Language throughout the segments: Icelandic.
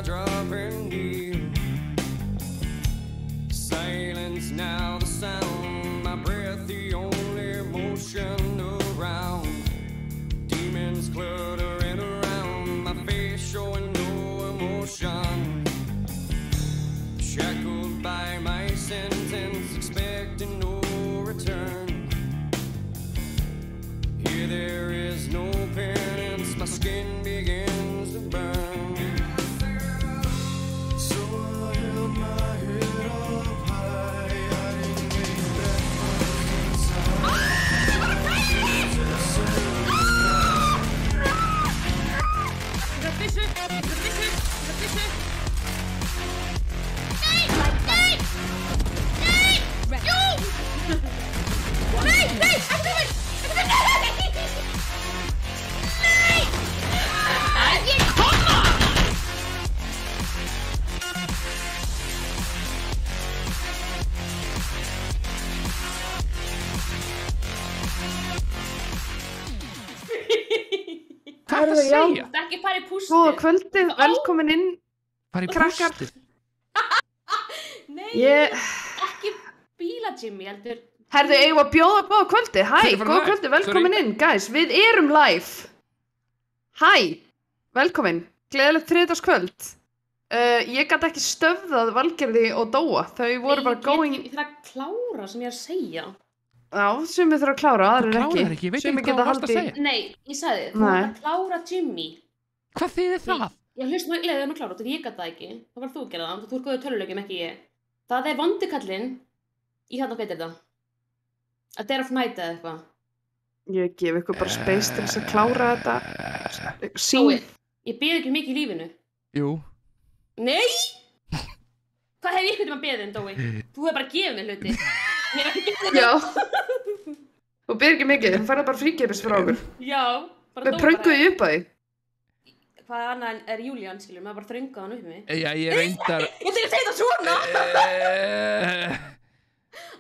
dropping gear. Silence now, the sound, my breath, the only motion around. Demons cluttering around, my face showing no emotion. Shackled by my sentence, expecting no return. Here there is no penance, my skin begins to burn. So I held my head up high, I didn't make that Hvað er það að segja? Það er ekki bara í pústið. Góða kvöldið, velkomin inn, krakkar. Nei, Ég... ekki bíla Jimmy, heldur. Herðu, eigum að bjóða góða kvöldið. Hæ, góða kvöldið, velkomin inn, guys. Við erum live. Hæ, velkomin. Gleðilegt þriðjudagskvöld. Ég gat ekki stöðvað Valgerði og Dóa. Þau voru bara going... Ég þarf að klára sem ég er að segja. Já, sumir þurfa að klára, aðrir ekki. Þú klárar ekki, ég veit ekki hvað þú varst að segja. Nei, ég sagði, þú þarf að klára Jimmy. Hvað þýðir það? Ég hlust maður leiðið að klára þetta, ég gat það ekki. Það var þú að gera það, þú er góður tölulegjum, ekki ég. Það er vondikallinn í hérna, hvað heitir þetta? A Dead of Night eða eitthvað. Ég gef ykkur bara space til þess að klára þetta. Dói, ég beð ekki mikið í lífinu. Jú. Nei! Hvað hef ég eitthvað beðið Dói? Þú hefur bara gefið mér hluti. Já. Þú beðir ekki mikið, þú færði bara fríkipis frá okkur. Já, bara Við prönguðu upp að því. Hvað annað er Júlían, skilur, maður bara þröngaði hann upp með. Já, ég reyndar... Ég ætla ekki að segja það svona!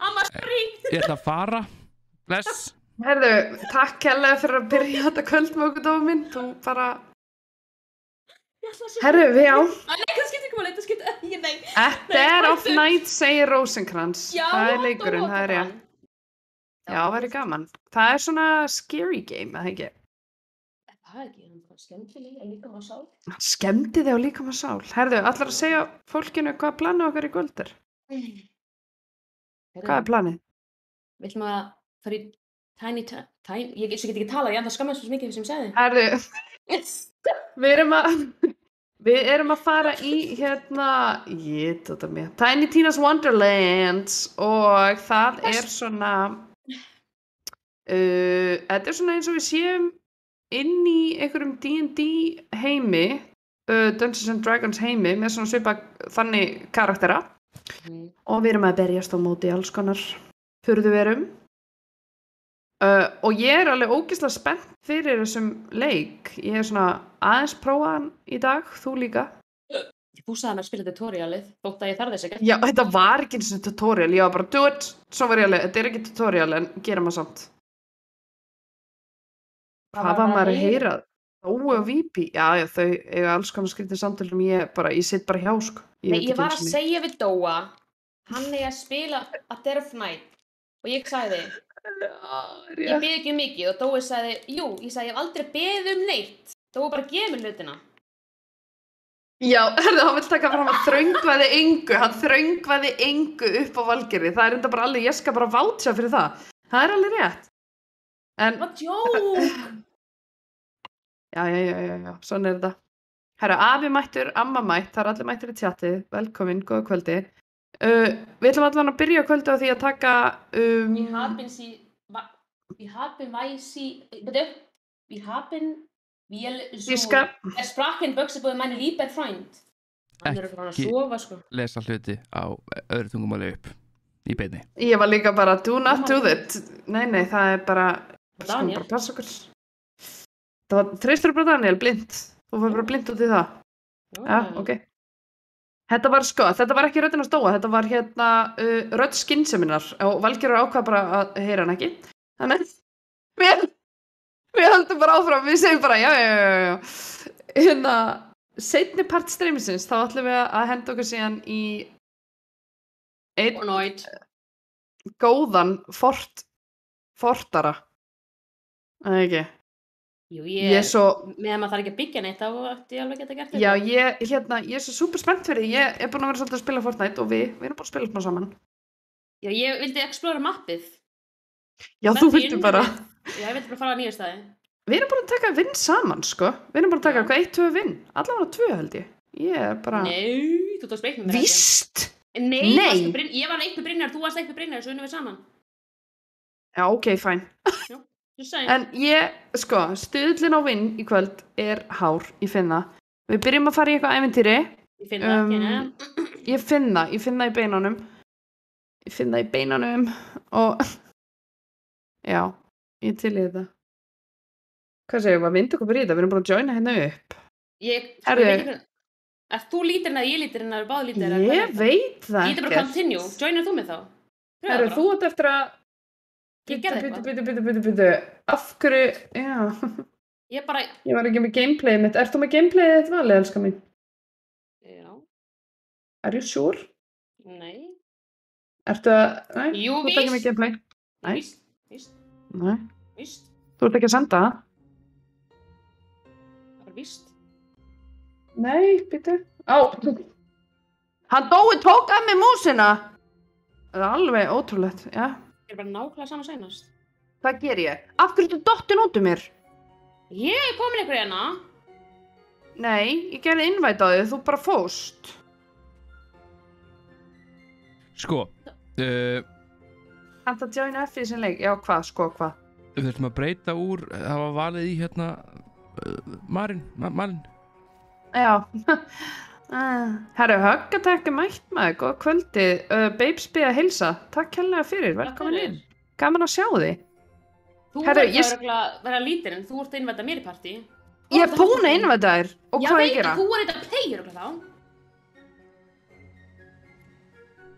Amma, sorry! Ég ætla að fara. Bless. Herðu, takk kærlega fyrir að byrja þetta kvöld með okkur, Dóa minn. Þú bara... Herðu, við á... Nei, það skiptir ekki máli, það skiptir ekki, nei. A Dead of Night, segir Rosenkrantz. Já, það er leikurinn, það er Dóa, rétt. Já, það væri gaman. Það er svona scary game, eða ekki? Það er ekki, hann skemmtilega líkama sál. Skemmti þig á líkama sál. Herðu, allar að segja fólkinu hvað planið okkar í kvöld er. Hvað er planið? Við ætlum að fara í Tiny, ég get ekki talað, ég enda skammast svo mikið sem ég sagði. Herðu, við erum að fara í hérna, Tiny Tina's Wonderlands og það er svona, þetta er svona eins og við séum inn í einhverjum D&D heimi, Dungeons and Dragons heimi með svona svipa þannig karaktera og við erum að berjast á móti alls konar furðuverum. Og ég er alveg ógeðslega spennt fyrir þessum leik. Ég er svona aðeins prófaðan í dag, þú líka. Ég búsaði með að spila tutorialið, þótt að ég þarf þess ekki. Já, þetta var ekki eins og tutorial, ég var bara do it, svo var ég alveg, þetta er ekki tutorial en gera maður samt. Hvað var maður að heyra? Dói og Vípi, já, þau eiga alls konar skrítið samtölum, ég sitt bara hjá, sko. Nei, ég var að segja við Dóa, hann eigi að spila A Dead of Night og ég sagði ég beði ekki mikið og Dói sagði, jú, ég sagði, ég hef aldrei beðið neitt. Dói bara gefið mér hlutina. Já, hann vill taka fram að hann þröngvaði engu upp á Valgerði. Það er enda bara alveg, ég skal bara vátsa fyrir það. Það er alveg rétt. En... What joke? Já, svona er þetta. Herra, afi mættur, amma mætt, það er allir mættir í tjatið. Velkomin, góða kvöldi. Við ætlum allan að byrja kvöldi á því að taka Wir sprachen Böxibóði meine liebe Freund. Hann er að sofa, sko. Lesa hluti á öðru tungumáli upp í beinni. Ég var líka bara, do not do that. Nei, það er bara, sko bara passa okkur. Það var treystur bara Daniel, blind. Þú var bara blind út í það. Já, ok. Þetta var ekki röddin að Dóa, þetta var hérna rödd skynseminar og Valgerður ákvað bara að heyra hann ekki. Þannig við höldum bara áfram, við segjum bara já. Hérna, seinni part streymisins þá ætlum við að henda okkur síðan í einn Fortnite. góðan fortara. Það ekki. Jú, Ég er svo, meðan maður þarf ekki að byggja neitt, þá ætti ég alveg geta gert þetta. já, ég er svo super spennt fyrir því. Ég er búin að vera svolítið að spila Fortnite og við erum bara að spila smá saman. Já, ég vildi explora mappið. Já, Með þú því vildi bara. Já, ég vildi bara fara á nýja staði. Við erum bara að taka vinn saman, sko. Við erum bara að taka hvað 1-2 vinn. Allavega 2 held ég. Ég er bara... Nei, þú tókst beitt með mér. Víst! Nei, Nei. ég var eitt með Brynjar, þú varst eitt með Brynjar, svo unnum við saman. Já, ok, fæn. Þú sagði. En ég, sko, stuðlinn á vinn í kvöld er hár, ég finn það. Við byrjum að fara í eitthvað ævintýri. Ég finn það, Ég finn það í beinunum. Ég finn það í beinunum og já, ég til í þetta. Hvað segir, hvað vindu okkur bara í þetta? Við erum bara að joina hérna upp. Herðu. Er þú lítirinn eða ég lítirinn eða báðu lítirinn? Ég veit það Ég er bara continue, joinar þú mig þá? Herðu, þú átt eftir að... Ég gerði eitthvað. Byttu. Af hverju, já. Ég bara... Ég var ekki með gameplayið mitt. Ert þú með gameplayið þitt valið, elska mín? Já. Are you sure? Nei. Ertu að... Nei, Jú, þú ert ekki með gameplay. Nei. Víst. Nei. Víst. Þú ert ekki að senda það? Það var víst. Nei, byttu. Á. Hann Dói tók af mig músina. Það er alveg ótrúlegt, já. Ég er bara nákvæmlega saman seinast. Hvað ger ég? Af hverju ertu dottin út mér? Ég er komin ykkur hérna. Nei, ég gerði invite á þig, þú bara fóst. Sko, Kanntu að joina F í sin leik? Já, hvað, sko, hvað? við þurfum að breyta úr það var valið í hérna Marin. Já. Herru, Huggattack er mætt maður, góða kvöldi. Babes bið að heilsa. Takk hérlega fyrir, velkomin inn. Gaman að sjá þig. Þú Herru, verður örugglega að vera lítirinn, þú ert að innvæta mér í partí. Ég er búin að innvæta þér. Og hvað ég gera? Já, veit, þú er eitthvað player örugglega þá.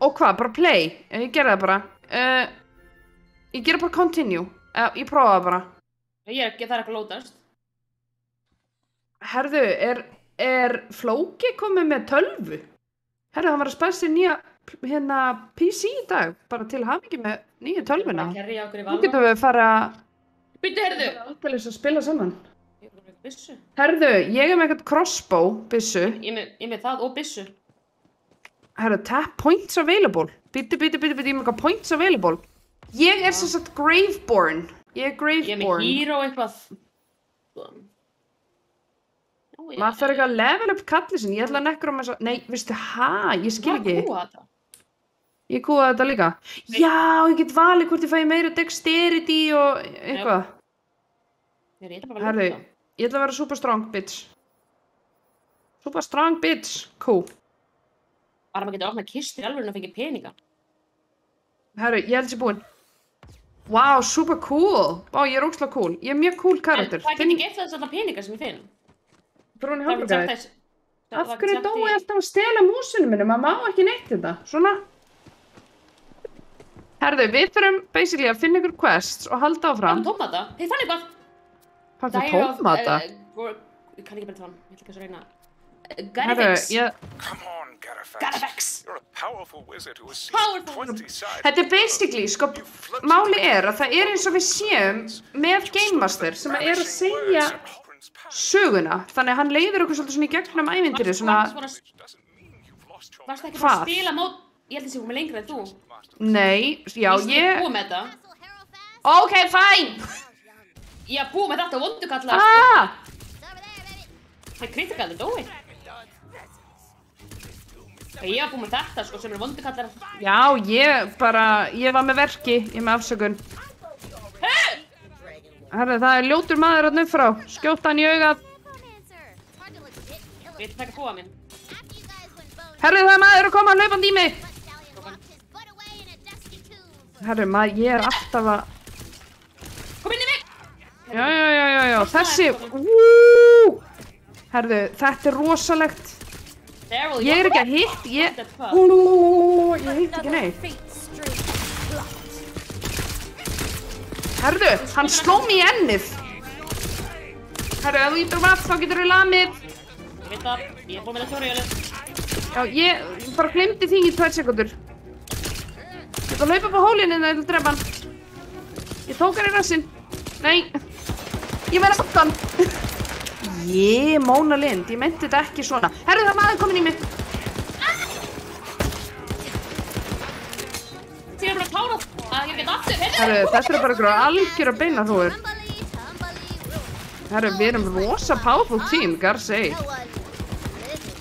Og hvað, bara play? Ég gera það bara. Ég gera bara continue. Ég prófa það bara. Það er eitthvað lótast. Herðu, er Flóki komið með 12? Herðu, hann var að spæsa nýja hérna PC í dag, bara til hamingju með nýju 12-una. Nú getum við fara Bíddu, heyrðu. Aldrei að spila saman. Ég er með byssu. Herðu, ég er með eitthvað crossbow byssu. Ég er með það og byssu. Herðu, tap points available. Bíddu, ég er með eitthvað points available. Ég er sem sagt Graveborn. Ég er Graveborn. Ég er með hero eitthvað. Maður þarf eitthvað að level up kallið sinni. Ég ætla að nekra um þess að... Nei, veistu, ég skil ekki. Hvað kúa þetta? Ég kúaði þetta líka. Já, ég get valið hvort ég fæ meira dexterity og eitthvað. Herðu, ég ætla að vera super strong, bitch. Super strong, bitch. Cool. Bara maður getur opnað kistu í alvörinu og fengið peninga. Herru, ég held sér búinn. Wow, super cool. Vá, ég er ógeðslega cool. Ég er mjög cool karakter. En hvað getur gett þess að peninga sem ég finn? Brúni hamburgari. Af hverju Dói alltaf að stela músinu minni? Maður má ekki neitt þetta. Svona. Herðu, við þurfum basically að finna ykkur quests og halda áfram. Hvað er tómata? Þið fann eitthvað. Hvað er tómata? Ég kann ekki bara tvann. Ég ætla ekki að reyna. Herru, Come on, Garafax. Garafax. You're a powerful wizard who has seen 20 sides. Þetta er basically, sko, máli er að það er eins og við séum með Game Master sem er að segja söguna. Þannig að hann leiðir okkur svolítið svona í gegnum ævintýri, svona... Varstu ekki bara að spila mót... Ég held að ég sé komið lengra en þú. Nei, já, Ég er búið með þetta. Ok, fine! Ég er búið með þetta og vondu kalla. Það er kritikallið, Dói. Ég var búið með þetta, sko, sem er vondu kallar. Já, ég var með verki, ég er með afsökun. Herra, það er ljótur maður að nöfn frá. Skjóta hann í augað. Ég ætla að taka búa minn. Herra, það er maður að koma hlaupandi í mig. Herra, maður, ég er alltaf að... Kom inn í mig! Já, þessi... Herðu, þetta er rosalegt. Ég er ekki að hitt, ég hitt ekki neitt. Herðu, hann sló mig í ennið. Herðu, ef þú ítur vaff þá getur þú lamið. Ég veit það, ég búið með það tutorialið. Já, ég bara glemdi því í 2 sekúndur. Ég ætla að hlaupa upp á hólinn en það er drepa hann. Ég tók hann í rassinn. Nei. Ég verði aftan. Móna Lind, ég meinti þetta ekki svona. Herru, það er maður komin í mig. Þið eru bara klárað að ég get aftur, Herru, þetta er bara einhverjar algjörar beinahrúgur. Herru, við erum rosa powerful team, gar segi.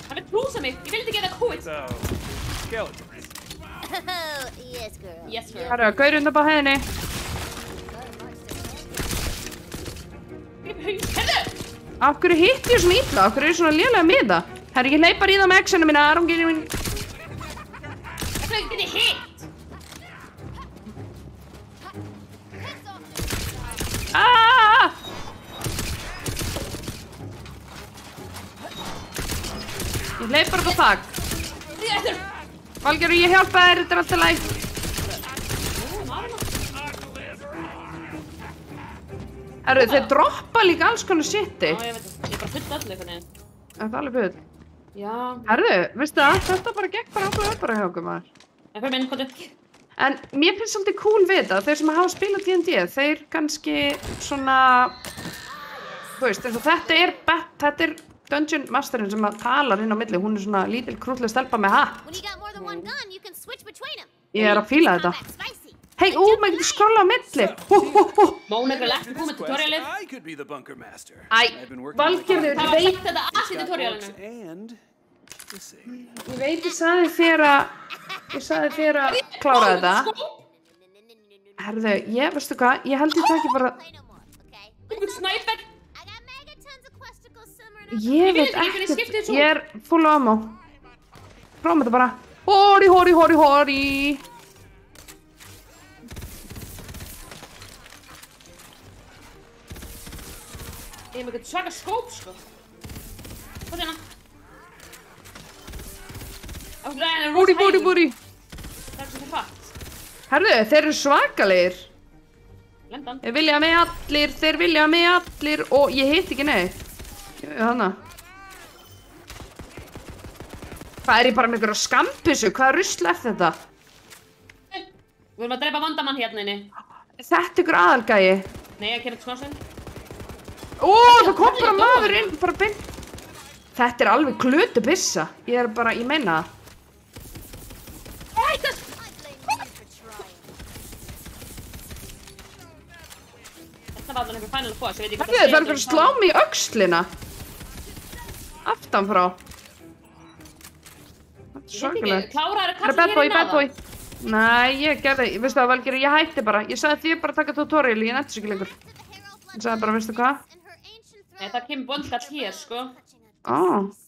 Hann vil plúsa mig, ég vildi geta kúið. So, skeletons. Yes, girl. Herru, gaur undan á hæðinni. Herðu! Af hverju hitti ég svona illa? Af hverju er ég svona lélega með það? Herru, ég hleypar í það með X-inu mína, Arunginu mín. Hvernig get ég hitt? Aaaaah! Ég hleypar upp á þak. Valgerður, ég hjálpa þér, þetta er alltaf læg. Herru, þeir droppa líka alls konar shiti. Já, ég veit það. Ég bara full öllu einhvern veginn. Er það alveg full? Já. Herru, veistu það? Þetta bara gekk bara ákveð bara hjá okkur maður. En fyrir minn, hvað En mér finnst svolítið cool við þetta. Þeir sem hafa spilað D&D, þeir kannski svona... Þú veist, eins og þetta er Dungeon Masterinn sem talar inn á milli. Hún er svona lítil krútleg stelpa með hatt. Ég er að fíla þetta. Hei, maður getur skrolla á milli. Móna er ekki búið með tutorialið. I could be the bunker master. Æ, Valgerður, Það var sagt þetta allt í tutorialinu. And the same. ég veit ég sagði þér að klára þetta. Herðu, veistu hvað, ég held ég taki bara... Einhvern snæper. Ég veit veit ekki hvernig ekkert, skiptið svo. ég er full of ammo. Prófum þetta bara. Hóri. Ég hef með eitthvað svaka skóp, sko. Hvað er hérna? Búri. Það er svo fatt. Herðu, þeir eru svakalegir. Lendan. Þeir vilja mig allir og ég hitt ekki neitt. Hanna. Hvað er ég bara með einhverja skambissu? Hvað rusl eftir þetta? Við erum að drepa vandamann hérna inni. Þetta er ykkur aðalgæi. Nei, ég kemur til smásinn. Það kom bara maður inn, bara beint. Þetta er alveg glötu byssa. Ég meina það. Þetta var alveg einhver final boss, ég veit ekki Herðu, það er einhver að slá mig í öxlina. Aftan frá. Þetta er svakalegt. Kláraður Það er bad boy. Nei, ég gerði, veistu það Valgerður, ég hætti bara. Ég sagði þér bara að taka tutorial, ég nætti sig ekki lengur. Ég sagði bara, veistu hvað? Nei, það kemur bondkall hér, sko.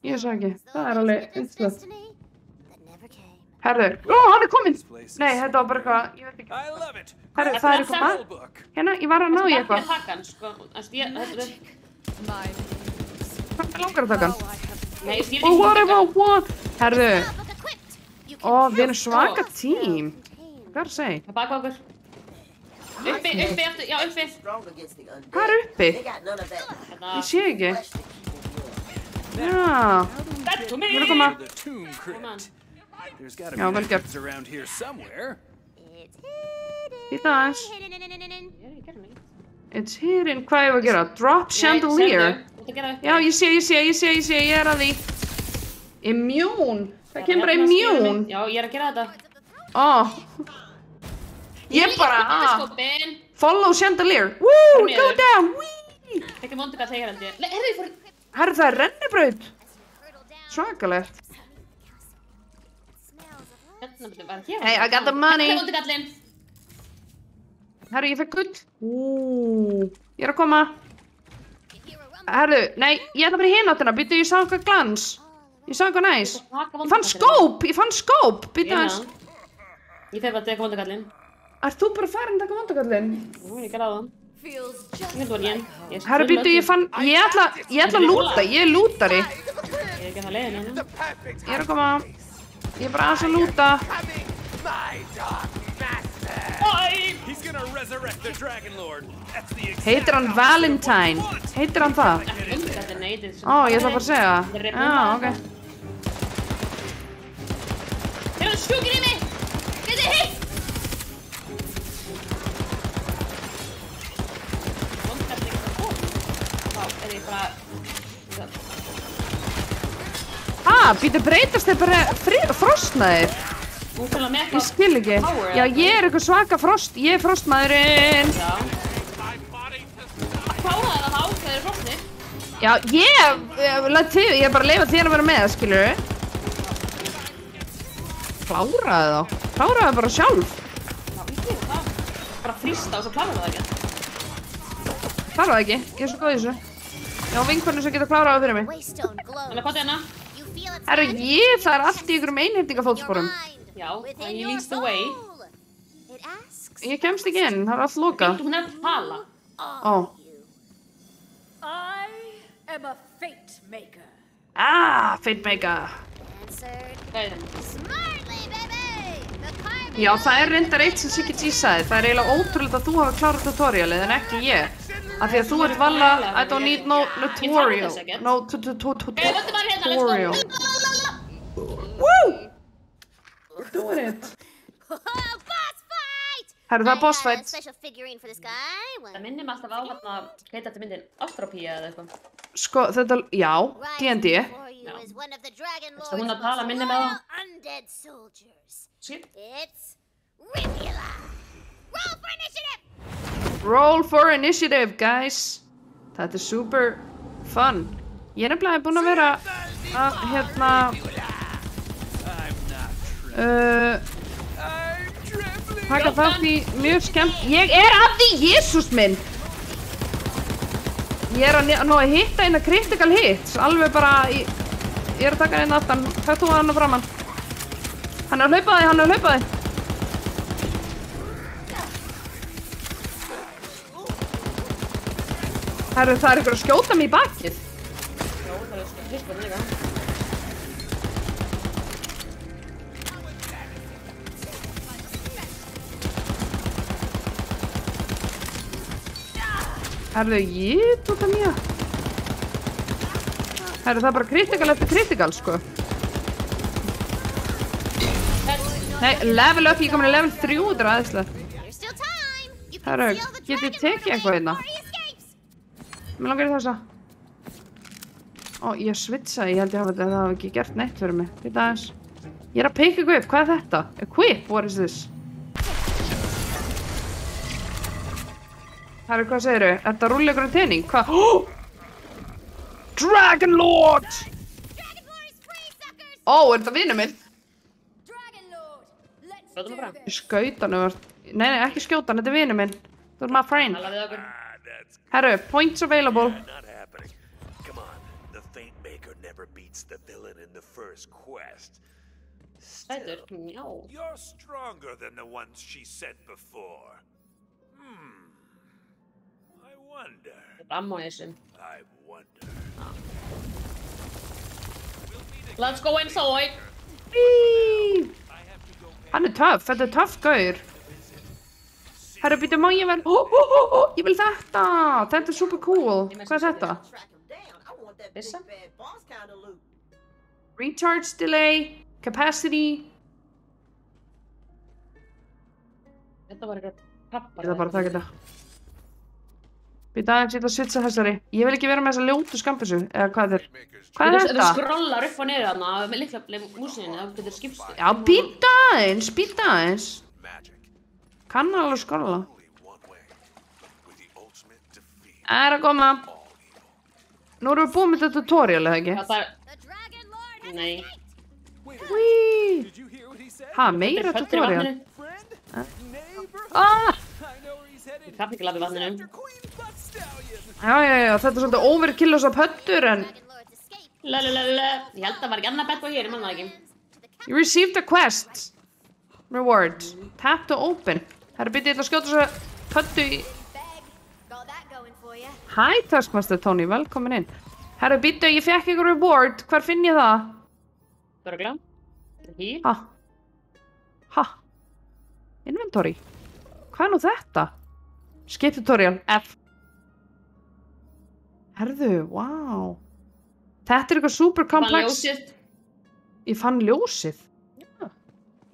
Ég sagði ekki. Það er alveg einslegt. Herðu, hann er kominn! Nei, þetta var bara eitthvað, ég veit ekki. I love it. Herðu, það er eitthvað bad. Book. Hérna, ég var að ná í eitthvað. Það er takkan, sko. Hvað langar að taka hann? Nei, ég Whatever, what? Herðu. Við erum svaka tím. Hvað er að segja? Það baka okkur. Uppi, eftir, já, uppi. Hvað er uppi? Hérna. Ég sé ekki. Já. That's to me! Ég er að koma. The tomb crypt. There's gotta Já, be vel gert. items around here somewhere. Býta aðeins. Ég gerði mig. It's hidden. Hvað er að gera? Drop chandelier. Já, ég sé. Ég er að því. Immune. Það kemur bara immune. Já, ég er að gera þetta. Ég bara, Skopin. follow chandelier. Woo, go down. Wee. Ekki mondika þegar held ég. Nei, herðu, ég fór... Herru, það er rennibraut. Svakalegt. Hérna, betur, var hér. Hey, I got the money. Þetta er mondikallinn. Herru, ég fekk gull. Ég er að koma. Herru, nei, ég ætla bara í hináttina. Býtu, ég sá eitthvað glans. Ég sá eitthvað næs. Ég fann skóp. Býtu aðeins. Ég fer bara að drega mondikallinn. Ert þú bara farin að taka vandagallinn? Ég gerði á það. Ég held var ég. Herru, býtu, ég ætla að lúta. Ég er lútari. Ég er ekki að leiðin hérna. Ég er að koma. Ég er bara aðeins að lúta. He's gonna resurrect the Dragon Lord. That's the exact Heitir hann Valentine? Heitir hann það? Ekki mondikallinn, neitið sem... Ó, ég ætla bara að segja það. Þeir eru Já, búin ok. Þeir eru sjúkir í mig! Getið þið hitt! Vondkast ekki það góð. Þá ég bara... Býtu breytast þeir bara frostnaðir? Hún fylgði með Ég eitthvað... skil ekki. Power, Já, eða? ég eitthvað svaka frost. Ég frostmaðurinn. Já. Kláraði það þá, þeir eru frostnir. Já, ég er bara að leifa þér að vera með, skilur. Kláraði þá. Kláraði bara sjálf. Já, ég gerir það. Bara frísta og svo kláraði það ekki. Kláraði ekki. Ég er svo góð í þessu. Já, vinkonur sem geta klárað það fyrir mig. Þannig að hvað er hérna? Herru, það er allt í ykkurum einhyrtingafótsporum. Já, and he leads the way. Ég kemst ekki inn, það er allt lokað. Hún er að tala. Ó. I am a fate maker. Fate maker. Hvað er þetta? Já, það er reyndar eitt sem Siggi G sagði. Það er eiginlega ótrúlega að þú hafi klárað tutorialið en ekki ég. Af því að þú ert valla, I don't need no tutorial. No tutorial. Woo! We're doing it. Herru, það er boss fight. Það minnir mig alltaf á hérna, heit eftir myndin Astropía eða eitthvað. Sko, þetta, já, D&D. Veistu, hún að tala minnir með það. Shit. Roll for initiative, guys. Þetta er super fun. Ég er nefnilega búin að vera að, hérna... taka þátt í mjög skemmt... Ég er að því, Jesús minn! Ég er að ná að hitta eina critical hits, alveg bara... Ég er að taka eina aftan, takk þú hann á framann. Hann er að hlaupa þig, Herru, það er ykkur að skjóta mig í bakið. Já, það er fyrstbjörn líka. Herru, ég tók það mjög. Herru, það er bara critical eftir critical, sko. Nei, level up, ég komin í level 3, þetta er aðeinslega. Herru, get ég tekið eitthvað hérna? Mér langar í þessa. Ó, ég svitsaði, ég held ég að það hafi ekki gert neitt fyrir mig. Þetta aðeins. Ég er að peka equip, hvað er þetta? Equip, what is this? Herru, hvað segiru? Er þetta að rúlla ykkur um tening? Hvað? Dragon Lord! Ó, er þetta vinur minn? Skjóta mig bara. Ég skaut hann yfir. Nei, ekki skjóta hann, þetta er vinur minn. Þetta er my friend. Tala við okkur. Herru, points available. Not happening. Come on, the Fate Maker never beats the villain in the first quest. Sætur, já. You're stronger than the ones she sent before. I wonder. Þetta er ammo í þessum. I wonder. Let's go inside. Í. Hann er töff, þetta er töff gaur. Herru, býtu, má ég vera... Ég vil þetta! Þetta er super cool. Hvað er þetta? Bissa? Recharge delay, capacity. Þetta var eitthvað pappar. Ég ætla bara að taka þetta. Býtu aðeins, ég ætla að switcha þessari. Ég vil ekki vera með þessa ljótu skambissu, eða hvað er? Hvað er Ef þú þetta? skrollar upp og niður þarna með líklega músinni, þá getur skipst. Já, býtu aðeins, býtu aðeins. Kann alveg skrolla. Það er að koma. Nú erum við búið með þetta tutorial, eða ekki? Það er... Nei. Whee! Ha, meira tutorial? Ég kann ekki lafa í vatninu. Já, þetta er svolítið overkill og svo pöttur, en... Lelelele. Ég held að það var ekki annað bett á hér, ég manna það ekki. You received a quest. Reward. Tap to open. Herra, býtti, ég ætla að skjóta svo pöttu í... Hæ, Taskmaster Tony, velkomin inn. Herra, býtti, ég fekk ykkur reward. Hvar finn ég það? Börgla. Hér. Ha? Inventory. Hvað er nú þetta? Skip tutorial. F. Herðu, wow. Þetta er eitthvað super Fann komplex. ljósið. Ég fann ljósið.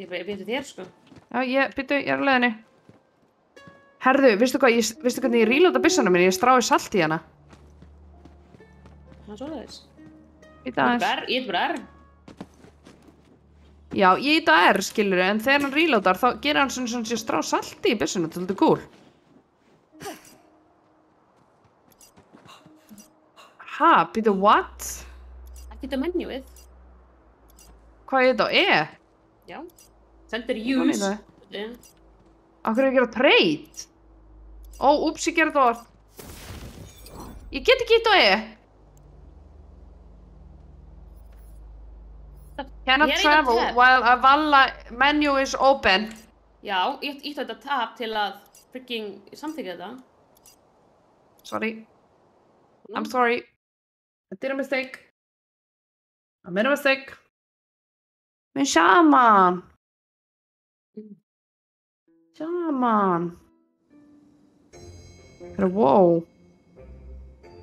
Ég byrði þér, sko. Já, ég er á leiðinni. Herðu, veistu hvernig ég reloada byssuna minni? Ég strái salt í hana. Það er svoleiðis. Íta aðeins. Ég heit bara R. Já, ég íta R, skilurðu, en þegar hann reloadar þá gerir hann svona sé strá salti í byssuna, þetta er svolítið cool. Ha, býtu, what? Ekki þetta menjúið. Hvað er þetta á E? Já. Sendir Hvað er use. það? Akkur er að gera trade? Ó, úps, ég gerði það orð. Ég get ekki ítt á E. Cannot Ég er í travel tab. while a Valla menu is open. Já, ég ítti þetta tab til að freaking samþykja þetta. Sorry. I'm sorry. I did a mistake. I made a mistake. Men shaman. Shaman. Wow.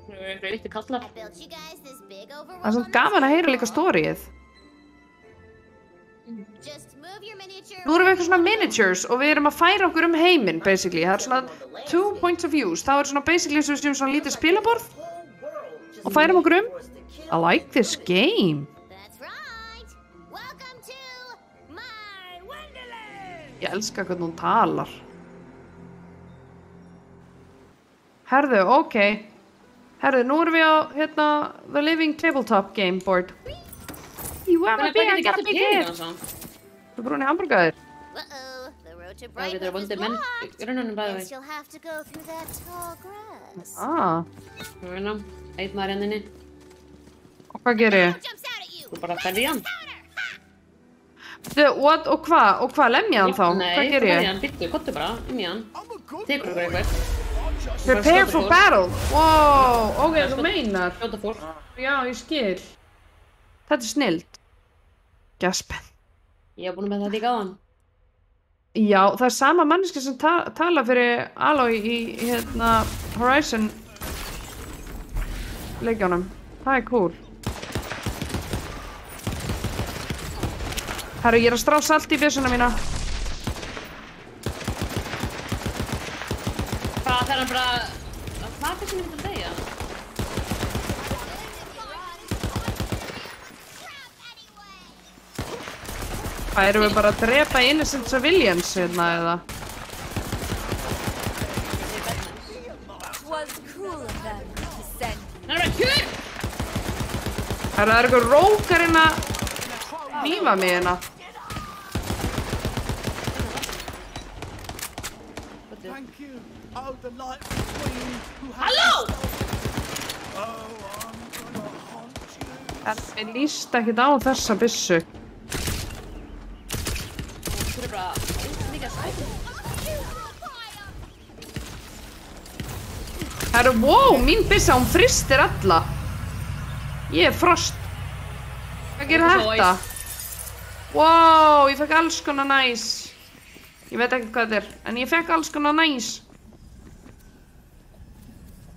Það er eitthvað vittu kallar. Það er svona gaman að heyra líka stórið. Nú erum við eitthvað svona miniatures og við erum að færa okkur heiminn, basically. Það er svona 2 points of views. Það er svona basically eins og við séum svona lítið spilaborð og færum okkur I like this game. Ég elska hvernig hún talar. Herðu, ok. Herðu, nú erum við á, hérna, The Living Tabletop Game Board. You have a Hvernig big, bara I geti got a gert big pening head. og svona? Þú brúin í hamburgaðir. Það getur að vondir menn í raununum bæði vei. Þú veina, eit maður henninni. Og hvað gerir ég? Þú bara ferði hann. What? Og hvað? Lemja hann þá? Hvað gerir ég? Nei, byttu, kottu bara, í hann. Tekur okkur eitthvað. Prepare for battle. Wow, ok, þú meinar. Skjóta fólk. Já, ég skil. Þetta er snilt. Gaspen. Ég hef búin með það líka á hann. Já, það er sama manneska sem tala fyrir Aloy í, hérna, Horizon leikjónum. Það er cool. Herru, ég er að strá salt í byssuna mína. Hvað, það er bara... Hvað er það sem ég vil segja? Hvað, erum við bara að drepa innocent civilians, hérna, eða? Það er bara kjör! Herru, það er eitthvað rókarinn að hnífa mig hérna. Thank you. Oh, the light queen who has... Halló! Oh, I'm gonna haunt you. Ég líst ekkert á þessa byssu. Það er bara... líka sætt. Herru, wow, mín byssa, hún frystir alla. Ég er frost. Hvað gerir þetta? Wow, ég fekk alls konar næs. Ég veit ekki hvað þetta er, en ég fekk alls konar næs.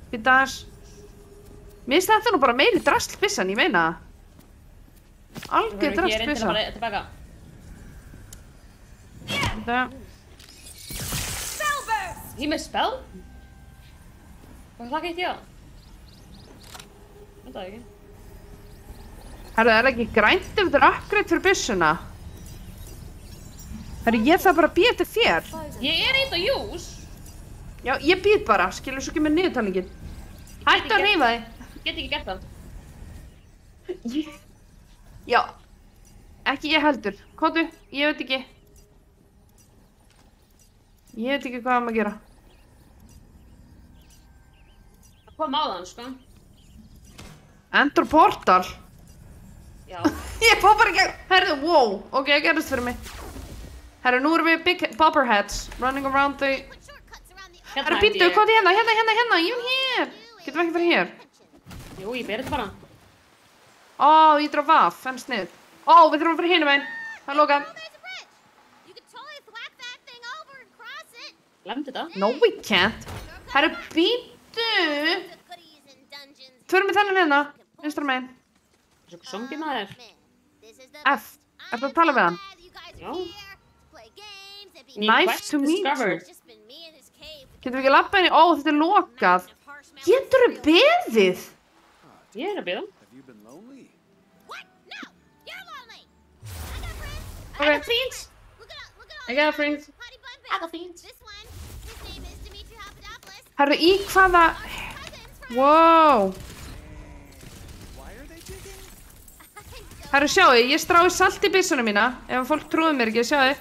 Býtas. Mér finnst þetta nú bara meiri drastlbyssan, ég meina það. Algjör drastlbyssa. Ég reyndi bara tilbaka. Þetta. Ég með spell? Hvað gæti ég á? Þetta er ekki. Herru, það er ekki grænt ef þetta er upgrade fyrir byssuna. Herru, ég þarf bara að býða til þér. Ég er eitt að use. Já, ég býð bara, skilur svo ekki með niðurtalningin. Hættu að hreyfa þig. Get ekki gert það. Já, ekki ég heldur. Kótu, ég veit ekki. Ég veit ekki hvað maður að gera. Það kom á þann, sko. Enter portal. Já. Ég fór bara ekki. Herru, wow. Ok, það gerðist fyrir mig. Herru, nú erum við big bobberheads running around the... Herru, býttu, hvað er hérna? You here. Getum við ekki fyrir hér? Jú, ég berið bara. Ó, ég draf af, en snið. Ó, við þurfum fyrir hinum einn. Það er lokað. Glemdi þetta. No, we can't. Herru, býttu. Förum við þennan hérna. Vinstra megin. Svo zombie maður. F. Ertu að tala við hann? Já. Nice to meet you. Discovered. Getum við ekki labbað inn í... Ó, þetta er lokað. Geturðu beðið? Ég er að bíða. Have you been lonely? I got friends. I got friends. I got friends. Herru, í hvaða... Wow. Herru, sjáu, ég strái salt í byssunum mína. Ef fólk trúið mér ekki, sjáu.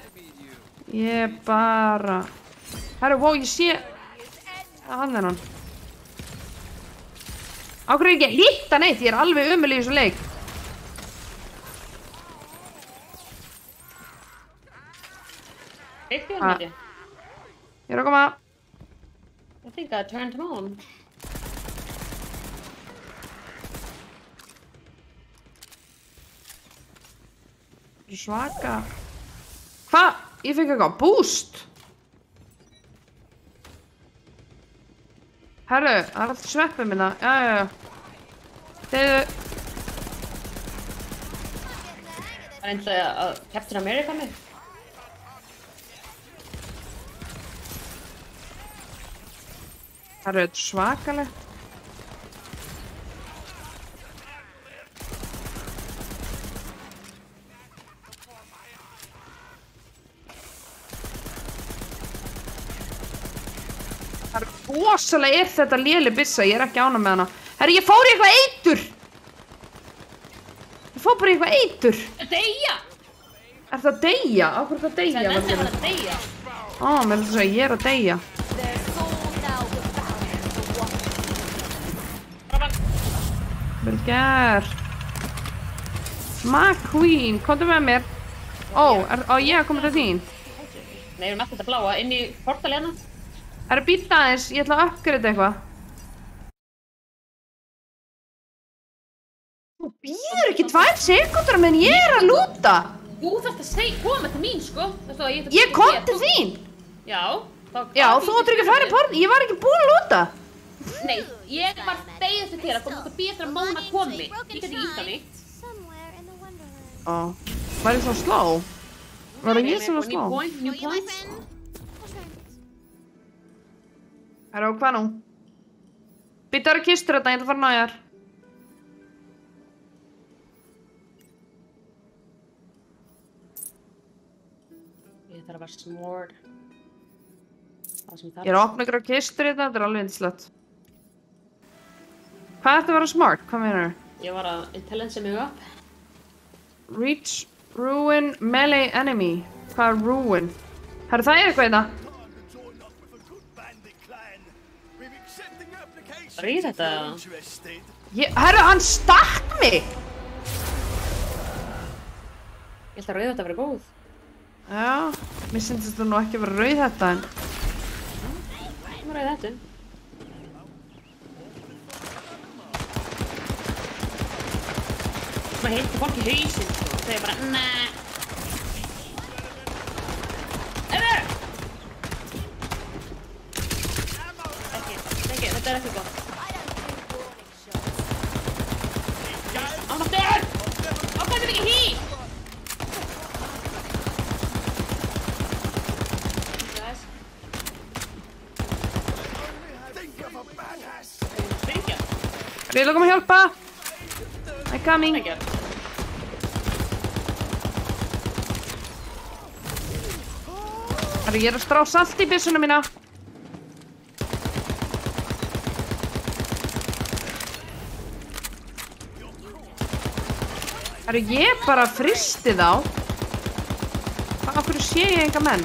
Ég bara... Herru, wow, ég sé... Hann er hann. Á hverju er ekki að hitta neitt? Ég er alveg ömurleg í þessu leik. Eitt fyrir mér. Ég er að koma. I think I turned him on. Svaka. Hvað? Ég fekk eitthvað boost. Herru, það er alltaf sveppið minna. Já. Þegar... Það er eins og að Captain America mig. Herru, þetta er svakalegt. Rosalega er þetta léleg byssa, ég er ekki ánægð með hana. Herri, ég fór í eitthvað eitur! Ég fór bara í eitthvað eitur! Deyja! Er það að deyja? Á hverju er það að deyja? Það er að deyja. Ó, mér er það að segja, ég er að deyja. Vel gert. McQueen, komdu með mér. Ó, á ég að koma til þín? Nei, við erum alltaf að bláa inn í portal hérna. Herru, býta aðeins, ég ætla að uppgreita eitthvað. Þú býður ekki 2 sekúndur meðan ég er að lúta. Þú þarft að koma til mín, sko. Ég kom til þín. Já. Já, þú áttur ekki að fara í portal, ég var ekki búin að lúta. Nei, ég var beðið eftir þér að þú mútti býða eftir að Móna komi. Ég gæti ekki ítt á mig. Ó, var ég svo slá? Var það ég sem var slá? New point. Herra, og hvað nú? Býta ára kistur þetta, ég ætla að fara nájar. Ég þarf að vera smord. Ég er að opna ykkur á kistur þetta er alveg yndislegt. Hvað ætti að vera smart? Hvað meinar þú? Ég var að intelligence mig upp. Reach, ruin, melee enemy. Hvað er ruin? Herra, það er eitthvað í það. Rýð þetta? Herru, hann stakk mig! Ég held að rauð þetta að vera góð. Já, mér syndist þetta nú ekki að vera rauð þetta en... Það var rauð þetta. Maður heitir fólk í hausinn, sko. Það er bara, næ. Ekki, þetta er ekki gott. Almáttur! Ákvæmum ekki hí! Springja. Er ég að koma að hjálpa? I'm coming. Herru, ég er að strá salt í byssuna mína. Herru, ég bara fristi þá. Hvað, af hverju sé ég enga menn?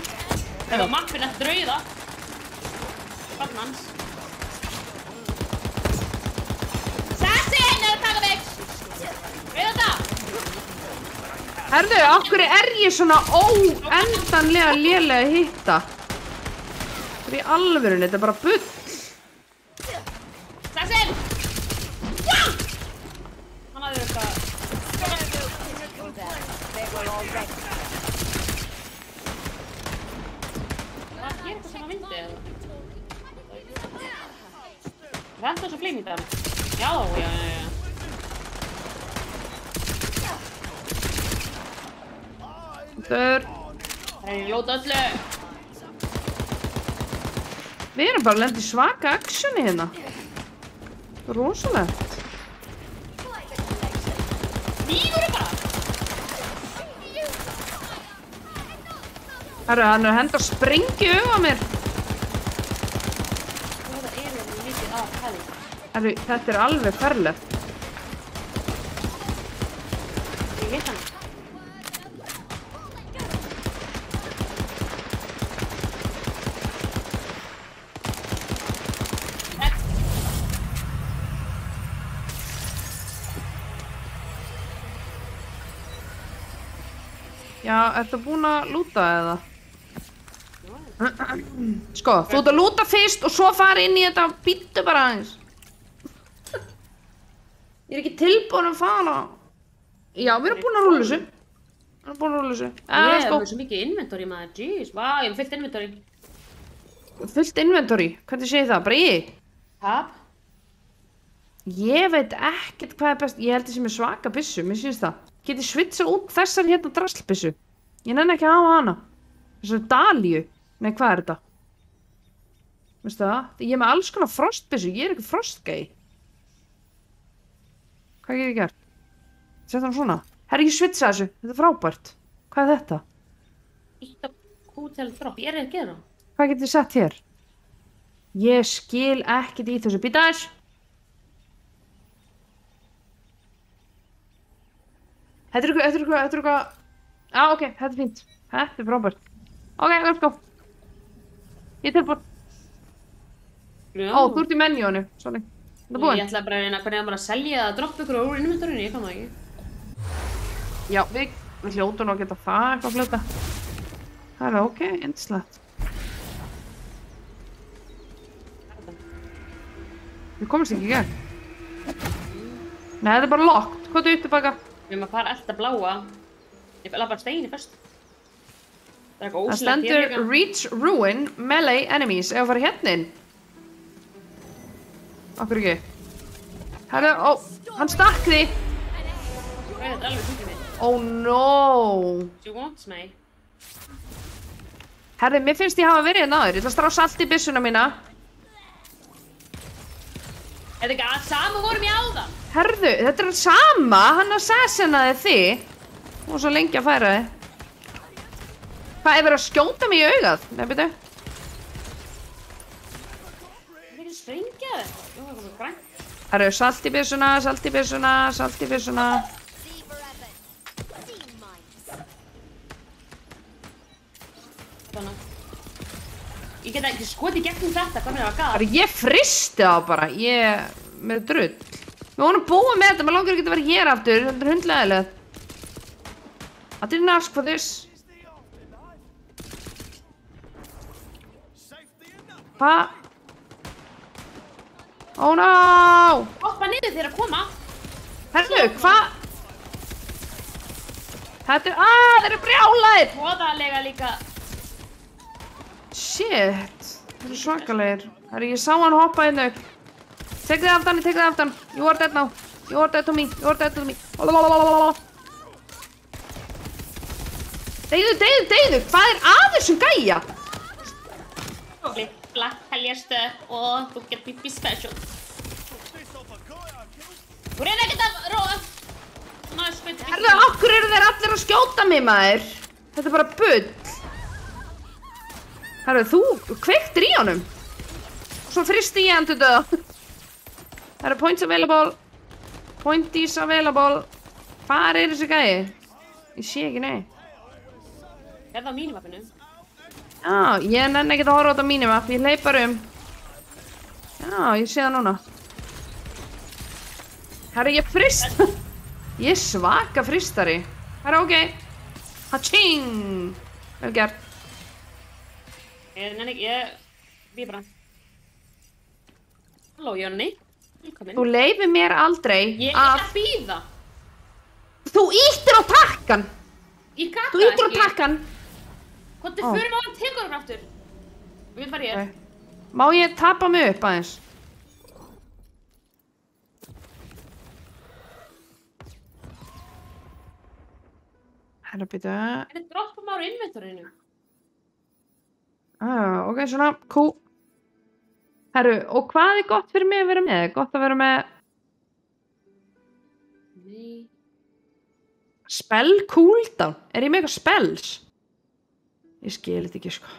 Það var mappin eftir rauða. Barn hans. Sassin, eða taka mig! Rauða þetta! Herðu, af hverju er ég svona óendanlega lélega að hitta? Það er í alvörunni, þetta er bara bull. Sassin! Já! Hann hafði eitthvað... Hvað gerir þetta sem að vindi? Venda þessu flým í dag. Já. Lótur. Það er lóta öllu. Við erum bara að lenda í svaka actioni hérna. Rosalegt. Vígur bara. Herru, hann er að henda sprengju á mér. Það er mikið af hæli. Herru, þetta er alveg ferlegt. Ég hitt hann. Já, ertu búin að lúta eða? Sko, þú ert að lúta fyrst og svo fara inn í þetta og býttu bara aðeins. Ég er ekki tilbúin að fara. Já, við erum búin að rúlla þessu. Við erum búin að rúlla þessu. Ég er með svo mikið inventory maður, jeez, vá, ég hef fullt inventory. Fullt inventory? Hvernig segir það? Bara ég? Tap. Ég veit ekkert hvað er best. Ég held þessi með svaka byssu, mér syns það. Get ég svitsa út þessar hérna draslbyssu? Ég nenni ekki að hafa hana. Þessar dalíu. Nei, hvað er þetta? Veistu það? Ég er með alls konar frostbyssu, ég er ekki frostgæi. Hvað get ég gert? Sett hann svona. Herri, ég svitsa þessu. Þetta er frábært. Hvað er þetta? Ítt á Q-tel drop, ég er að gera. Hvað get ég sett hér? Ég skil ekkert í þessu. Býta þess. Þetta er eitthvað... Já, ok, þetta er fínt. Þetta er frábært. Ok, let's go. Ég er tilbúin. Ó, þú ert í menjónu. Sorry. Það er búin. Ég ætla bara að reyna hvernig að bara selja að droppa ykkur úr inventorinu, ég kann það ekki. Já, við hljótum að geta það eitthvað fljóta. Það er ok, yndislegt. Við komumst ekki í gegn. Nei, þetta er bara locked. Hvað er upp tilbaka? Við erum að fara alltaf bláa. Ég laði bara steini fyrst. Það er eitthvað Það ósynlegt hér stendur líka. reach ruin melee enemies. Ef að fara hérna inn. Akkur ekki. Herru, ó, hann stakk því. Þetta er alveg fungið mig. Oh no. She wants me. Herru, mér finnst ég hafa verið hérna áður. Ég ætla að strá salt í byssuna mína. Er þetta ekki að sama vorum í áðan? Herðu, þetta er sama. Hann assassinaði þig. Og svo lengi að færa þig. Hvað, er verið að skjóta mig í augað? Nei, byrju. Ég vil sprengja þetta. Jú, það er komið grænt. Herru, salt í byssuna, salt í byssuna, salt í byssuna. Svona. Ég get ekki skotið gegnum þetta, hvað með það var gaf? Herru, ég fristi á bara. Með drull. Við vonum búið með þetta, maður langar ekki að vera hér aftur. Þetta er hundlegaðilegt. I didn't ask for this. Hvað? Oh no! Hoppa niður þegar að koma. Herru, hvað? Þetta er... þeir eru brjálæðir! Voðalega líka. Shit. Þeir eru svakalegir. Herru, ég sá hann hoppa inn upp. Tek þig aftan, tek þig aftan. You are dead now. You are dead to me. You are dead to me. Lalalala. Deyðu. Hvað er að þessum gæja? Klikla, heljastu og þú get pipi special. Þú reyna ekkert að róa. Herru, okkur eru þeir allir að skjóta mig, maður? Þetta er bara bull. Herru, þú kveiktir í honum. Svo fristi ég hann til döða. Herru, points available. Pointies available. Hvar er þessi gæi? Ég sé ekki neitt. Er það á mínumappinu? Já, ég nenni ekki að horfa á þetta mínimap. Ég hleyp bara Já, ég sé það núna. Herru, ég frist. Ég er svaka fristari. Herru, ok. Haching. Vel gert. Ég nenni ekki, ég bara. Halló, Jonni. Velkomin. Þú leifir mér aldrei Ég er að bíða. Þú ýttir á takkan. Ég gata Þú ýttir á takkan. Hvort Ó. fyrir maður tekur hann aftur? Við vil fara hér. Ok. Má ég tapa mig upp aðeins? Herra býta. Hvernig droppum maður inventorinu? Ok, svona, cool. Herru, og hvað er gott fyrir mig að vera með? Gott að vera með Nei. spell cooldown. Er ég með eitthvað spells? Ég skil þetta ekki, sko.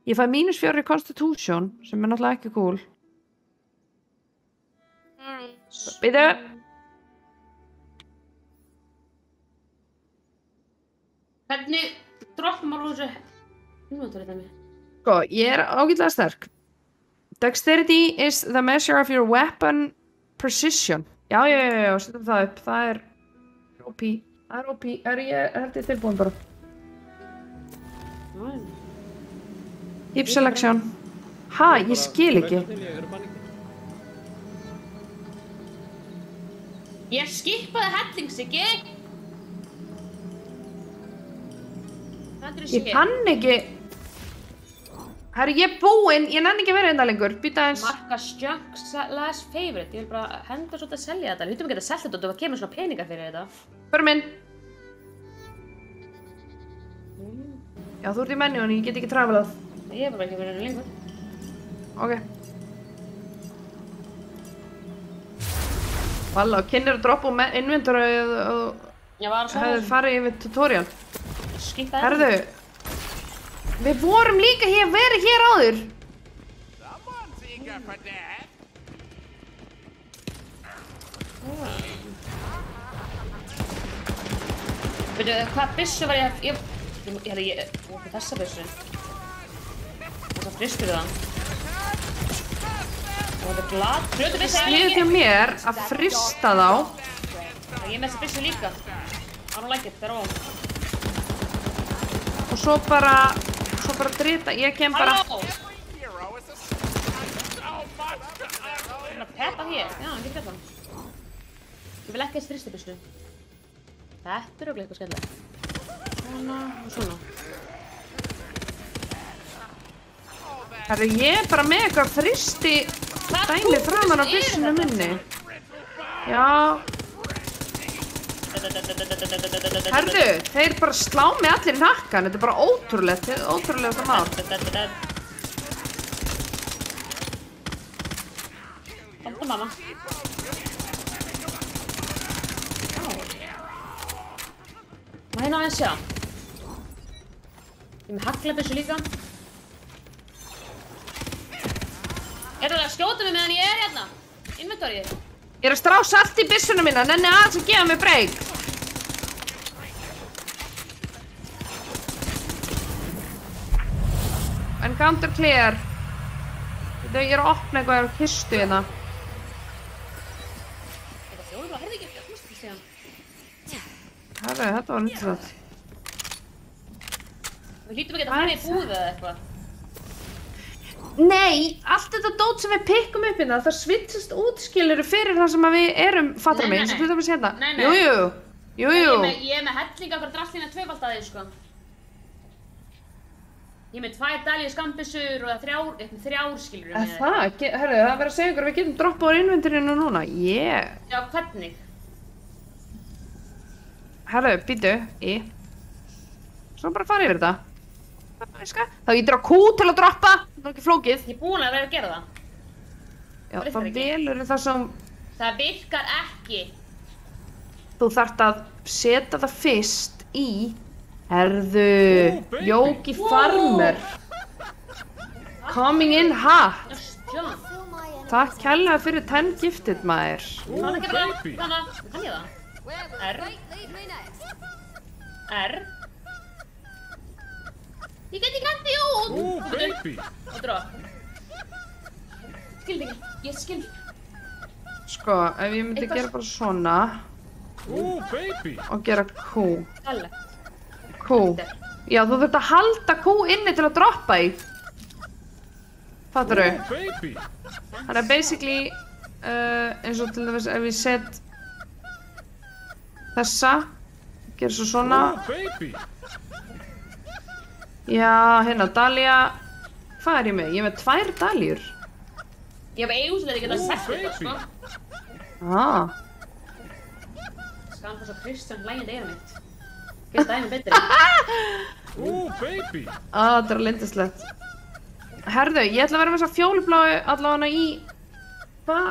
Ég fæ -4 í constitution, sem er náttúrulega ekki cool. Býtu. Hvernig droppum maður úr þessu inventorið það mér? Sko, ég er ágætlega sterk. Dexterity is the measure of your weapon precision. Já, setjum það upp. Það er OP. Það er OP. Ég held ég tilbúin bara. Keep selection. Ha, ég skil ekki. Ég skipaði hellingsiggi. Ég kann ekki. Herri, ég er búinn. Ég nenni ekki að vera enda lengur. Býta eins. Marka Junk last favorite. Ég vil bara henda svolítið að selja þetta. Við hlutum ekki að selja þetta og það kemur svona peningar fyrir þetta. Förum inn. Já, þú ert í menjunni. Ég get ekki travelað. Ég er bara ekki verið lengur. Ok. Valla, og kynir að droppa með inventorið og Ég var að hefði farið yfir tutorial. Skipaði. Herðu, við vorum líka hér, verið hér áður. Someone's eager for that. Veitu, hvað byssu var ég þessa byssu. Þessa friskur það. Og þetta er glad. Fljótu byssu Sniðið hjá mér að frista þá. Ég er með þessa byssu líka. I don't like it, they're all. Og svo bara drita, ég kem bara. Halló! Hero is a so much. Ég er að peppa hér. Já, ég peppa hann. Ég vil ekki þessi fristu byssu. Þetta er örugglega eitthvað skemmtilegt. Svona og svona. Herru, ég er bara með eitthvað fristi dæmi framan á byssinu minni. Já. Herru, þeir bara slá mig allir í hnakkan. Þetta er bara ótrúlegt, ótrúlega það mál. Komdu mamma. Má hérna aðeins sjá. Ég er með haglabyssu líka. Er það að skjóta mig meðan ég er hérna? Inventorið. Ég er að strá salt í byssuna mína, nenni aðeins að gefa mig break. Encounter clear. Ég er að opna eitthvað á kistu hérna. Þetta þjóður bara, heyrðu ekki, ég komst ekki síðan. Herru, þetta var nýtt. Við hlýtum ekki að fara í búðu eða eitthvað. Nei, allt þetta dót sem við pikkum upp hérna, það svitsast útskiluru fyrir það sem að við erum, fattar mig, eins og hlutum við sérna. Nei. Jú. Ég er með helling af drastlína tvöfald að því, sko. Ég er með 2 dalíu skambyssur og 3 skilur Það, herru, það verður að segja ykkur að við getum droppað á inventorinu núna. Já, hvernig? Herru, býtu, Svo bara fara yfir þetta. Þá ítir á Q til að droppa, það er ekki flókið. Ég er búin að vera að gera það. Já, virkar þá ekki. velur það sem Það virkar ekki. þú þarft að setja það fyrst í. Herðu, Jóki Farmer. Coming in hot. Just jump. Takk kærlega fyrir 10 gifted, maður. Kann ekki bara, kann ég það? R. R. Ég get ekki hætti út! Ooh, baby! Og drop. Skildi ekki, ég skildi. Sko, ef ég myndi gera bara svona Ooh, baby! og gera Q. Kalla. Q. Já, þú þurft að halda Q inni til að droppa í. Fattar Ooh, baby! Þannig að basically, eins og til dæmis ef ég set þessa, gera svo svona. Ooh, baby! Já, hérna, Dahlia. Hvað er ég með? Ég er með 2 Dahliur. Ég hef eiginlega getað sett þetta, sko. Ah, Skan þess að Kristján hlægjandi eira mitt. Gera dæmi betri. Ooh, baby. Þetta er lindislegt. Herðu, ég ætla að vera með þessa fjólubláu allavega í... Hvað?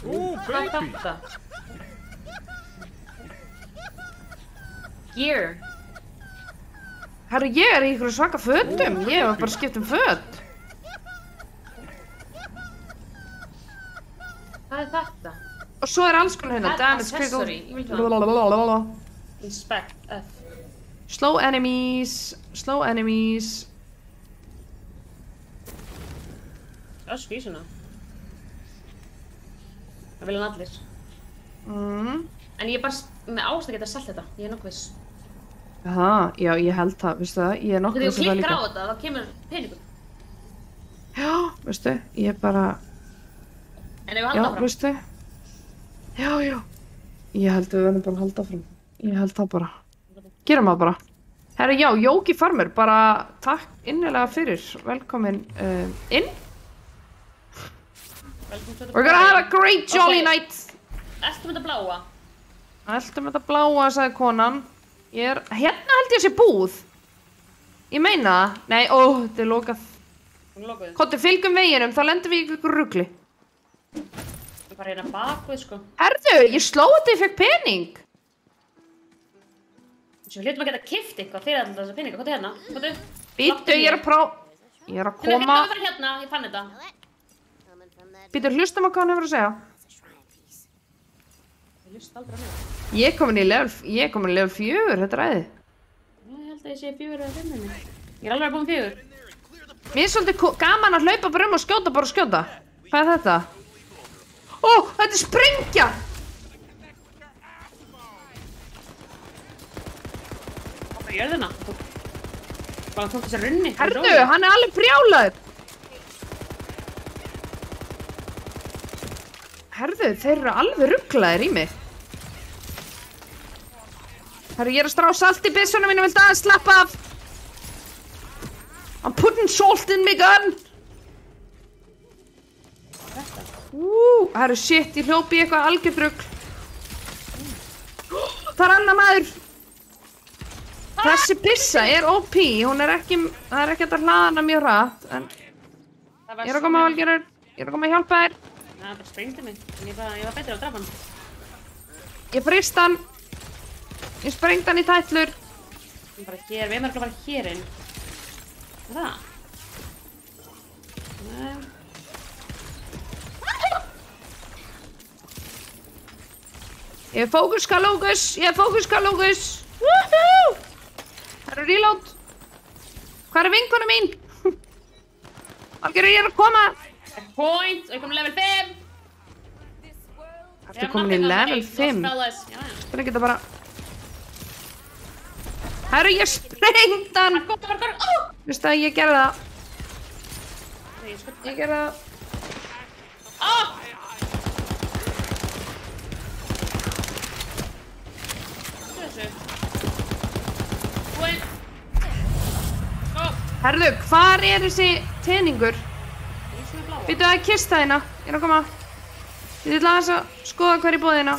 Ooh, Hvað er baby. þetta? Gear. Herru, ég er í ykkur svaka fötum. Ég var bara skipt föt. Hvað er þetta? Og svo er alls konar hérna. Damage, critical... Accessory. Ég vil það. Blablabla. Inspect. F. Slow enemies. Slow enemies. Það er skvísuna. Það vilja hann allir. En ég er bara með ást að geta selt þetta. Ég er nokkuð viss. Já, ég held það, veistu það? Ég er nokkuð Þegar viss þú um það klikkar á líka. þetta, þá kemur peningur. Já, veistu, ég er bara... En ef við Já, halda áfram. veistu. Já. Ég held við verðum bara að halda fram. Ég held það bara. Gerum það bara. Herra, já, Jóki Farmer, bara takk innilega fyrir. Velkomin inn. We're gonna have a great jolly night. Eltum þetta bláa. Eltum þetta bláa, sagði konan. Hérna held ég sé búð. Ég meina það. Nei, þetta er lokað. Hún er lokuð. Kottu, fylgjum veginum, þá lendum við í ykkur rugli. Ég er bara hérna bakvið, sko. Herðu, ég sló þetta, ég fekk pening. Svo hlutum að geta kift eitthvað fyrir alltaf þessa peninga. Hvað er hérna? Hvað er? Býttu, ég er að Ég er að koma. Hérna, ég fann þetta. Býttu, hlustum á hvað hann hefur að segja. Ég hlust aldrei á mig. Ég er komin í level 4, þetta er æði. Ég held að ég sé 4 eða 5 minni. Ég er alveg búin 4. Mér er svolítið gaman að hlaupa bara og skjóta. Hvað er þetta? Þetta er sprengja! Hvað er jörðina? Bara tók þessa runni. Herðu, hann er alveg brjálaður. Herðu, þeir eru alveg rugglaðir í mig. Herru, ég er að strá salt í byssunum mínu, viltu aðeins slappa af? I'm putting salt in my gun. Herru, shit, ég hljópi í eitthvað algjört rugl. Það er annar maður. Þessi byssa er OP, það er ekki hægt að hlaða hana mjög hratt, en ég er að koma Valgerður, ég er að koma að hjálpa þér. Það bara sprengdi mig, en ég var betri á að drafa hann. Ég brist hann. Ég sprengdi hann í tætlur. Ég bara hér, við erum að fara hér inn. Það? Nei. Ég er fókus. Woohoo! Það eru reload. Hvað er vinkona mín? Valgerður, ég er að koma. Point, og ég kom í level 5. Ertu komin í level 5? Hvernig geta bara... Herru, ég sprengd hann! Vistu að ég gerði það? Ég gerði það. Herru, hvar er þessi teningur? Býtu að kista hérna. Ég er að koma. Ég ætla aðeins að skoða hver í búðina.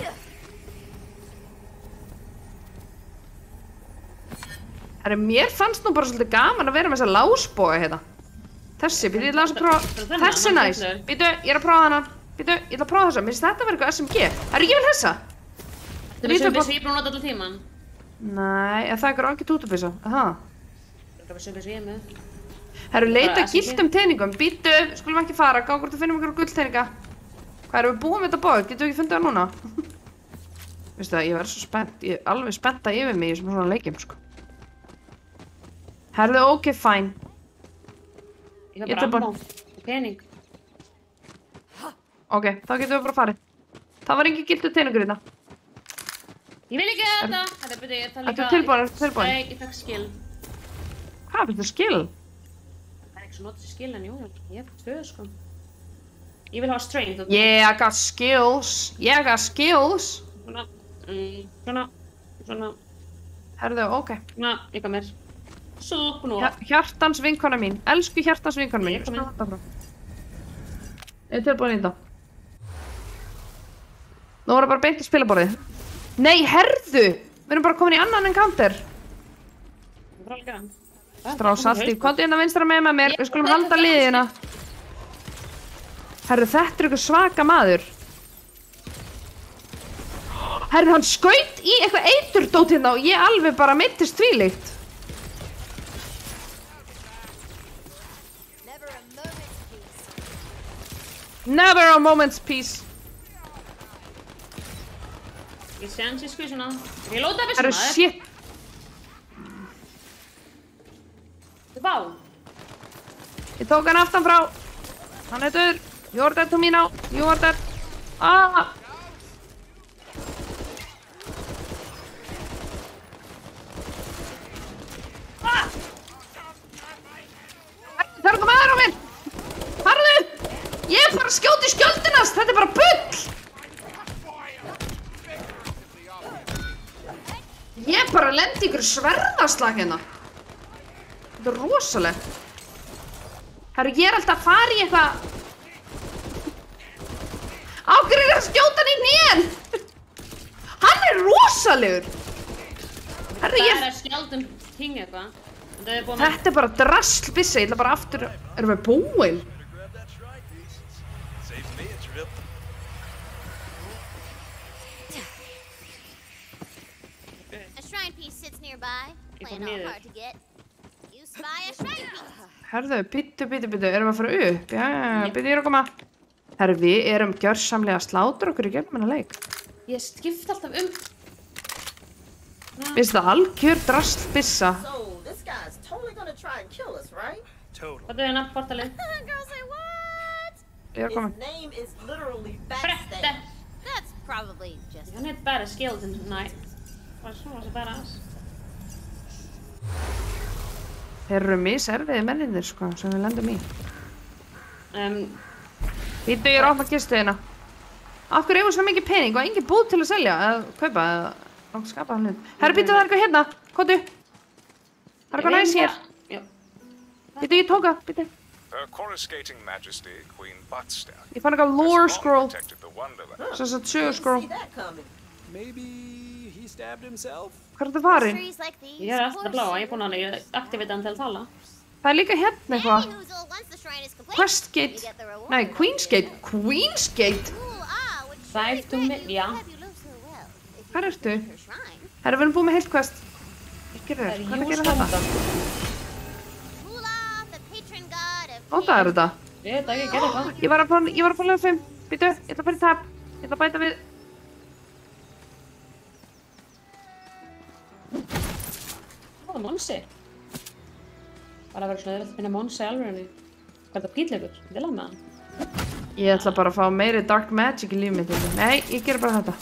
Herru, mér fannst nú bara svolítið gaman að vera með þessa lásboga hérna. Þessi, býtu, ég ætla aðeins að prófa. Þessi er næs. Býtu, ég er að prófa hana. Býtu, ég ætla að prófa þessa. Mér finnst þetta að vera eitthvað SMG. Herru, ég vil þessa. Þú veist sem ég er búin að nota allan tíman. Nei, það er eitthvað algjör tútupissa. Aha. Það er sem ég er með. Herru, leita gylltum teningum. Býtu, skulum ekki fara. Gá hvort þú finnum ykkur gullteninga. Hvað erum við búin með þetta bóð? Getum við ekki fundið það núna? Veistu það, ég verð svo spennt. Ég er alveg spennt að yfir mig í svona leikjum, sko. Herru, ok, fine. Ég þarf bara ammá. Pening. Ok, þá getum við bara farið. Það var engin gylltur teningur í þetta. Ég vil ekki þetta. Þetta er byrju, það Ertu tilbúin? Nei, ég fekk skill. Hvað, þetta er skill? Það er ekki svo notið sér skill en jú, ég hef 2 sko. Ég vil hafa strength. Yeah, I got skills. Yeah, I got skills. Svona. Herðu, ok. Svona, ykkar mér. Svo, nú. Hjartans vinkona mín. Elsku hjartans vinkona mín. Ég kom inn. Ég er tilbúin í þetta. Nú voru bara beint í spilaborðið. Nei, herðu! Við erum bara komin í annan encounter. Það er alveg grann. Strásalti, komdu hérna vinstra með mér, við skulum halda liðina. Herru, þetta er ykkur svaka maður. Herru, hann skaut í eitthvað eiturdót hérna og ég alveg bara meittist þvílíkt. Never a moment's peace. Ég sé hans í skvísuna. Ég lótaði Herru, byssuna. shit. Vá. Ég tók hann aftan frá. Hann er döður. You're dead to me now. You are dead. Ah! Það er eitthvað með þér á mér! Farðu! Ég er bara að skjóta í skjöldinast! Þetta er bara bull! Ég er bara að lenda í ykkur sverðaslag hérna. Þetta er rosalegt. Herru, ég er alltaf að fara í eitthvað... Á hverju er að skjóta hann í hnén? Hann er rosalegur! Herru, Það er að skjaldum ting eitthvað. Þetta er bara drasslbissa, ég ætla bara aftur... Erum við búin? Grab that shrine piece. Saves me a trip. A shrine piece sits nearby, playing all hard to get. You spy a shrine piece. Herðu, bittu, erum við að fara upp? Já, bittu, ég er að koma. Herru, við erum gjörsamlega að slátra okkur í gegnum hennar leik. Ég skipt alltaf Finnst það algjör drasslbissa? So, this guy's totally gonna try and kill us, right? Totally. Hvað er hérna, portalið? Girls say what? Ég er að koma. His name is literally Brette! Backstab. That's probably just. Hann er bara skeleton tonight. Það er svona svo badass. Þeir eru miserfiði menninir, sko, sem við lendum í. Bittu, ég er að opna kistuðina. Af hverju eigum við svo mikið pening og engin búð til að selja, eða kaupa, eða langt skapa hann hlut. Herru, bittu, það er eitthvað hérna. Komdu. Það er eitthvað næs hér. Já. Bittu, ég tók það, bittu. Her coruscating majesty, Queen Buttstack, Ég fann eitthvað lore scroll. protected the Wonderland. Svo svo sögur scroll. See that coming. Maybe he stabbed himself? Hvað er þetta farin? Trees like these. Ég er alltaf bláa, ég er búin að aktivita hann til að tala. Það er líka hérna eitthvað. Anyhoozle, once the shrine is complete, Questgate. you get the reward. Nei, Queensgate. Queensgate? Ooh, which Drive to me, já. have you love so well? If Hvar you ertu? her shrine. Herru, við erum búin með heilt quest. Ekki rauð, hvernig gerir þetta? Hula, the patron god of. Ó, það er þetta. Ég veit ekki, gerði eitthvað. Ég var að fá level 5. Býtu, ég ætla að fara í tab. Ég ætla að bæta við. Það er Monsi. Bara að vera svona öðvöld minna Monsi alveg henni. Hvað er það pítleikur? Vil hann með hann? Ég ætla bara að fá meiri dark magic í lífið mitt. Nei, ég ger bara þetta.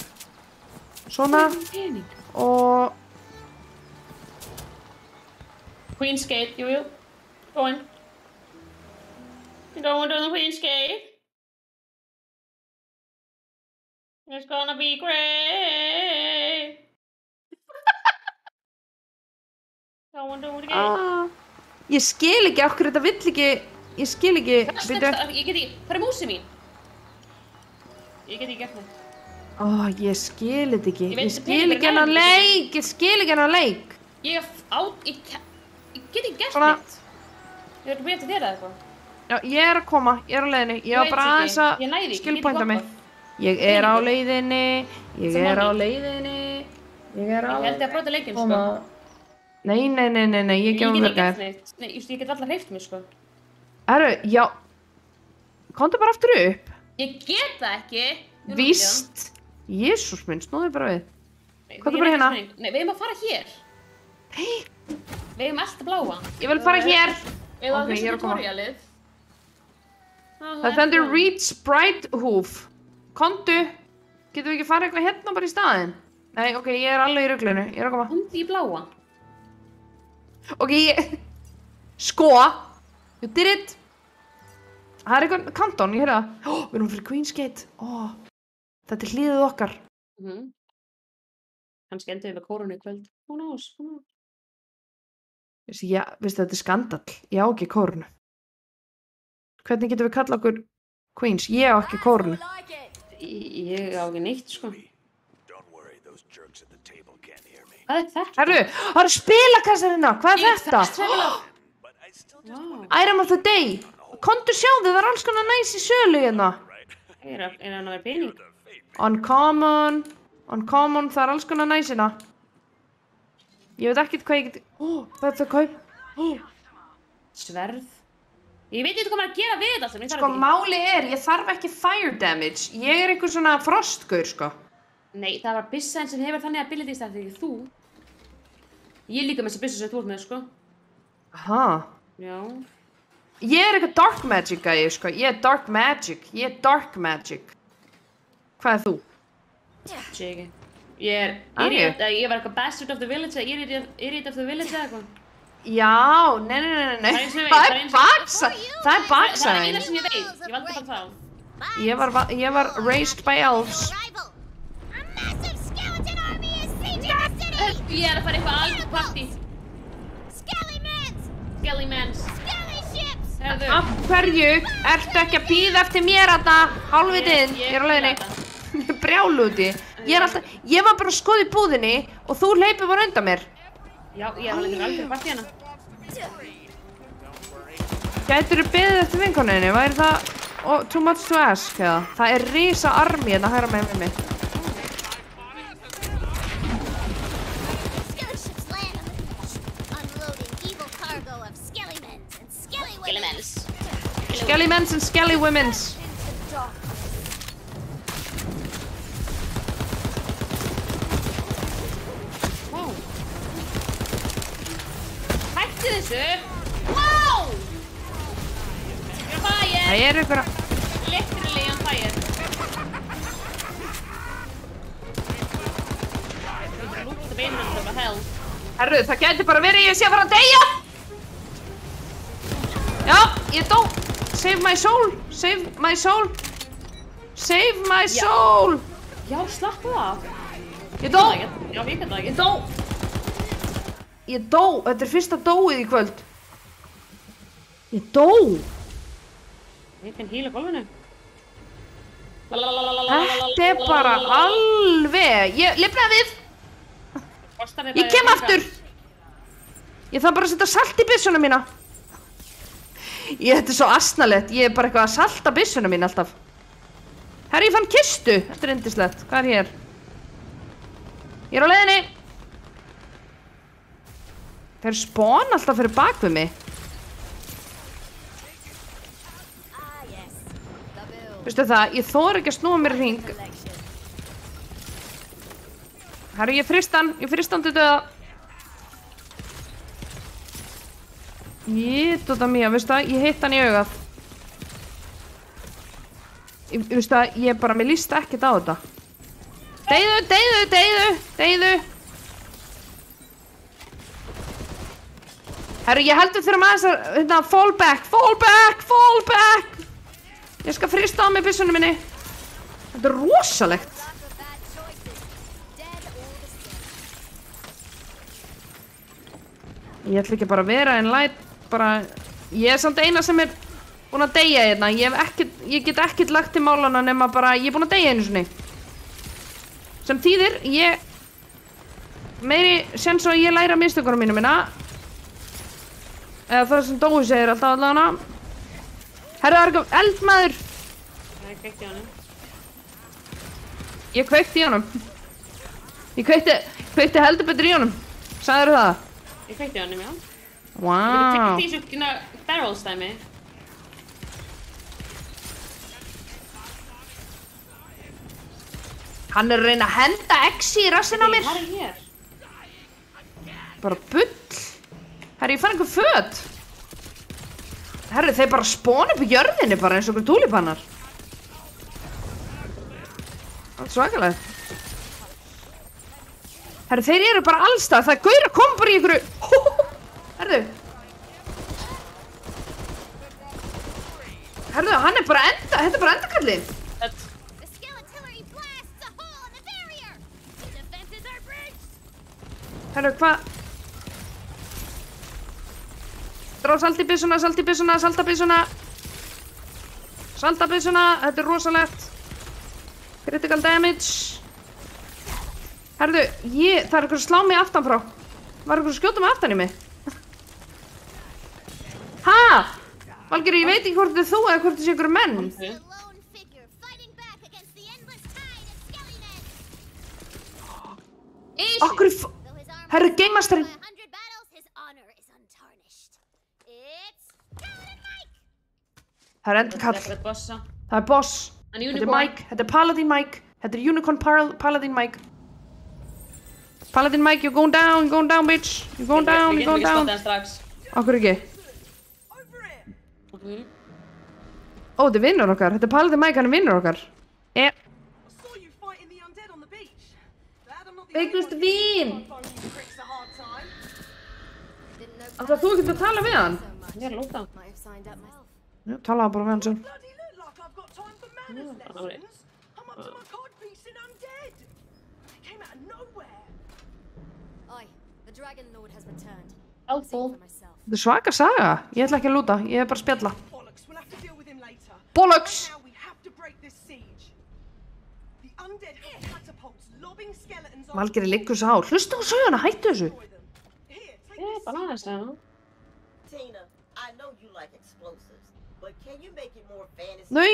Svona. Pening. Og... Queen's Gate, jú. Going. Going to the Queen's Gate. It's gonna be great. Going to the gate. Ég skil ekki okkur þetta vill ekki... Ég skil ekki... Býtu. Ég get ekki... Hvað er músið mín? Ég get ekki gert neitt. Ég skil þetta ekki. Ég veit Ég þetta skil peningur ekki er hennar nægur. leik. Ég skil ekki hennar leik. Ég get ekki gert Svona. neitt. Ég er betið þér eða eitthvað. Já, ég er að koma. Ég er á leiðinni. Ég var veit bara ekki. aðeins að Ég næði ekki, ég get skilpointa ekki mig. hoppað. Ég er á Peningur. leiðinni. Ég Sem er á money. leiðinni. Ég er á... Ég held ég að brota leikinn, Koma. sko. Nei, ég Ég gefum get mér ekki gert gær. neitt. Nei, ég get alltaf hreyft mig, sko. Herru, já. Komdu bara aftur upp. Ég get það ekki. Ég er Víst. Jésús minn, snúðu bara við. Nei, Komdu ég er bara ekki hérna. spurning. Nei, við eigum að fara hér. Nei. Við eigum alltaf bláa. Ég vil fara hér. Eða Ok, ég þessu er að koma. tutorialið. Það stendur Reach Bright Hoof. Komdu. Getum við ekki farið eitthvað hérna bara í staðinn? Nei, ok, ég er alveg í ruglunu. Ég er að koma. Komdu í bláa. Ok, ég... Sko. You did it. Það er eitthvað kanton, ég heyrði það. Við erum fyrir Queen's Gate. Þetta er hlýðið okkar. Kannski endur við með kórunu í kvöld. Who knows? Já, veistu, þetta er skandall. Ég á ekki kórunu. Hvernig getum við kallað okkur Queens? Ég á ekki kórunu. Like it. Ég á ekki neitt, sko. Don't worry, those jerks at the table can't hear me. Hvað er þetta? Herru, það eru spilakassar hérna. Hvað er þetta? Item of the day. Komdu sjáðu, það er alls konar næs í sölu hérna. Er hann að vera pening? Uncommon, það er alls konar næs hérna. Ég veit ekkert hvað ég get... Þetta er kaup. Sverð. Ég veit ekki hvað maður að gera við þetta. Sko, máli er, ég þarf ekki fire damage. Ég er einhver svona frostgaur, sko. Nei, það var byssan sem hefur þannig abilities það þegar þú. Ég er líka með þessi byssu sem þú ert með, sko. Aha. Já. Ég er eitthvað dark magic gæi, sko. Ég er dark magic. Hvað er þú? Sé ekki. Ég var eitthvað bastard of the village eða idiot of the village eða eitthvað. Já, nei. Það er baksaði. Það er eina sem ég veit. Ég valdi bara þá. Ég var raised by elves. Ég er að fara eitthvað alveg partí. Skellymans. Af hverju ertu ekki að bíða eftir mér þarna? Hálfvitinn, ég er á leiðinni. Ég er brjálúti. Ég var bara að skoða í búðinni og þú hleypur bara undan mér. Já, ég er alveg partí hana. Gætirðu beðið eftir vinkoninni? Væri það too much to ask, eða? Það er risa armi hérna hægra megin við mig. Skellymans and skellywomens. Wow. Hættu þessu. Wow. You're fire. Það er einhverja... Literally on fire. Lúkta beinum of hell. Herru, það gæti bara verið ég sé að fara að deyja. Já, ég dó. Save my soul. Já, slappu af. Ég dó. Já, ég get það ekki. Ég dó. Þetta er fyrsta dóið í kvöld. Ég dó. Ég kann heala gólfinu. Þetta er bara alveg. Ég lifnaði við. Ég kem aftur. Ég þarf bara að setja salt í byssuna mína. Þetta er svo asnalegt. Ég er bara eitthvað að salta byssuna mín alltaf. Herri, ég fann kistu. Þetta er yndislegt. Hvað er hér? Ég er á leiðinni. Þeir spána alltaf fyrir bak við mig. Veistu það, ég þori ekki að snúa mér í hring. Herri, ég frist hann til döða. Jétóta mía, veistu það, ég hitt hann í augað. Veistu það, ég bara, mér líst ekkert á þetta. Deyðu. Herru, ég held við þurfum aðeins að, hérna, fall back. Ég skal frista á mig byssunum minni. Þetta er rosalegt. Ég ætla ekki bara að vera en læt bara... Ég er samt eina sem er búin að deyja hérna. Ég get ekkert lagt til málana nema bara... Ég er búin að deyja einu sinni. Sem þýðir, meiri séns á að ég læra mistökunum mínum minna. Eða það sem Dói segir alltaf allavega. Herru, það er eitthvað eldmaður. Ég kveikti í honum. Ég kveikti í honum. Ég kveikti heldur betur í honum. Sagðirðu það? Ég kveikti í honum, já. Wow. Ég kveikti í svona barrels dæmi. Hann er að reyna að henda exi í rassinn á mér. Hvað er hér? Bara bull. Herri, ég fann einhver föt. Herri, þeir bara spóna upp í jörðinni bara eins og einhver túlipannar. Það er svakalegt. Herri, þeir eru bara allstað. Það er gaur að koma bara í einhverju... Herðu. Herðu, hann er bara enda... Þetta er bara endakallinn. Herru, hvað? Drá salt í byssuna, salta byssuna, þetta er rosalegt. Critical damage. Herðu, það er ykkur að slá mig aftan frá. Var ykkur að skjóta mig aftan í mig? Ha? Valgerður, ég veit ekki hvort þið þú eða hvort þið sé ykkur menn. Okkur, herru, Game-masterinn. Það er endurkall. Það er boss. Þetta er Mike. Þetta er Paladin Mike. Þetta er Unicorn Paladin Mike. Paladin Mike, you're going down, bitch. You're going down. Við getum ekki spottað hann strax. Okkur ekki. Ó, þetta er vinnur okkar. Þetta er Paladin Mike, hann er vinnur okkar. Veiknust vín! Ætlar þú ekki að tala við hann? Ég er að lúta. Já, talaðu bara við hann sem. Þetta er svaka saga. Ég ætla ekki að lúta, ég er bara að spjalla. Bollocks! Valgerður liggur svo á. Hlusta á söguna, hættu þessu. Bara aðeins það. Nei,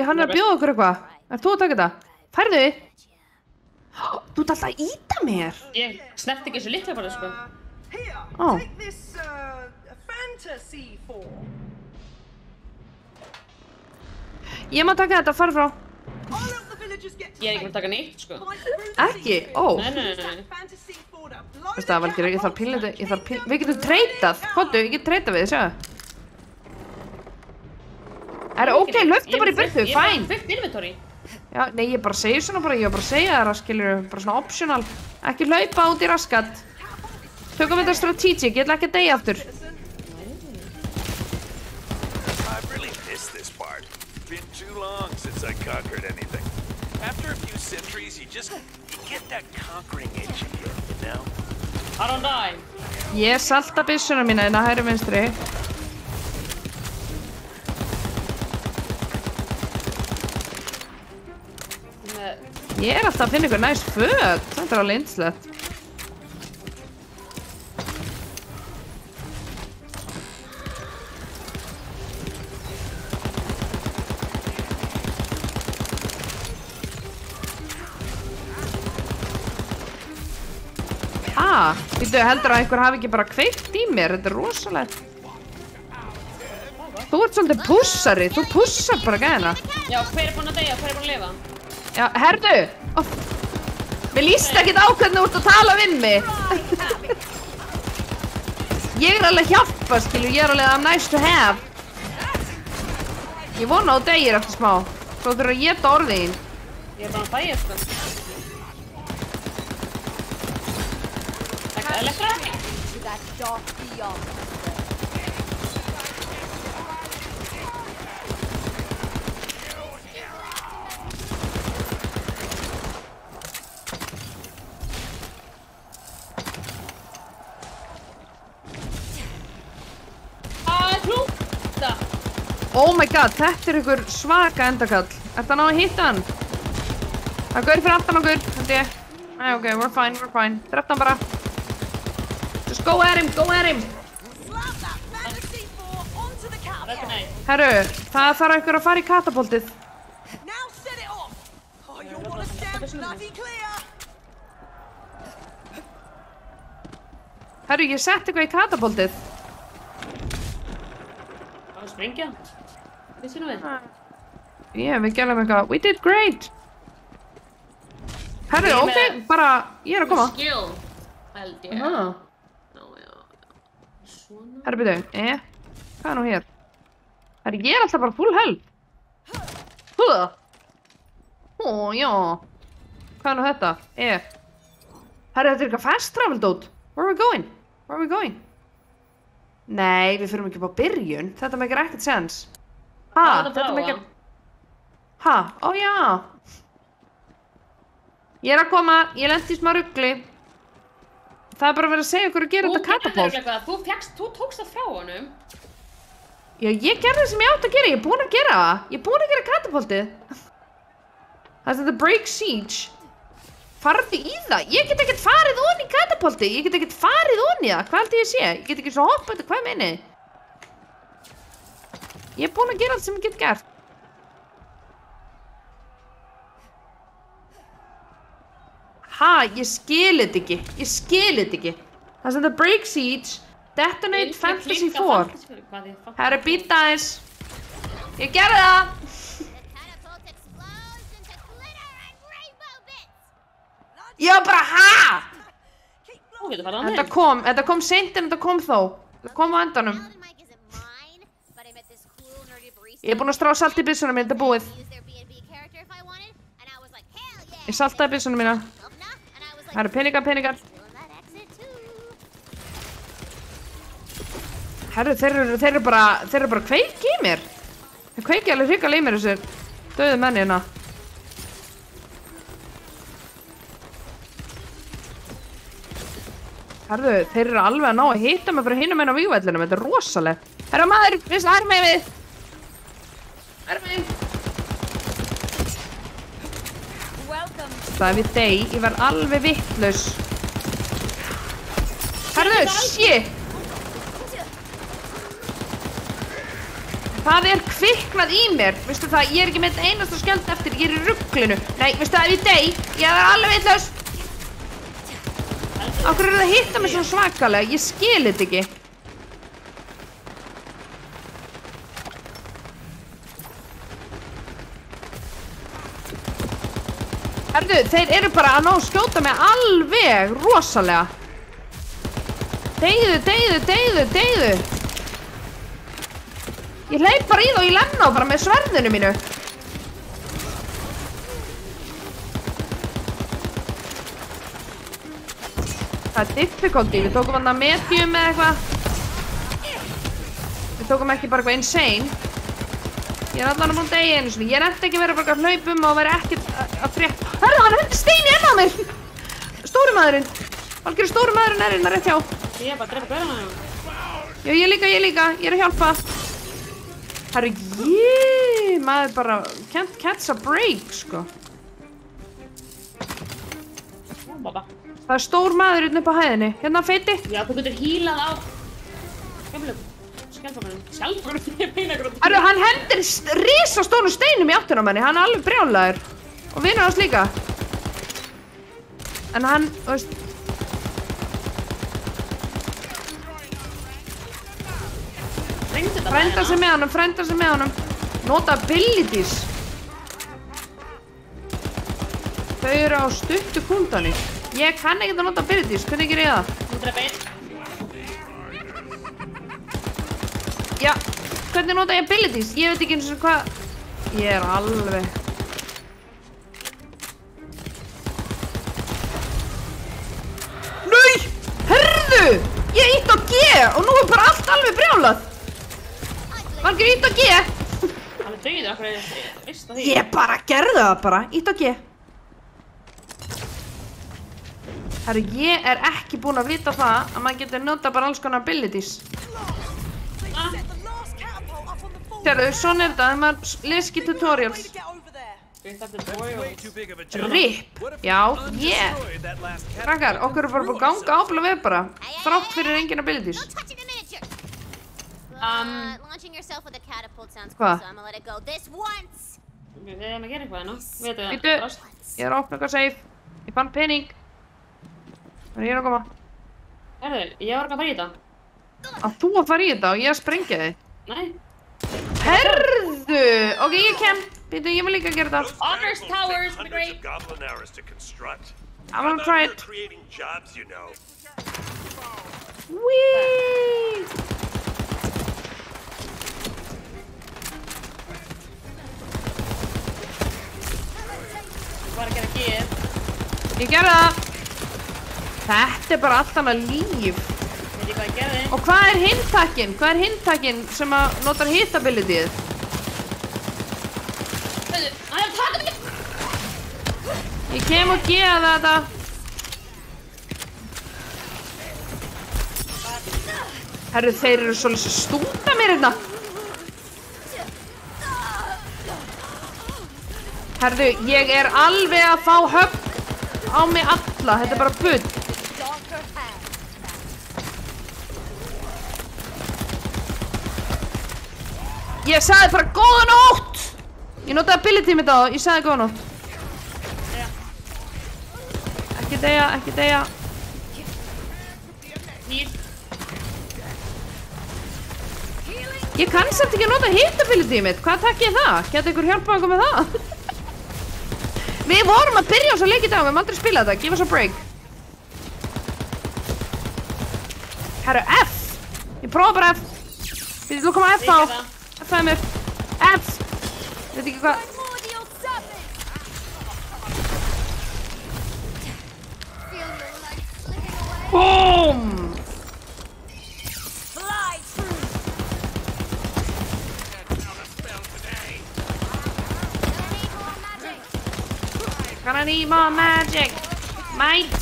hann er að bjóða okkur eitthvað. Er þú að taka þetta? Færðu? Þú ert alltaf að íta mér. Ég snerti ekki þessu litla bara, sko. Ó. Ég má taka þetta, farðu frá. Ég er ekki með að taka neitt, sko. Ekki? Ó. Nei. Veistu það, Valgerður, ég þarf pílnið, við getum treytað. Hóttu, ég get treytað við, sjáðu. Ok, hlöftu bara í burtu, fæn. Ég er fullt inventory. Já, nei, ég bara segir svona bara, ég var bara að segja það, skilur, bara svona optional. Ekki hlaupa út í raskat. Tökum þetta strategic, ég ætla ekki að deyja aftur. I really miss this part. It's been too long since I conquered anything. After a few centuries, you get that conquering itch again, you know? I don't die. Ég salta byssuna mína inn að hægri vinstri. Ég er alltaf að finna ykkur næs föt. Þetta er alveg yndislegt. Býttu, heldur að einhver hafi ekki bara kveikt í mér? Þetta er rosalegt. Þú ert svolítið pussari. Þú pussar bara gæðina. Já, hver er búinn að deyja? Hver er búinn að lifa? Já, herðu. Mér líst ekkert á hvernig þú ert að tala við mig. Ég er alveg að hjálpa, skilju. Ég er alveg I'm nice to have. Ég vona á degir eftir smá. Svo þurfa að éta orðin. Ég er bara að dæja, sko. Elektra? Klúta! Oh my god, þetta er ykkur svaka endakall. Ertu að ná að hitta hann? Það er gaur fyrir aftan okkur, held ég. Nei, ok, we're fine. Drefta hann bara. Just go at him. Herru, það þarf einhver að fara í katapultið. Herru, ég sett eitthvað í katapultið. Það var sprengja. Vissinu við? Við gerðum eitthvað. We did great. Herru, ok, bara, ég er að koma. Skill, held ég. Herru, byrju, hvað er nú hér? Herru, ég er alltaf bara full health. Já. Hvað er nú þetta? Herru, þetta er eitthvað fast travel dót. Where are we going? Nei, við fyrum ekki upp á byrjun. Þetta meikir ekkert sens. Þetta meikir... Ó já. Ég er að koma, ég lenti í smá rugli. Það er bara verið að segja ykkur að gera þetta katapult. Þú tókst það frá honum. Já, ég gerði það sem ég átt að gera, ég er búin að gera það. Ég er búin að gera katapultið. Það er þetta break siege. Farðu í það. Ég get ekkert farið onni í katapulti. Ég get ekkert farið onni í það. Hvað held ég sé? Ég get ekki svo hoppað. Hvað meini? Ég búin að gera allt sem ég get gert. Ha, ég skil þetta ekki. Ég skil þetta ekki. Það sem það break siege, detonate fantasy 4. Herra, býta aðeins. Ég gerði það. Ég var bara, ha? Þetta kom seint en þetta kom þó. Það kom á endanum. Ég er búin að strá salt í byssunum mín, þetta er búið. Ég saltaði byssunum mína. Það eru peningar. Herru, þeir eru bara kveiki í mér. Það kveiki alveg hrikalega í mér þessi döðu menni hérna. Herru, þeir eru alveg að ná að hitta mig fyrir hinum einn á vígvellinum. Þetta er rosalegt. Herra maður, það er með við. Það er með. Það er við þig. Ég verð alveg vittlaus. Herru, shit. Það er kviknað í mér. Veistu það, ég er ekki með einasta skjöld eftir. Ég er í ruglinu. Nei, veistu það, ef ég dey. Ég verð alveg vittlaus. Akkur er það að hitta mig svona svakalega? Ég skil þetta ekki. Herðu, þeir eru bara að ná að skjóta mig alveg rosalega. Deyðu. Ég hleyp bara í það og ég lemna á bara með sverðinu mínu. Það er difficulty, við tókum hann að medium eða eitthvað. Við tókum ekki bara eitthvað insane. Ég er allan að búin degi einu sinni. Ég reyndi ekki að vera bara að hlaupum og vera ekkert að frétta. Hörðu, hann hendi steini enn á mér! Stóri maðurinn. Valgerður stóri maðurinn er hérna rétt hjá. Ég er bara að drepa gauðan hann. Já, ég líka. Ég er að hjálpa. Herru, maður bara can't catch a break, sko. Baba. Það er stór maður upp á hæðinni. Hérna feiti. Já, þú getur hílað á skjálfónum. Herru, hann hendir risastórum steinum í áttina á manni. Hann er alveg brjálaður. Og vinur hans líka. En hann, þú veist. Frænda sig með honum. Nota abilities. Þau eru á stuttu kúldani. Ég kann ekki að nota abilities, hvernig ger ég það? Þú drepa einn. Já, hvernig nota ég abilities? Ég veit ekki eins og hvað. Ég er alveg. Nei! Herðu! Ég ítt á G og nú er bara allt alveg brjálað. Valgerður ítt á G. Hann er döið, okkur er veist að því. Ég bara gerði það bara, ítt á G. Herru, ég er ekki búin að vita það að maður getur nota bara alls konar abilities. Sérðu, svona er þetta, þegar maður les ekki tutorials. RIP, já, Krakkar, okkur er bara búin að ganga ábúinlega við bara. Þrátt fyrir engin abilities. Hvað? Við erum að gera eitthvað hérna. Býtu, ég er að opna eitthvað safe. Ég fann pening. Þannig ég er að koma. Herðu, ég var ekki að fara í þetta. Að þú að fara í þetta og ég að sprengja þig? Nei. Herðu! Ok, ég kem. Býtu, ég vil líka gera þetta. Honors Towers, be great. I'm gonna try it. Whee! Hvað er að gera geð? Ég gerði það. Þetta er bara allt annað líf. Veit ég hvað ég gerði? Og hvað er hintakinn? Hvað er hintakinn sem að notar hit abilityð? Veitu, hann er að taka mig! Ég kem og geða þetta. Herru, þeir eru svolítið að stúta mér hérna. Herru, ég er alveg að fá högg á mig alla, þetta bara bull. Ég sagði bara góða nótt! Ég notaði ability mitt á það, ég sagði góða nótt. Ekki deyja. Ég kann samt ekki að nota hit ability mitt, hvað takk ég það? Gæti ykkur hjálpað okkur með það? Við vorum að byrja á þess að leika í dag, við höfum aldrei spilað þetta, give us a break. Herru, F! Ég prófa bara F. Við ætlum að koma F á. F það er mér. F! Ég veit ekki hvað. BOOM! Gonna need more magic. Mate.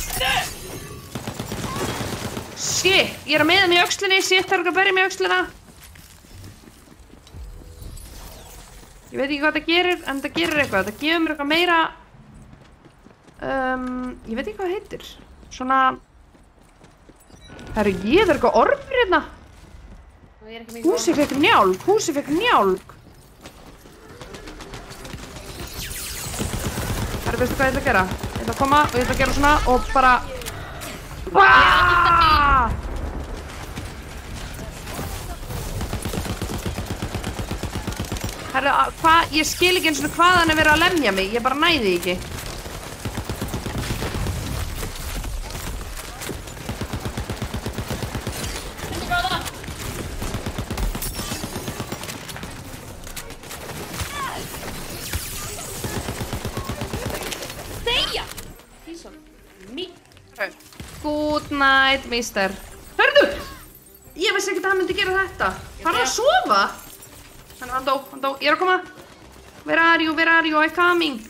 Shit, ég er að meða mig í öxlinni. Shit, það er að berja mig í öxlina. Ég veit ekki hvað það gerir, en það gerir eitthvað. Það gefur mér eitthvað meira... ég veit ekki hvað það heitir. Svona... Herru, ég er eitthvað ormur hérna. Húsi fekk njálg. Herru, veistu hvað ég ætla að gera? Ég ætla að koma og ég ætla að gera svona og bara... Herru, hvað? Ég skil ekki eins og hvað hann er verið að lemja mig. Ég bara næði ekki. Good night, mister. Hörðu! Ég vissi ekki að hann myndi gera þetta. Farðu að sofa? Hann dó. Ég er að koma. Where are you? I'm coming.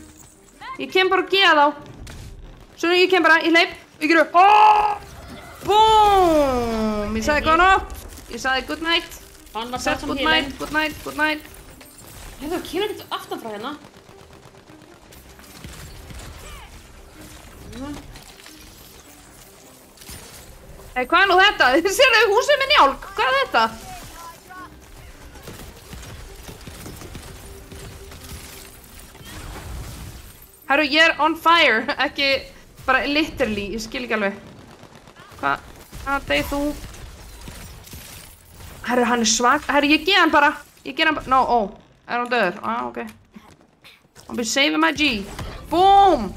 Ég kem bara að geða þá. Svona ég kem bara, ég hleyp. Ég geru. Boom! Ég sagði góða nótt. Ég sagði good night. Hann var sett som healing. Good night. Hefur það kemur ekkert aftan frá hérna. Hey, hvað er nú þetta? Þið séu húsið með njálg. Hvað er þetta? Herru, ég er on fire. Ekki bara literally. Ég skil ekki alveg. Hvað deyð þú? Herru, hann er svag. Herru, ég ger hann bara. No, Er hann döður? Ok. I'll be saving my G. Boom!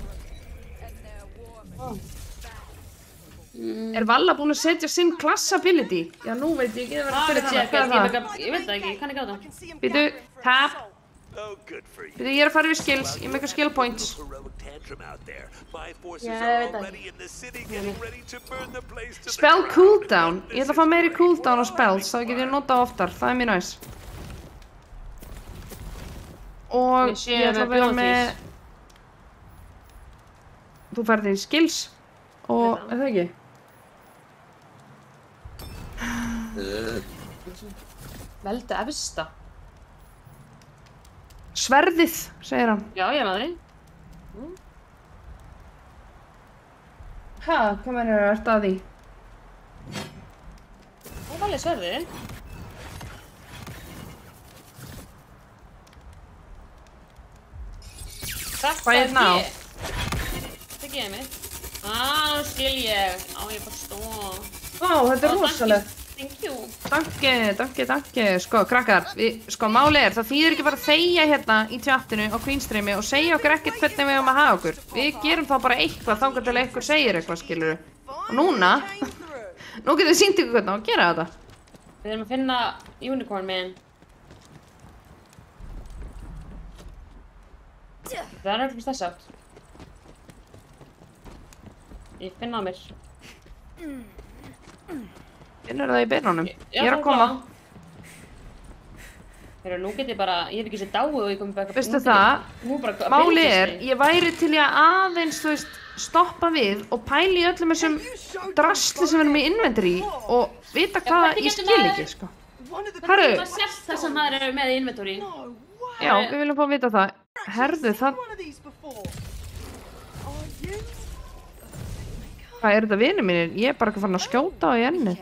Er Valla búin að setja sinn class ability? Já, nú veit ég ekki að vera fyrir hana. Hvað er það? Ég veit það ekki, ég kann ekki á það. Býtu, tap. Býtu, ég er að fara yfir skills. Ég með eitthvað skill points. Já, ég veit það ekki. Spell cooldown. Ég ætla að fá meiri cooldown á spells, þá get ég notað oftar. Það er mjög næs. Og ég ætla að vera með... Þú færði í skills. Og, er það ekki? Veldu efsta. Sverðið, segir hann. Já, ég með því. Hvað mennir það eftir að því? Það er valið sverðið. Hvað er ná? Það geði mig. Nú skil ég. Ég bara stóð. Þetta er rosalegt. Thank you. Danke. Sko, krakkar, máli það þýðir ekki bara að þegja hérna í chattinu á Queenstreami og segja okkur ekkert hvernig við höfum að hafa okkur. Við gerum þá bara eitthvað þangað til einhver segir eitthvað, skilurðu. Og núna, nú getum við sýnt ykkur hvernig á að gera þetta. Við erum að finna unicorn man. Það er eitthvað þess átt. Ég finna á mér. Finnur það í beinunum? Já, ég er að koma. Heyrðu, nú get ég bara, ég hef ekki sér dáið og ég komi bara... Veistu það, máli er, ég væri til ég aðeins, þú veist, stoppa við og pæli í öllum þessum drasli sem við erum í inventory og vita hvað ég skil ekki, sko. Herru! Það sem maður eru með í inventory. Já, við viljum fá að vita það. Herðu, það... Hvað er þetta vinir mínir? Ég bara ekki farin að skjóta á í enni.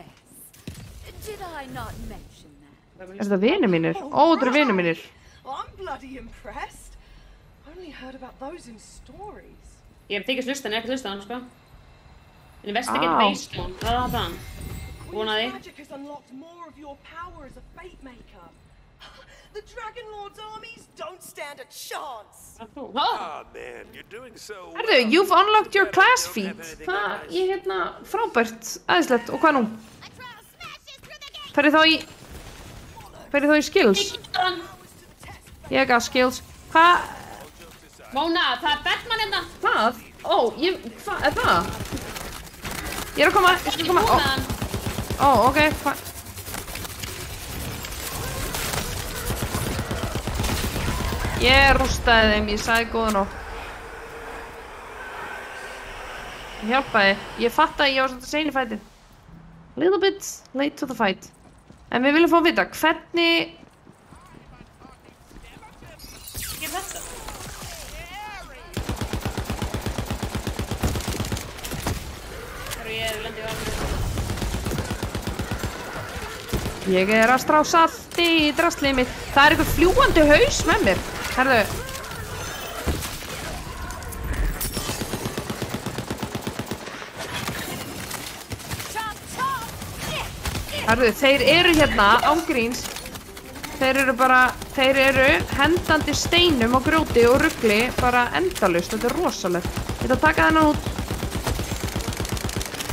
Did I not mention that? Er þetta vinir mínir? Ó, þetta eru vinir mínir. Well, I'm bloody impressed. Only heard about those in stories. Ég hef tekist hlusta, en ekki hlusta hann, sko. Investigate Á. Waystone, það var það. Vonaði. Magic has unlocked more of your power as a fate maker. The Dragon Lord's armies don't stand a chance. Ah, man, you're doing so well. Herðu, you've unlocked your class feat. Það, ég hérna, frábært, æðislegt. Og hvað nú? Ferði þá í skills? Ég got skills. Hvað? Móna, það er Batman hérna. Hvað? Ó, hvað er það? Ég er að koma, ég skal koma. Ó, ok, hvað? Ég rústaði þeim, ég sagði góða nótt. Ég hjálpaði. Ég fattaði að ég var svolítið sein í fætin. Little bit late to the fight. En við viljum fá að vita, hvernig... Ekki þetta. Ég lendi á alveg. Ég er að strá salti í draslið mitt. Það er eitthvað fljúandi haus með mér. Herðu. Herðu, þeir eru hérna ángríns. Þeir eru hendandi steinum og grjóti og rugli bara endalaust. Þetta er rosalegt. Ég ætla að taka þennan út.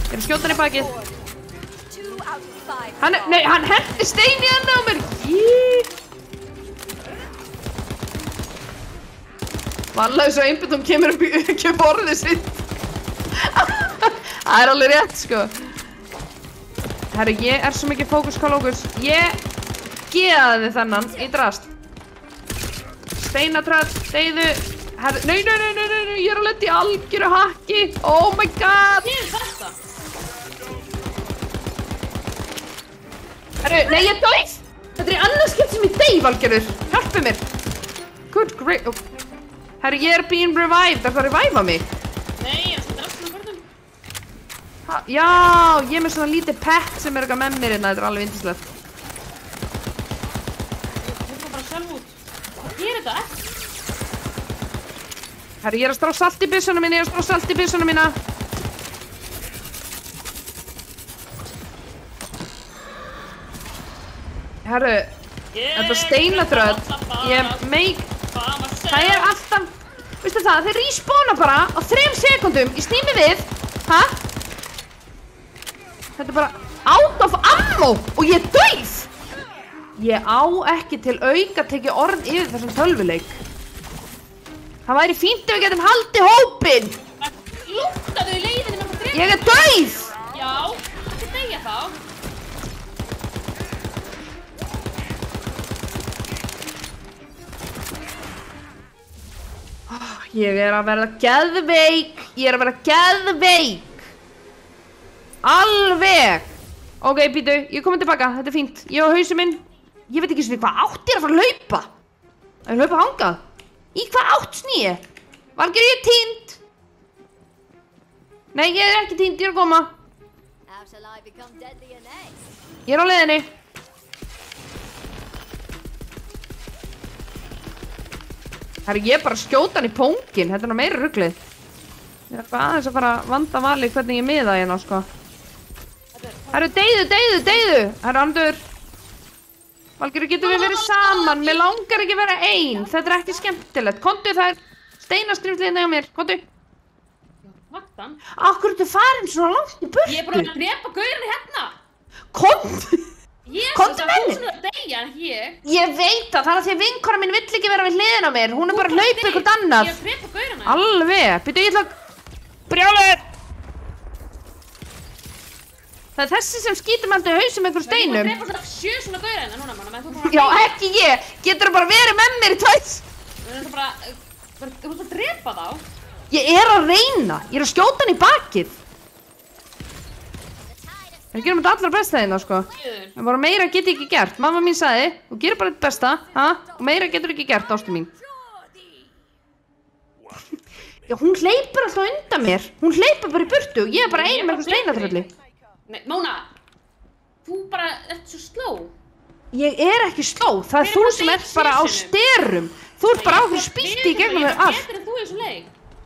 Ég er að skjóta hann í bakið. Hann hendi stein í henni á mér. Vallaði svo einbyttum kemur upp í borðið sitt. Það er alveg rétt, sko. Herru, ég er svo mikið fókus. Ég geðaði þennan í drast. Steinatröll, deyðu. Herru, nei, ég er að lenda í algjöru hakki. Oh my god. Hvað er þetta? Herru, nei, ég dæf! Þetta er í annars skipt sem ég deyf, algjörður. Hjálpi mér. Good great. Herru, ég er being revived. Það er að reviva mig. Nei, ég er að drafna börnum. Já, ég er með svona lítið pet sem er eitthvað með mér hérna. Þetta er alveg yndislegt. Hún kom bara sjálf út. Hvað gerir þetta ekki? Herru, ég er að strá salt í byssuna mína. Herru, þetta steinatröll, það er alltaf, veistu það, þeir respawna bara á 3 sekundum í stími við, hæ? Þetta er bara out of ammo og ég dauð! Ég á ekki til auka tekið orð yfir þessum tölvuleik. Það væri fínt ef við getum haldið hópinn! Lúktaðu í leiðinni með það drepa. Ég er dauð! Já, ekki deyja þá. Ég er að verða geðveik. Alveg. Ok, býtu, ég komið tilbaka, þetta er fínt. Ég á hausinn minn. Ég veit ekki svona hvað átt ég er að fara að hlaupa. Að hlaupa hangað. Í hvað átt sný? Valgeir, ég er týnd. Nei, ég er ekki týnd, ég er að koma. Ég er á leiðinni. Herru, ég er bara að skjóta hann í póngin. Þetta er nú meira ruglið. Ég er bara aðeins að fara að vanda vali hvernig ég miða hérna, sko. Herru, deyðu. Herru, Andur. Valgeir, getum við verið saman? Mér langar ekki að vera ein. Þetta er ekki skemmtilegt. Komdu, það er steinaskrimsliðina hjá mér. Komdu. Vattan? Akkur ertu farin svona langt í burtu? Ég er bara að drepa gaurinn hérna. Komdu. Komdu með henni. Hún er að deyja, ég. Ég veit það. Það er að því að vinkona mín vill ekki vera við hliðina á mér. Hún er bara að hlaupa ykkur annað. Ég er að drepa gaurinn. Alveg. Býtu, ég ætla að... Brjálæður. Það er þessi sem skýtur með alltaf hausum einhver steinum. Ég er að drepa 7 svona gaurinn núna, manna. Já, ekki ég. Getur bara verið með mér í tvæs. Þú ert að drepa þá. Ég er að reyna. Ég er að skjóta hann í bakið. Við gerum þetta allra besta hérna, sko. En bara meira get ég ekki gert. Mamma mín sagði, þú gerir bara þetta besta, ha? Og meira getur ekki gert, ástu mín. Já, hún hleypur alltaf undan mér. Hún hleypur bara í burtu og ég er bara ein með eitthvað steinatrölli. Nei, Móna, þú bara ert svo sló. Ég er ekki sló, það er þú sem ert bara á styrum. Þú ert bara á hverju spýtti í gegnum þér allt. Ég er betur en þú í þessu leik.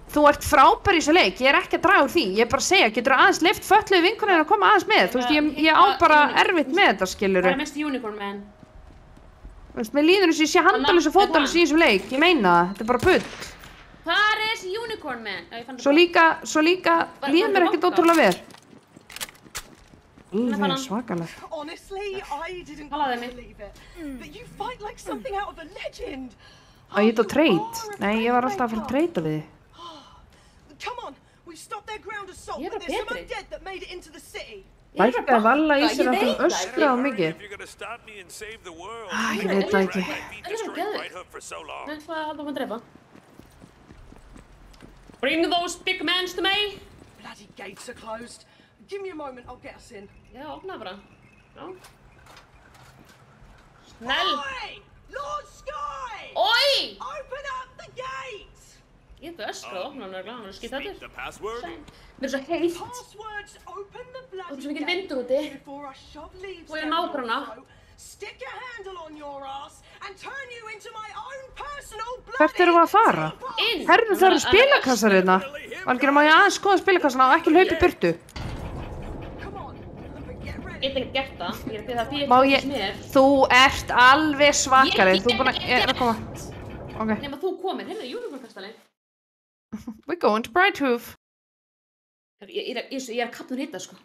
Þú ert frábær í þessu leik, ég er ekki að draga úr því. Ég er bara að segja, getur aðeins leyft fötluðu vinkonina að koma aðeins með. Þú veist, ég á bara erfitt með þetta, skilurðu. Það er mest Unicorn Man. Þú veist, mér líður eins og ég sé handalaus og fótalaus í þessum leik. Ég meina það, þetta er bara bull. Hvað er þessi Unicorn Man? Svo líka líður mér ekkert ótrúlega vel. Alveg svakaleg. Honestly, I didn't believe it. But you fight like something out of a legend. Á ég þetta trade? Nei, ég var alltaf að fara að trade við þið. Come on, we've stopped their ground assault, but there's some undead that made it into the city. Lækkaði Valla í sér að hún öskraði mikið. Ég veit það ekki. Það er svo geðvikt. Nei, það halda hún að drepa. Bring those big mans to me. Bloody gates are closed. Give me a moment, I'll get us in. Já, opna bara. Já. Snäll. Oi! Lord Sky! Oi! Open up the gate! Ég ætti öskrað að opna hann örgla, hann er skýtt þetta. The password? Mér er svo heitt. Passwords open the Og bloody það er svo mikið gate vindur úti. before a shove leaves Og ég down nágranna. your throat, stick a handle on your ass and turn you into my own personal Hvert erum við að fara? Inn! Herðu, það eru spilakassar hérna. Valgeir, má ég aðeins skoða spilakassana og ekki hlaupa í burtu? Ég get ekki gert það. Ég er að það fyrir Má þess ég... mér. Þú ert alveg svakari. Þú búin að... Ég er að koma. Ok. Nefn að þú komir. Hérna er Unicorn-kastali. We going to Brighthoof. Ég er að kapna hitta, sko.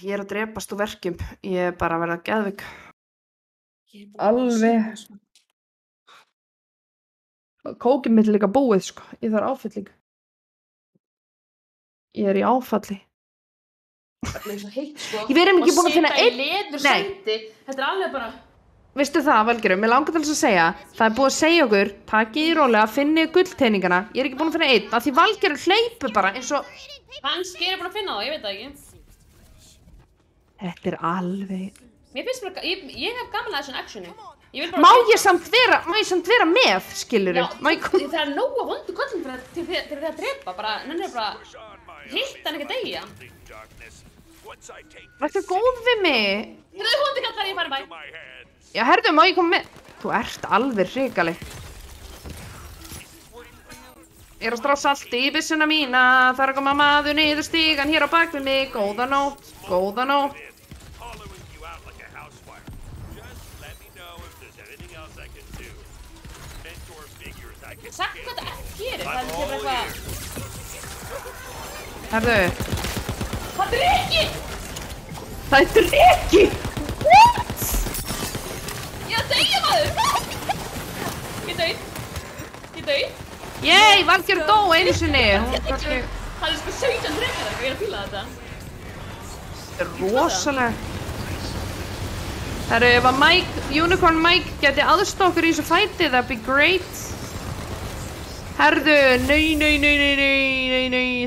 Ég er að drepast úr verkjum. Ég er bara að verða geðvik. Alveg. Kókið mitt er líka búið, sko. Ég þarf áfylling. Ég er í áfalli. Það er svo heitt, sko. Við erum ekki búin að finna Og setja í leðursæti. Þetta er alveg bara... Veistu það, Valgeir, mér langar til þess að segja, það er búið að segja okkur, takið í rólega, finnið gullteiningana. Ég er ekki búin að finna einn, af því Valgeir hleypur bara eins og... Kannski er ég búin að finna það, ég veit það ekki. Þetta er alveg... Mér finnst bara... Ég hef gaman að þessu actioni. Má ég samt vera með, skilurðu? Það er nógu vondu kollum fyrir það að drepa, bara, nennir bara... Hitt hann ekki að deyja. Þetta er góð við mig. Hérna er hundi kallar ég farið bæ. Já, herðu, má ég koma með? Þú ert alveg hrikaleg. Ég er að strá salti í byssuna mína. Það er að koma maður niður stígan hér á bak við mig. Góða nótt, góða nótt. Sagt hvað þetta gerir, það er bara eitthvað... Herðu. Það er ekki! Það er ekki! What? Ég er að deyja maður! Ég dau. Yey, Valgeir dó einu sinni. Það er sko 17 drefnir og ég er að fíla þetta. Þetta er rosalega. Herru, ef að Unicorn Mike geti aðstoð okkur í þessu fæti, that'd be great. Herðu, nei,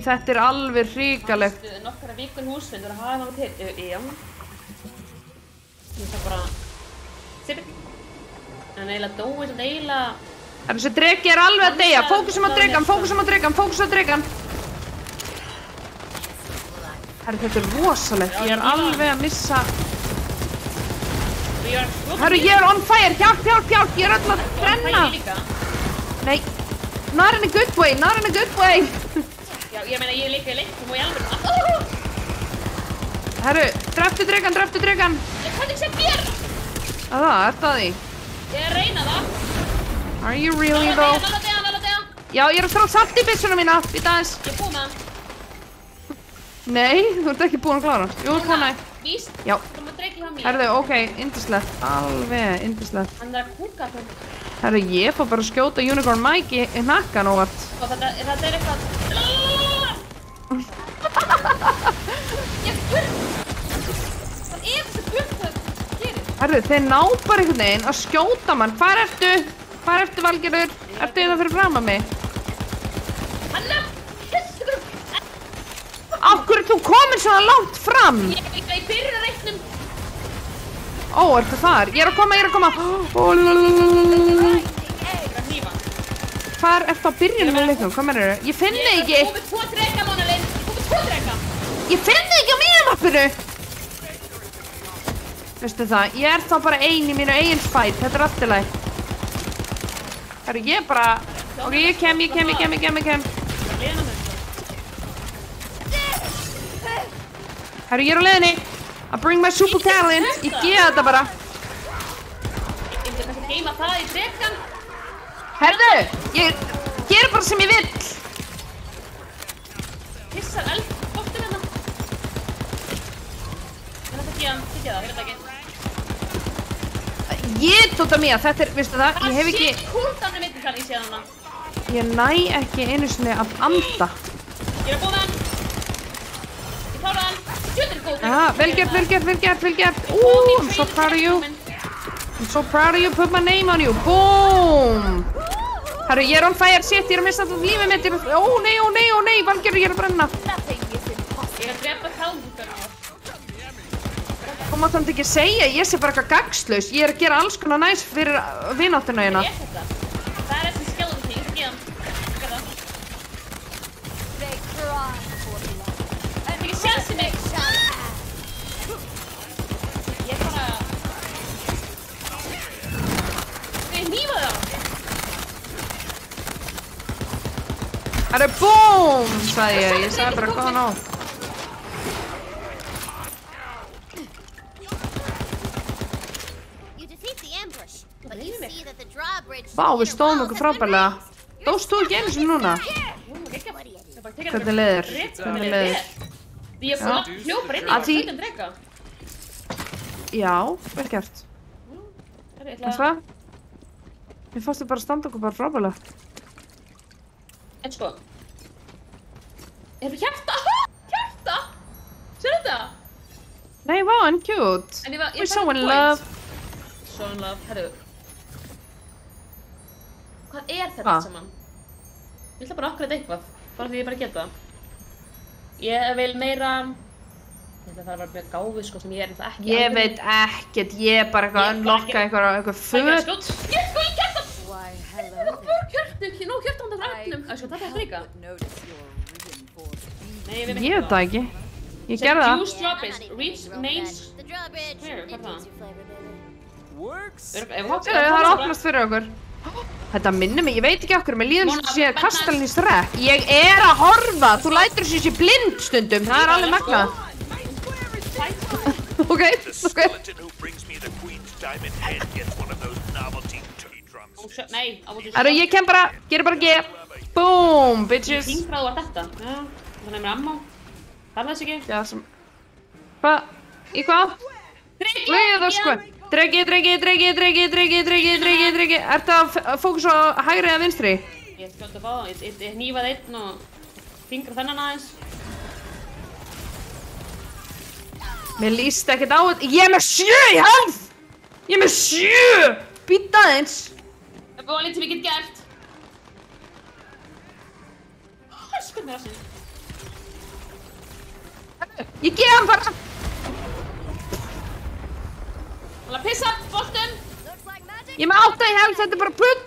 þetta er alveg hrikalegt. Nokkara vikun húsfundur að hafa náttúrulega til, já. Ég þarf bara... Sippi. En eiginlega dói þetta eiginlega... Þessi dreki er alveg að deyja, fókusum á dregan. Herru, þetta er rosalegt, ég er alveg að missa... Herru, ég er on fire, hjálp, ég er öll að brenna. Nei. Not in a good way. Já, ég meina ég er líka í leiknum og ég alveg... Herru, dreftu dregan. Ég kann ekki að gera! Það, ert að því? Ég er að reyna það. Are you really though? Nala. Já, ég er að strá salt í byssuna mína. Býta aðeins. Ég er búin með hann. Nei, þú ert ekki búin að klára. Jú, búin að. Víst? Já. Þú maður dreikið hann mér. Herru, ok, yndislegt. Alveg yndislegt. Hann er að kúka þetta. Herru, ég fór bara að skjóta Unicorn Mike í hnakkan óvart. Og þetta er eitthvað... Ég spurði! Hvað er þetta spurði það gerir? Herru, þeir ná bara einhvern veginn að skjóta mann. Hvar ertu, Valgeir? Ertu það fyrir fram að mig? Hanna! Af hverju þú komin svona langt fram? Ég byrja reiknum. Ó, ertu þar? Ég er að koma. hvar ertu á byrjunum með leiknum? Hvað mennur þau? Ég finn þig ekki! Ég kom með 2 drega, Mona-Linn! Ég kom með 2 drega! Ég finn þig ekki á mínumappinu! Veistu það, ég er þá bara ein í mínu eigin fight, þetta er allt í lagi. Herru, ég bara... Ok, ég kem. Herru, ég er á leiðinni. I bring my super talent. Ég geða þetta bara. Ég myndi kannski geima það í dregan. Herru, ég ger bara sem ég vill. Pissar eldbóttur hérna. Ég ætla að gefa hann, ég veit ekki. Ég tóta mér, þetta er, veistu það, ég hef ekki... Shit, kúldan er mittikall í síðan hana. Ég næ ekki einu sinni að anda. Ég er að búða hann. Ég klára hann. Sjötur er góð. Vel gert. I'm so proud of you. I'm so proud of you, put my name on you. Boom! Herru, ég er on fire, shit, ég er að missa alltaf lífið mitt. Ó nei, Valgerður, ég er að brenna. Ég er að drepa kálmúkarna. Þú mátt hann ekki segja, ég sé bara eitthvað gagnslaus. Ég er að gera alls konar næs fyrir vináttuna hérna. Ég er þetta. Það er þessi skeleton thing, ég skal gefa hann. Það er ekki sjans í mig. Ég er bara... Ég hnífa það. Herru, boom, sagði ég sagði bara góða nótt. Vá, við stóðum okkur frábærlega. Dóst þú ekki einu sinni núna? Hvernig leiðir? Ég hljópar inn í og skautan drega. Já, vel gert. En það? Mér fannst þið bara að standa okkur bara frábærlega. En sko. Erum við hjarta? Hjarta? Sér þetta? Nei, vá, en cute. We're so in love. So in love, herru. Hvað er þetta saman? Ég ætla bara að akkurat eitthvað. Bara því ég bara geta það. Ég vil meira... Ég ætla að það var mjög gáfið sko sem ég er ekki... Ég veit ekkert, ég er bara eitthvað að unlocka eitthvað föt. Ég sko í kjartan! Nú kjartan það öllum. Sko, þetta er líka. Nei, ég veit ekki. Ég veit það ekki. Ég gerði það. Juice drawbridge. Reach mains... Where? Hvað er það? Það er opnast fyrir okkur. Þetta minnir mig, ég veit ekki okkur, mér líður eins og sé kastalinn í strekk. Ég er að horfa, þú lætur þessu sé blind stundum, það er alveg magnað. Ok. Herru, ég kem bara, gerir bara G. Boom, bitches. Ég þingraðu var þetta. Það er mér ammo. Það er þess ekki. Já, sem... Hvað? Í hvað? Dregi! Sko. Dregi. Ertu að fókusa á hægri eða vinstri? Ég skjóta að fá það. Ég hnífaði einn og fingra þennan aðeins. Mér líst ekkert á þetta. Ég er með 7 í health! Ég er með 7! Býta aðeins. Það er búin lítið sem ég get gert. Skut mér rassinn. Ég gef hann bara. Það er að pissa boltum. Ég er með 8 í health, þetta er bara bull.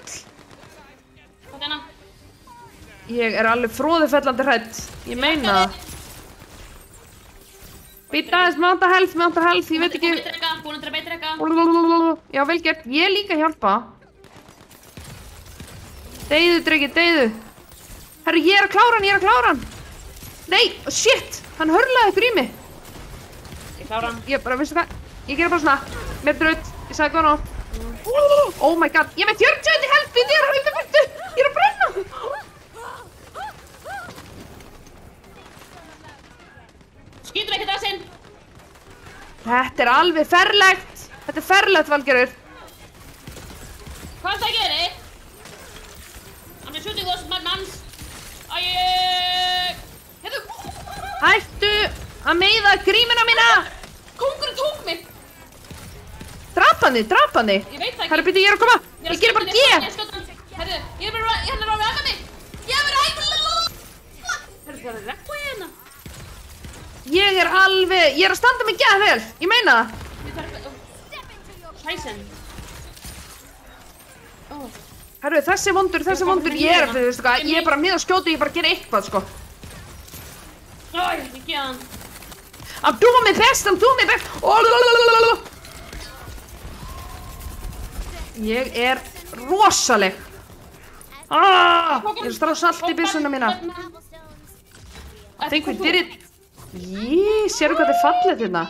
Hvað er hérna? Ég er alveg fróðufellandi hrædd. Ég meina það. Býta aðeins, með 8 health, ég veit ekki. Búin að beitra eitthvað. Já, vel gert. Ég líka hjálpa. Deyðu, Dregi, deyðu. Herru, ég er að klára hann. Nei, shit. Hann hörlaði upp í mig. Ég klára hann. Ég bara, veistu hvað? Ég gera bara svona. Mér drutt. Ég sagði góða nótt. Oh my god. Ég er með 40 health. Ég er að hlaupa burtu. Ég er að brenna. Skýtur ekkert rassinn. Þetta er alveg ferlegt. Þetta er ferlegt, Valgerður. Hvað er það að gera? I'm shooting those mans. Hefðu. Hættu að meiða grímuna mína. Kóngurinn tók mig. Drap hann þig. Ég veit það ekki. Herru, býttu, ég er að koma. Ég gerir bara G. Herru, ég er bara hérna að ræða mig. Ég er bara Herru, það er rekku hérna. Ég er að standa mig gæða vel. Ég meina það. Sæsen. Herru, þessi vondur, ég er fyrir, veistu hvað, ég er bara með að skjóta, ég bara gera eitthvað, sko. Æ, ekki hann. I'm doing my best. Ég er rosaleg. Ég er strá salt í byssuna mína. I think we did it. Jee, sérðu hvað þetta er fallið hérna?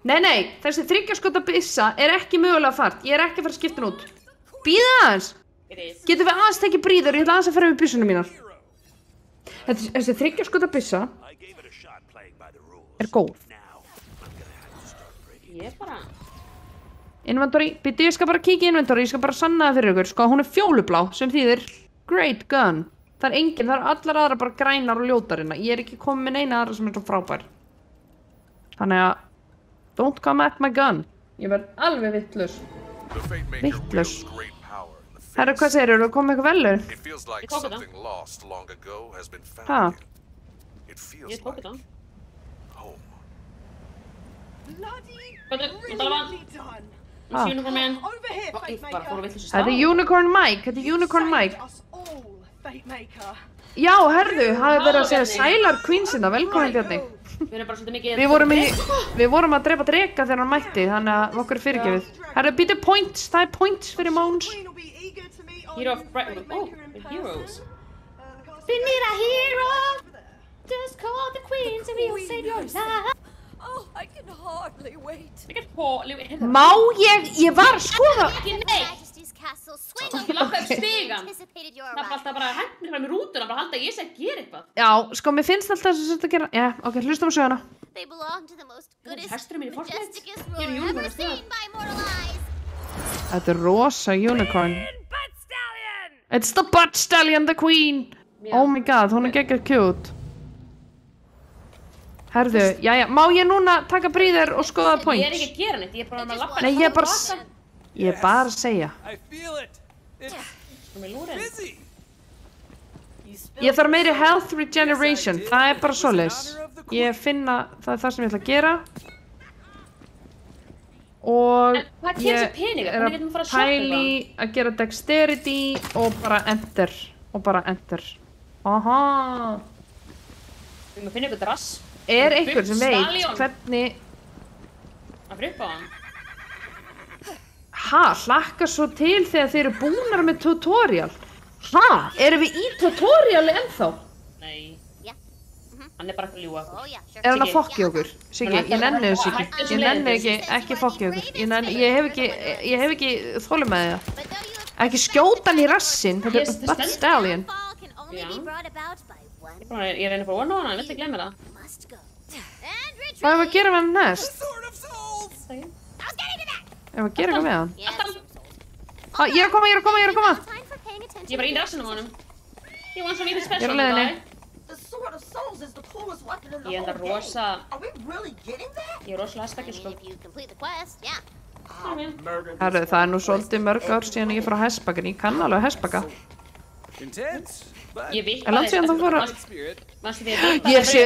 Nei, þessi 3 skota byssa er ekki mögulega fart. Ég er ekki að fara að skipta hún út. Bíða aðeins. Getum við aðeins tekið bríður, ég ætla aðeins að fara með byssuna mínar. Þessi 3 skota byssa er góð. Ég bara... Inventory, byrju, ég skal bara kíkja í inventory, ég skal bara sanna það fyrir ykkur, sko, hún er fjólublá, sem þýðir great gun. Það er engin, það er allar aðra bara grænar og ljótar hérna, ég er ekki komið með neina aðra sem er svo frábær. Þannig að, don't come at my gun. Ég verð alveg vitlaus. Vitlaus. Herra, hvað segir þú, komið eitthvað velur? Ég tók þetta. Ha? Ég tók þetta. Bloody done. Unicorn Man. Over here, Fate Bara fór að Maker. vitlaust í Þetta er Unicorn Mike, þetta er Unicorn Mike. Us all, Fate Maker. Já, herðu, hafið verið að segja sælar Queensina, velkomin Bjarni. Við erum bara svolítið mikið... Við vorum að drepa dreka þegar hann mætti, þannig að okkur er fyrirgefið. Herðu, býtu points, það er points fyrir Móns. Hero of Bright... Oh, we're heroes. We need a hero! Just call the queens and we'll save your life. Oh, I can hardly wait. Ég get hólið... Má ég var að skoða... Ekki neitt! Ég lakka upp stigan. Það var alltaf bara að henda mér fram í rútuna, bara halda að ég sé að gera eitthvað. Já, sko, mér finnst alltaf þess að þetta gera... Já, ok, hlustum á söguna. Hesturinn minn í Fortnite. Hér er unicorn að stiga. Þetta er rosa unicorn. It's the butt stallion, the queen. Oh my god, hún er geggjað cute. Herðu, jæja, má ég núna taka bríðir og skoða points? Ég er ekki að gera neitt, ég er bara að lappa. Nei, ég er bara að segja. Ég þarf meiri health regeneration, það er bara svoleiðis. Ég finna, það er það sem ég ætla að gera. Og ég er að pæli að gera dexterity og bara enter. Aha. Við erum að finna eitthvað drass. Er einhver sem veit hvernig... Að frippa á hann. Ha, hlakka svo til þegar þeir eru búnar með tutorial. Ha, erum við í tutoriali ennþá? Nei. Hann er bara að ljúga. Er hann að fokki okkur? Siggi, ég nenni þessu ekki. Ég nenni ekki fokki okkur. Ég hef ekki þólum með það. Ekki skjóta hann í rassinn. Þetta er butt stallion. Ég reyna bara að vona á hann, ég veit ekki glemja það. Hvað er að gera með hann næst? Ef að gera eitthvað með hann? Ég er að koma! Ég er bara í rassinum á honum. Ég var svona lítið Ég er special á leiðinni. Ég er enda rosa... Ég er rosa hestakir, sko. Herru, það er nú svolítið mörg ár síðan ég fór á hestbakkan. Ég kann alveg hestbakka. Ég vippaði... En langt síðan þú fór að... Manstu því að Ég sé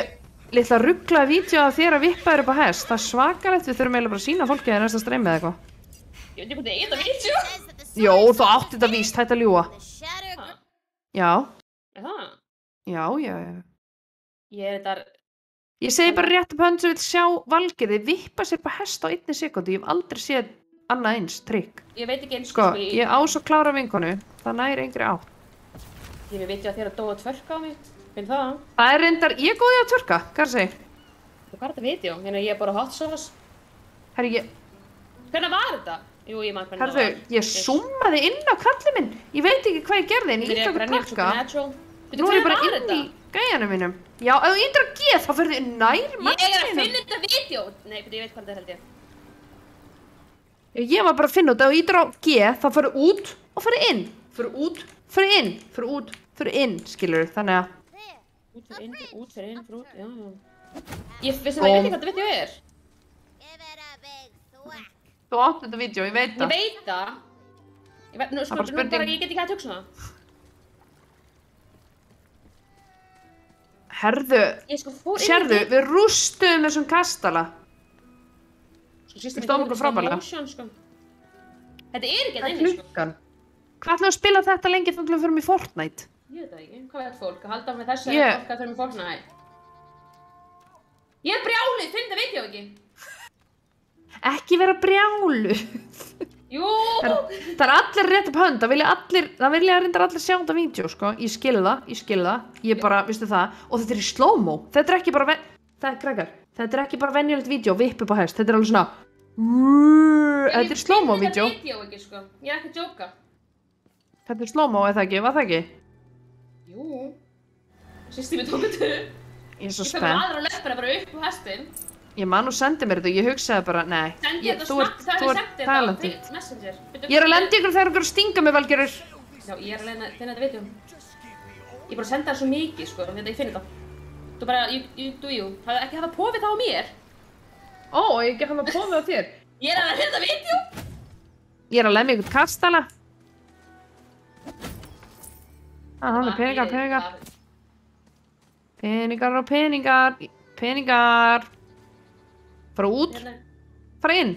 litla rugglaða vídeo af þér að vippa þér upp á hest. Það er svakalegt, við þurfum eiginlega bara að sína fólki að næsta streymið eða eitthvað. Ég veit ekki hvað þið er þetta vídeo. Jó, þú átti þetta víst, hætt að ljúga. Já. Er það? Já. Ég er þetta... Ég segi bara rétt upp hönd sem vil sjá Valgerði vippa sér upp á hest á 1 sekúndu. Ég hef aldrei séð annað eins trikk. Ég veit ekki eins Sko, ég á svo klára vinkonu, það næri engri átt. Ég veit að þér að dóa tvörka á mig. Finn það? Það er reyndar, ég er góð í að tverka, hvað segir? Hvað er þetta vídeo? Hérna ég er bara hot sauce. Herri, Hvernig var þetta? Jú, ég maður hvernig það var. herðu, ég summaði inn á kallið minn. Ég veit ekki hvað ég gerði, en ég ítti okkur tverka. Nú er ég bara inn í gæjanum mínum. Já, ef þú ítir að geð, þá fyrir þið nær Ég er að finna þetta vídeo. Nei, ég veit hvað þetta er held ég. Ég var bara að finna út, ef þú ítir á geð, þá fyrir út og fyrir inn. Fyrir inn, skilur, þannig að... Út fyrir inn, já. Ég veist að ég veit ekki hvað þetta vídeo er. Þú átti þetta vídeo, ég veit það. Ég veit það. Nú bara ég get ekki hægt að hugsa það. Herðu, sérðu, við rústuðum þessum kastala. Við stóðum okkur frábælega. Þetta er ekki að inni, sko. Hvað ætlum við að spila þetta lengi þá ætlum við fyrir mig Fortnite? Ég veit það ekki, hvað veit fólk? Að halda með þessu eða fólk að fyrir mig Fortnite? Ég brjálið, finn það vídeo ekki? Ekki vera brjálu. Jú! Það allir rétt upp hönd, það vilja reyndar allir sjá þetta vídeo, sko. Ég skil það. Ég bara, vistu það. Og þetta í slow-mo. Þetta ekki bara, þetta ekki bara venjulegt vídeo, vipp upp á hest. Þetta alveg svona, þetta slow-mo vídeo. Ég finn þetta vídeo ekki, sko. Ég ekki að djóka. Þetta slow-mo, eða ekki? Var það ekki? Jú. Systemi tók þetta. Ég er svo Ég spennt. fyrir aðra löppina bara upp á hestin. Ég man og sendi mér þetta og ég hugsaði bara, nei, þú ert talented. Messenger. Ég er að lenda ykkur þegar ykkur stinga mig, Valgerður. Já, ég er að finna þetta vídeo. Ég bara senda það svo mikið, sko, þannig að ég finn þetta. Þú bara, you. Það ekki hafa pofið það á mér. Ó, ég ekki hafa pofið á þér. Ég er að finna þetta vídeo. Ég er að lemja ykkur kastala. Hann er peningar. Peningar og peningar. Fara út. Fara inn.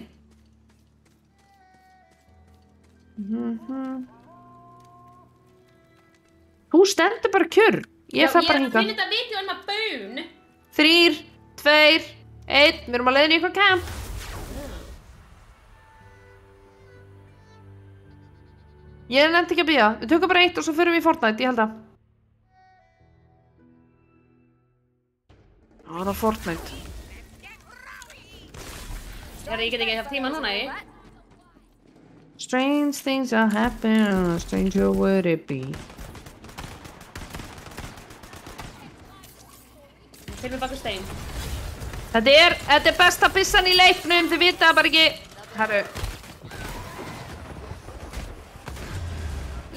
Þú stendur bara kjur. Ég þarf bara hingað. Ég er að finna þetta vídeo um að bún. 3, 2, 1. Við erum að leiðin í eitthvað camp. Ég nefndi ekki að bíða. Við tökum bara 1 og svo förum við í Fortnite, ég held að. Það er Fortnite. Ég get ekki haft tíma núna, Strange things are happening, stranger would it be. Til mig baka stein. Þetta er besta byssan í leiknum, þið vita það bara ekki. Herru.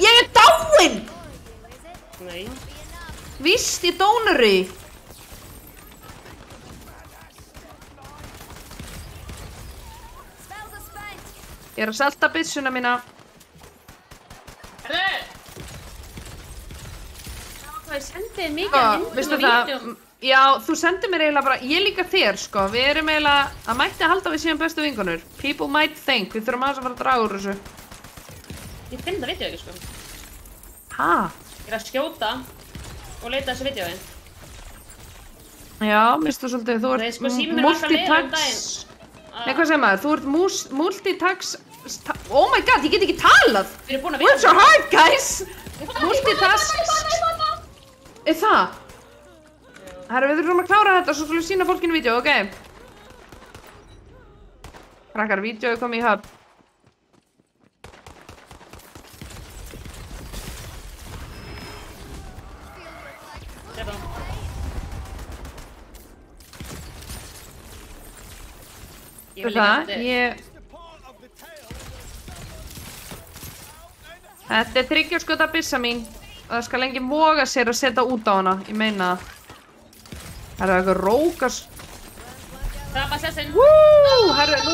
Ég er dáinn! Nei. Víst, ég dónari. Ég er að salta byssuna mína. Herðu! Hvað ég sendi mikið að myndum Veistu og það, vídeum. já, þú sendir mér eiginlega bara, ég líka þér, sko. Við erum eiginlega, það mætti að halda við síðan bestu vinkonur. People might think, við þurfum aðeins að fara að draga úr þessu. Ég finn það vídeo ekki, sko. Ha? Ég er að skjóta og leita þessu vídeoi. Já, mistu svolítið, þú ert multitask. Nei, hvað segir maður? Þú ert multitask. Oh my god, ég get ekki talað! Við erum búin að What's your heart, guys? Multitask. Er það? Herra, við þurfum að klára þetta, svo skulum við sína fólkinu vídeo, ok? Krakkar, vídeoið kom í höfn. Þetta er þriggjarskota byssa mín og það skal enginn voga sér að setja út á hana, ég meina það. Það er eitthvað rókast. Drapa sessin. Herru, nú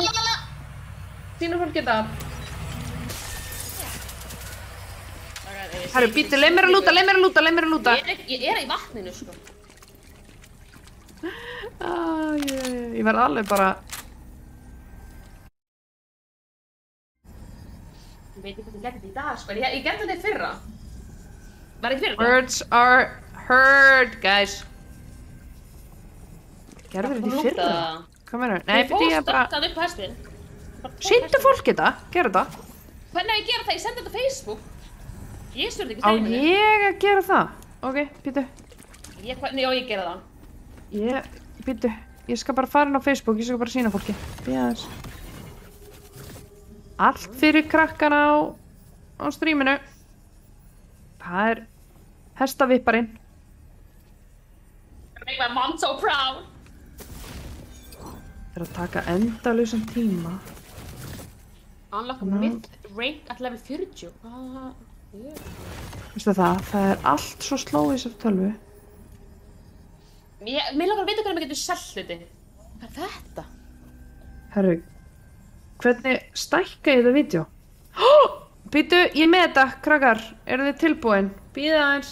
sýnum fólk þetta. Herru, býttu, leið mér að lúta. Ég er í vatninu, sko. Ég verð alveg bara. Ég veit ekki hvað ég gerði þetta í dag, sko. Ég gerði þetta í fyrra. Var ekki fyrra? Words are heard, guys. Gerðu þetta í fyrra? Hvað meina? Nei, byrju ég bara. Ég fóst upp á hestin. Sýndu fólk þetta, gerðu þetta. Hvernig á ég að gera það? Ég sendi þetta á Facebook. Ég stjórði ekki Á steinu. ég að gera það? Ok, býtu. Já, ég gera það. Býtu. Ég skal bara fara inn á Facebook, ég skal bara sýna fólki. Býða þess. Allt fyrir krakkana á stríminu. Það er hestavipparinn. Make my mom so proud. Það er að taka endalausan tíma. Unlock mid-rank at level 40. Veistu það? Það er allt svo slow í þessari tölvu. Mér langar að vita hvernig maður getur selt hluti. Hvað er þetta? Herru, hvernig stækka ég þetta vídeo? Býtu, ég er með þetta, krakkar. Eru þið tilbúin? Bíða aðeins.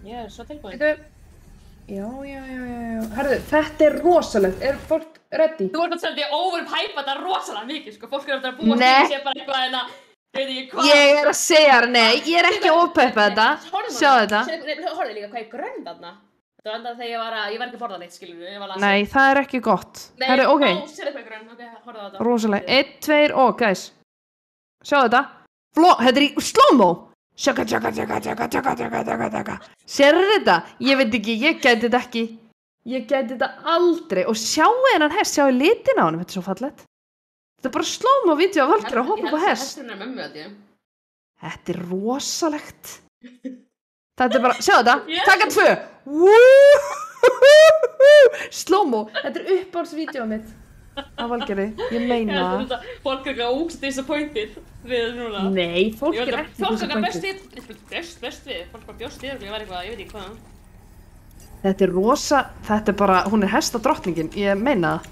Ég er svo tilbúin. Býtu. Já. Herru, þetta er rosalegt. Er fólk ready? Þú ert að selja overhypa þetta rosalega mikið, sko. Fólk er að búa til sér bara eitthvað en að Veit ekki hvað. Ég að segja þér, nei, ég ekki að oppeppa þetta. Sjá þetta. Horfðu líka hvað ég grönn þarna. Þetta var enda þegar ég var ekki að borða neitt, skilur við. Nei, það ekki gott. Herru, ok. Sérðu hvað ég grönn, ok, horfðu á þetta. Rosalega. 1, 2, og, guys. Sjá þetta. Þetta í slow-mo. Sjaka. Sérðu þetta? Ég veit ekki, ég gæti þetta ekki. Ég gæti þetta aldrei. Og sjáu hennan hest, sjáu litin á honum. Þetta svo fallegt. Þetta bara slow-mo vídeo af Valkyr að hoppa upp á hest. Þetta rosalegt. Þetta bara, sjá þetta. Taka 2. Slow-mo. Þetta uppáhaldsvídeóið mitt. Af Valkyri, ég meina það. Fólk er ekki ógst disappointed við núna. Nei, fólk er ekki disappointed. Best við, fólk bara bjóst við, ég veit ekki hvað. Þetta rosa, þetta bara, hún hestadrottningin, ég meina það.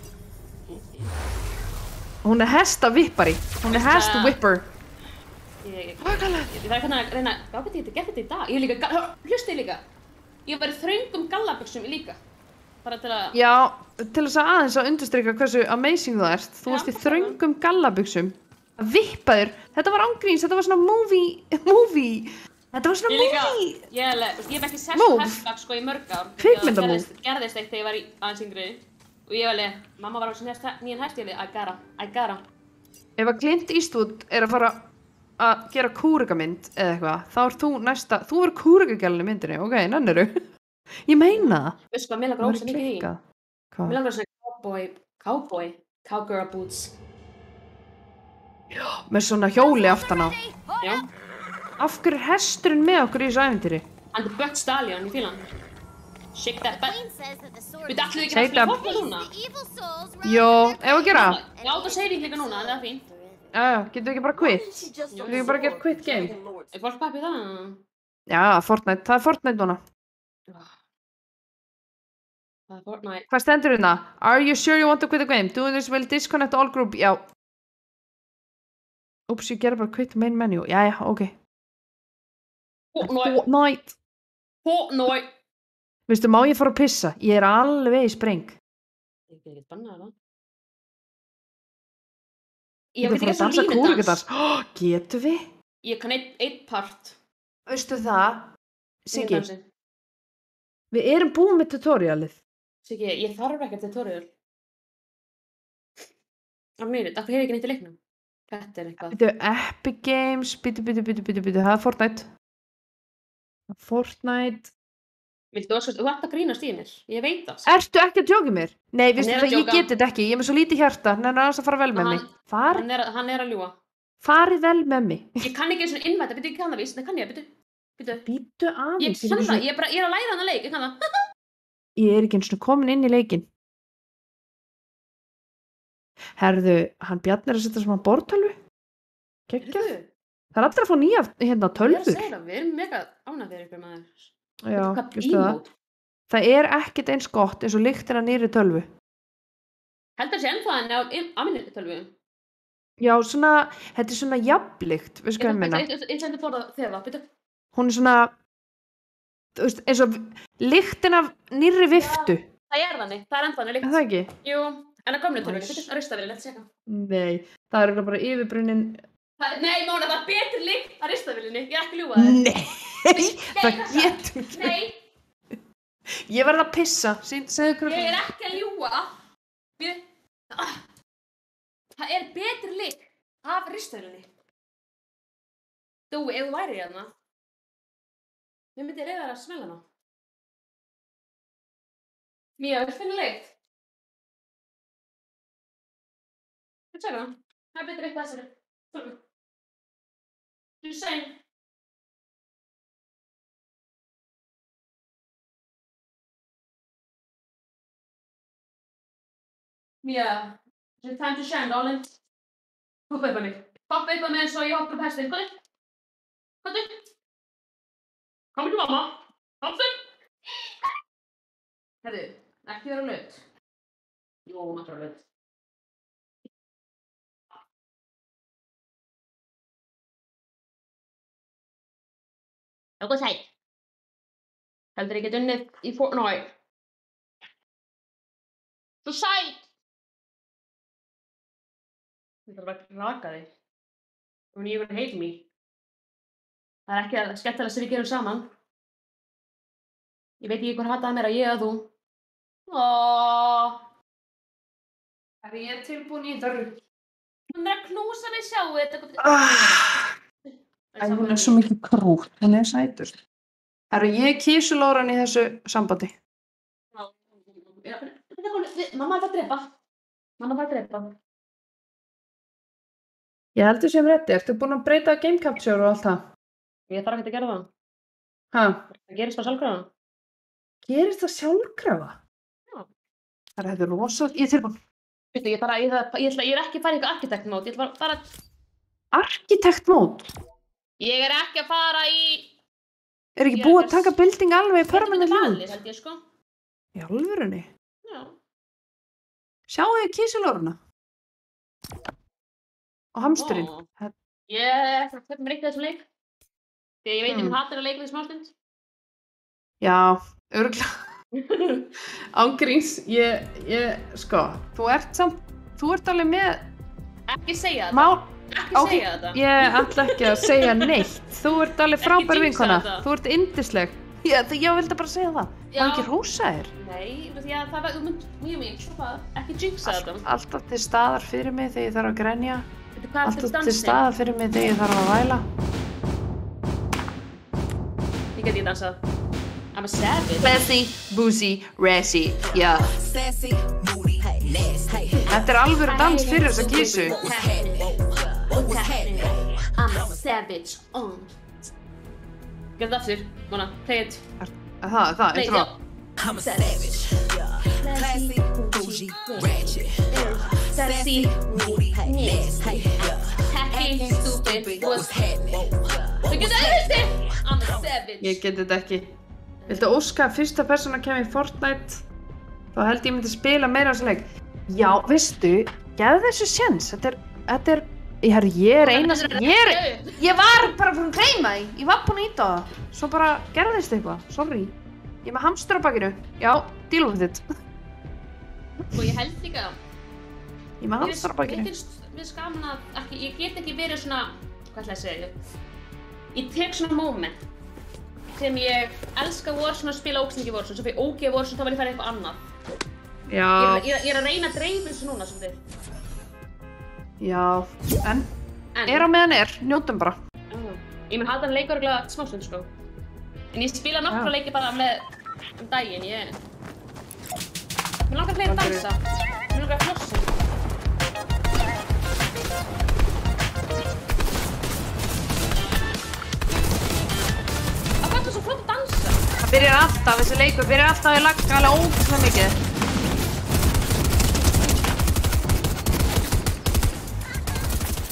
Hún hestavippari, hún hestwhipper. Ég þarf hvernig að reyna, hvað get ég gert þetta í dag? Ég líka, hlusti líka. Ég var í þröngum gallabuxum líka. Bara til að... Já, til þess að aðeins að undirstrika hversu amazing þú ert. Þú varst í þröngum gallabuxum. Að vippaður, þetta var ángríns, þetta var svona movie. Þetta var svona movie. Ég hef ekki sett hestbak sko í mörg ár. Kvikmyndamóð. Gerðist eitt þegar ég var í aðeins yngri. Og ég var alveg, mamma var á nýjan hest, ég alveg, I gotta. Ef að Clint Eastwood er að fara að gera kúrikamynd eða eitthvað, þá er þú næsta, þú er kúrikagælun í myndinni, ok, nenniru. Ég meina það. Veistu hvað, mér langar ósað mikið í. Hvað? Mér langar svona cowgirl boots. Já, með svona hjóli aftan á. Já. Af hverju er hesturinn með okkur í þessu ævintýri? Hann er Butt Stallion í fílan. Shake that butt. Við ætlum ekki að fyrir fólk núna. Jó, ef að gera. Já, það segir ég líka núna, það er fínt. Já, getum við ekki bara quit? Getum við ekki bara gert quit game? Er fólk pappið það? Já, Fortnite, það er Fortnite núna. Það er Fortnite. Hvað stendur hérna? Are you sure you want to quit the game? Doing this will disconnect all group. Já. Oops, ég gerði bara quit main menu. Jæja, ok. Fortnite. Fortnite. Veistu, má ég fara að pissa? Ég er alveg í spreng. Ég get ekki bannað það. Ég veit ekki að dansa kúrikadans. Getum við? Ég kann einn part. Veistu það? Siggi. Við erum búin með tutorialið. Siggi, ég þarf ekki tutorial. Af mér, af hverju hef ég ekki neitt í leiknum? Þetta er eitthvað. Býtu, Epic Games, býtu, það er Fortnite. Fortnite. Viltu óskast, þú ætti að grínast í mér. Ég veit það. Ertu ekki að djóka mér? Nei, veistu það, ég geti þetta ekki. Ég er með svo lítið hjarta, nennar aðeins að fara vel með mig. Hann er að ljúga. Farið vel með mig. Ég kann ekki eins og innvæta, býtu, ég kann það víst. Nei, kann ég, býtu. Býtu aðeins. Ég kann það, ég er að læra hann að leik, ég kann það. Ég er ekki eins og komin inn í leikinn. Herðu, hann Bjarni er að setja svona borðtölvu. Geggjað. Það er allir að fá nýja hérna tölvur. Ég er að segja það, við erum mega ánægð fyrir ykkur maður. Já, veistu það. Það er ekkert eins gott eins og lyktin af nýrri tölvu. Heldur sé ennþá en á minni tölvu? Já, svona, þetta er svona jafnlykt, veistu hvað ég meina? Ég sendi fór það þegar það, byrju. Hún er svona, þú veist, eins og lyktin af nýrri viftu. Það er þannig, það er ennþá þannig lykt. Er það ekki? Jú, en að gömlu tölvu, byrju, að ristavélinni, let's checka. Nei, það er bara yfirbrunnin. Nei, Móna, það er betri lykt að ristavélinni, ég er ekki að ljúga þér. Nei, það getur ekki. Nei. Ég verð að pissa, segðu hvernig. Ég er ekki að ljúga. Það er betri lykt af ristavélinni. Þú, ef þú væri hérna, við myndið reyða að smella hana. Mía, vil finna lykt? Hvað segir það? Það er betri lykt að þessari. Just saying. Mía, it's time to shine, darling. Hoppa upp á mig. Hoppa upp á mig eins og ég hoppa upp hestinn. Komdu. Komdu til mamma. Komdu. Herðu, ekki vera laut. Jú, maður vera laut. Jók og sæt. Heldur ég get unnið í Fortnite. Svo sæt! Ég þarf að raka þig. When you even hate me. Það er ekki skemmtilega sem við gerum saman. Ég veit ekki hvað hataði meira, ég eða þú. Ég er tilbúin í þetta rugl. Hún að knúsa mig, sjáu þetta. Hún er svo mikið krútt, hún er sætur. Ég er kísulóran í þessu sambandi. Mamma var að drepa. Ég heldur sem rétti, ertu búin að breyta game capture og allt það? Ég þarf ekki að gera það. Hæ? Það gerist bara sjálfkrafa. Gerist það sjálfkrafa? Já. Þetta er rosa, ég er tilbúin. Veitu, ég er ekki að fara í eitthvað arkitekt mót, ég ætla bara... Arkitekt mót? Ég er ekki að fara í... Er ekki búið að taka building alveg í permanent hlut? Held ég, sko. Í alvörunni? Já. Sjáu þið kísilóruna? Og hamsturinn? Ég ætla að köpa mér eitt af þessum leik. Því ég veit ég hatar að leika því smástund. Já, örugglega. Ángríns, sko, þú ert alveg með... Ekki segja þetta. Segja þetta. Ég ætla ekki að segja neitt. Þú ert alveg frábær vinkona. Þú ert yndisleg. Ég vildi bara segja það. Má ekki hrósa þér? Nei, því að það var, þú mynd, ekki jinxa þetta. Alltaf til staðar fyrir mig þegar ég þarf að grenja. Alltaf til staðar fyrir mig þegar ég þarf að væla. Ég get ekki dansað. I'm a savage. Classy, boozy, racy, yeah. Sassy, moody, nasty. Þetta er alvöru dans fyrir þessa kísu. What's happening? I'm a savage. Get aftur, Mona, play it. Það, intro. I'm a savage. Classy, bougie, ratchet. Sassy, moody, nasty. Happy, stupid, what's happening? Þú getur auðvitað! I'm a savage. Ég get þetta ekki. Viltu óska að fyrsta persóna kemur í Fortnite? Þá held ég myndi spila meira á þessu leik. Já, veistu, gefðu þessu séns. Þetta er, ég er eina sem, ég var bara búin að gleyma því. Ég var búin að íta á það. Svo bara gerðist eitthvað, sorry. Ég er með hamstur á bakinu. Já, deal with it. Og ég held líka. Ég er með hamstur á bakinu. Mér finnst gaman að, ég get ekki verið svona, hvað ætla ég að segja? Ég tek svona moment sem ég elska Warzone og spila ógeðslega Warzone, svo fyrir ógeð Warzone þá vil ég fara eitthvað annað. Já. Ég er að reyna að dreifa þessu núna svolítið. Já, en er á meðan er, njótum bara. Ég mun halda hann leik örugglega smástund sko. En ég spila nokkra leiki bara með daginn, Mér langar fleiri að dansa. Mér langar að flossa. Svo flott að dansa. Það byrjar alltaf, þessi leikur byrjar alltaf að lagga alveg ógeðslega mikið.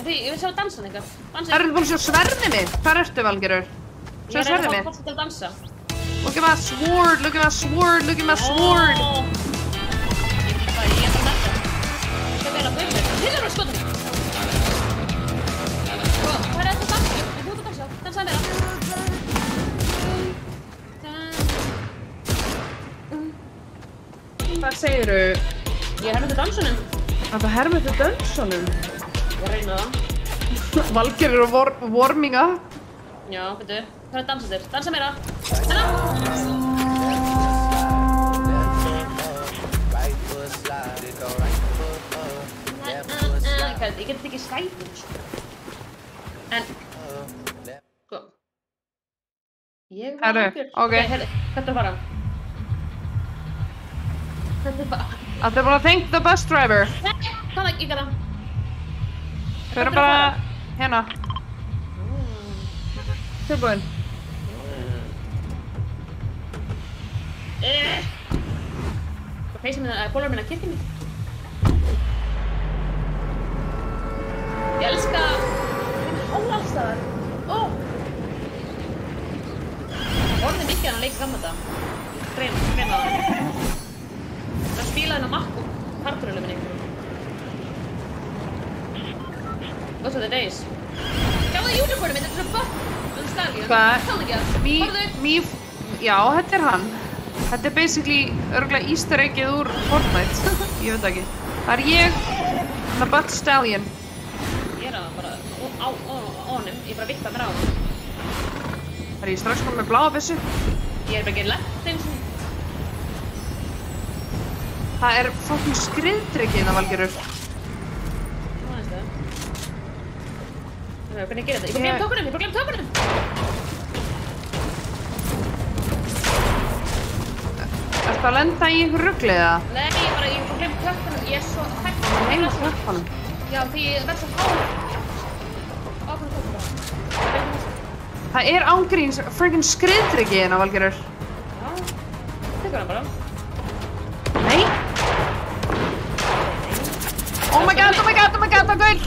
Ég vil sjá dansan eitthvað. Það eru búin að sjá sverðið mitt. Hvar ertu, Valgerður? Sjá sverðið mitt. Ég er að fá til að dansa. Look at my sword, look at my sword, look at my sword. Ég er að dansa. Ég er að bauða. Þið erum að skota mig. Hvað er þetta að dansa? Þú ert að dansa. Dansaði meira. Hvað segiru? Ég hermur til dansunum. Það hermur til dansunum? Ég reyna það. Valgerður og warming up. Já, veitu. Hvað er að dansa þér? Dansa meira. Hérna! Ég get ekki skætið, sko. En, sko. Ég var algjör. Ok. Herri, hvert er að fara? Þetta er bara thank the bus driver. Nei, hvað ekki það? Við erum bara hérna. Tilbúin. Hvað feysir mér það, bólar mér að kirkja mig? Ég elska hála alls staðar. Orðið mikið hann að leika gamla þetta. Greina það. Það spílaði hennar makk og karturölu minni. What's with the days? Sjáðu það unicornu mitt, þetta er svona böpp. Hvað? Já, þetta er hann. Þetta er basically örgulega easter eggið úr Fortnite. Ég veit ekki. Það er ég, the butt stallion. Ég er að bara, honum, ég bara vippa mér á hann. Það ég strax komið með bláa byssu. Ég bara ekki lett eins og. Það fucking skriðdrykkið það, Valgerður. Nú aðeins það. Hvernig gerir þetta? Ég bara glemt tókunum. Ertu að lenda í einhver rugli eða? Nei, ég bara glemt tókunum. Ég er svo hægt. Heima tókunum. Já, því ég verð svo há. Ákveðum tókunum bara. Það ángríns freaking skriðdrykkið hérna, Valgerður. Já, tekur hann bara. Nei. Oh my god, það gaur!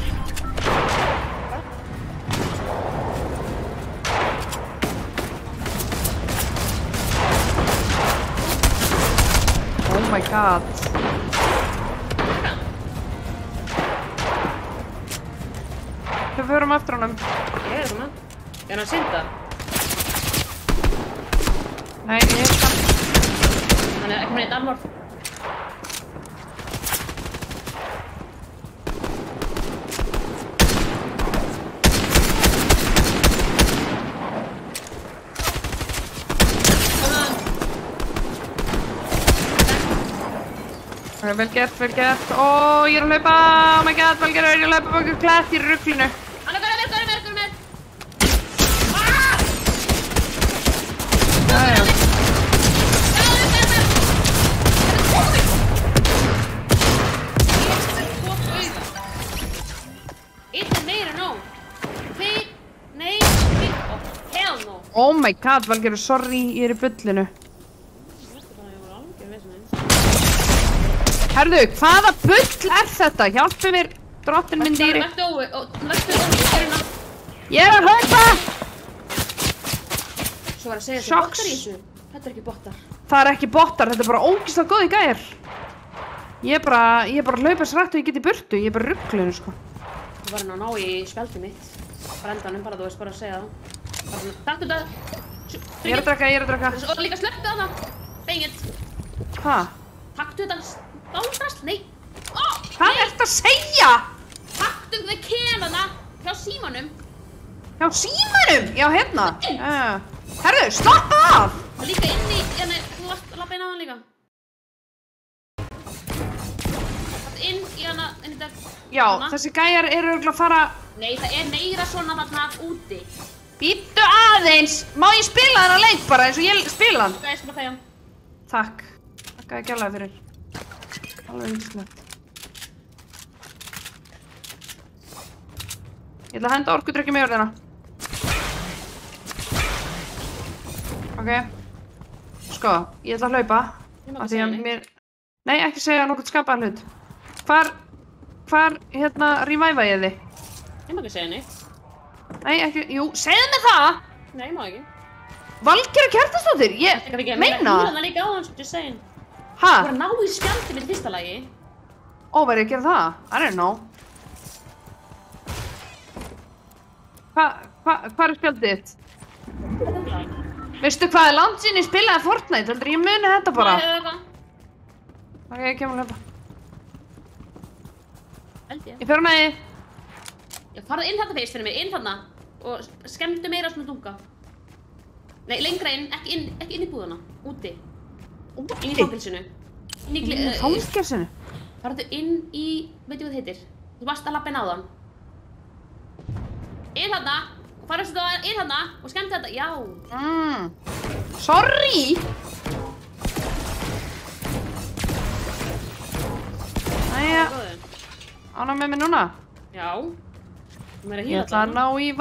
Oh my god. Við förum eftir honum. Ég er það. Er hann að synda? Nei, ég er það. Hann er ekki með eitt amorf. Vel gert. Ó, ég er að hlaupa. Oh my god, Valgerður, ég er að hlaupa baka klætt í ruglinu. Hann er mér. Jæja. Eitt er meira nóg. Nei, hell no. Oh my god, Valgerður, sorry, ég er í bullinu. Herðu, hvaða bull er þetta? Hjálpi mér, drottin minn dýri. Ég er að hlaupa! Svo var að segja þessu Shocks. bottar í þessu. Þetta er ekki bottar. Það er ekki bottar, þetta er bara ógeðslega góði gæjar. Ég er bara að hlaupa srætt og ég get í burtu, ég er bara í ruglinu, sko. Þú var hann að ná í spjaldið mitt. Bara endanum, bara þú veist bara að segja það. Takk þetta. Ég er að drekka. Og líka slepptu þarna. Bengið. Hva? Taktu þetta stálfrast. Nei. Hvað ertu að segja? Taktu þetta kenana hjá símanum. Já, hérna. Herðu, slappa af! Og líka inn í, þú varst að labba inn á hann líka. Inn í hana, inn í þetta. Já, þessi gæjar eru örugglega að fara... Nei, það er meira svona þarna úti. Bíddu aðeins! Má ég spila þennan leik bara eins og ég spila hann? Ok, ég skal bara þegja. Takk. Takk að ég gælaði fyrir. Alveg yndislegt. Ég ætla að henda orkudrykki með jörðina. Ok. Sko, ég ætla að hlaupa. Af því að mér... Nei, ekki segja nokkuð skapaðan hlut. Hvar, reviva ég þig? Ég má ekki segja neitt. Nei, ekki... Jú, segðu mig það! Nei, ég má ekki. Valgerður Kjartansdóttir, ég meina! Það líka á hans, just saying. Ha? Þú var að ná í spjaldið mitt fyrsta lagi. Ó, verður ég að gera það? I don't know. Hvað er spjaldið þitt? Veistu hvað er langt síðan ég spilaði Fortnite? Heldur ég muni þetta bara? Nei, það. Ok, ég kemur að hlaupa. Held ég. Ég fer á næði. Já, farðu inn þarna fyrst fyrir mig, inn þarna. Og skemmtu meira svona dunga. Nei, lengra inn, ekki inn í búðana. Úti. Inn í fangelsinu. Inn í fangelsinu? Farðu inn í, veitu hvað það heitir? Þú varst að labba inn á þann. Inn þarna. Farðu inn þarna og skemmtu þetta, já. Sorry! Æja. Ána með mig núna? Já. Ég ætla að ná í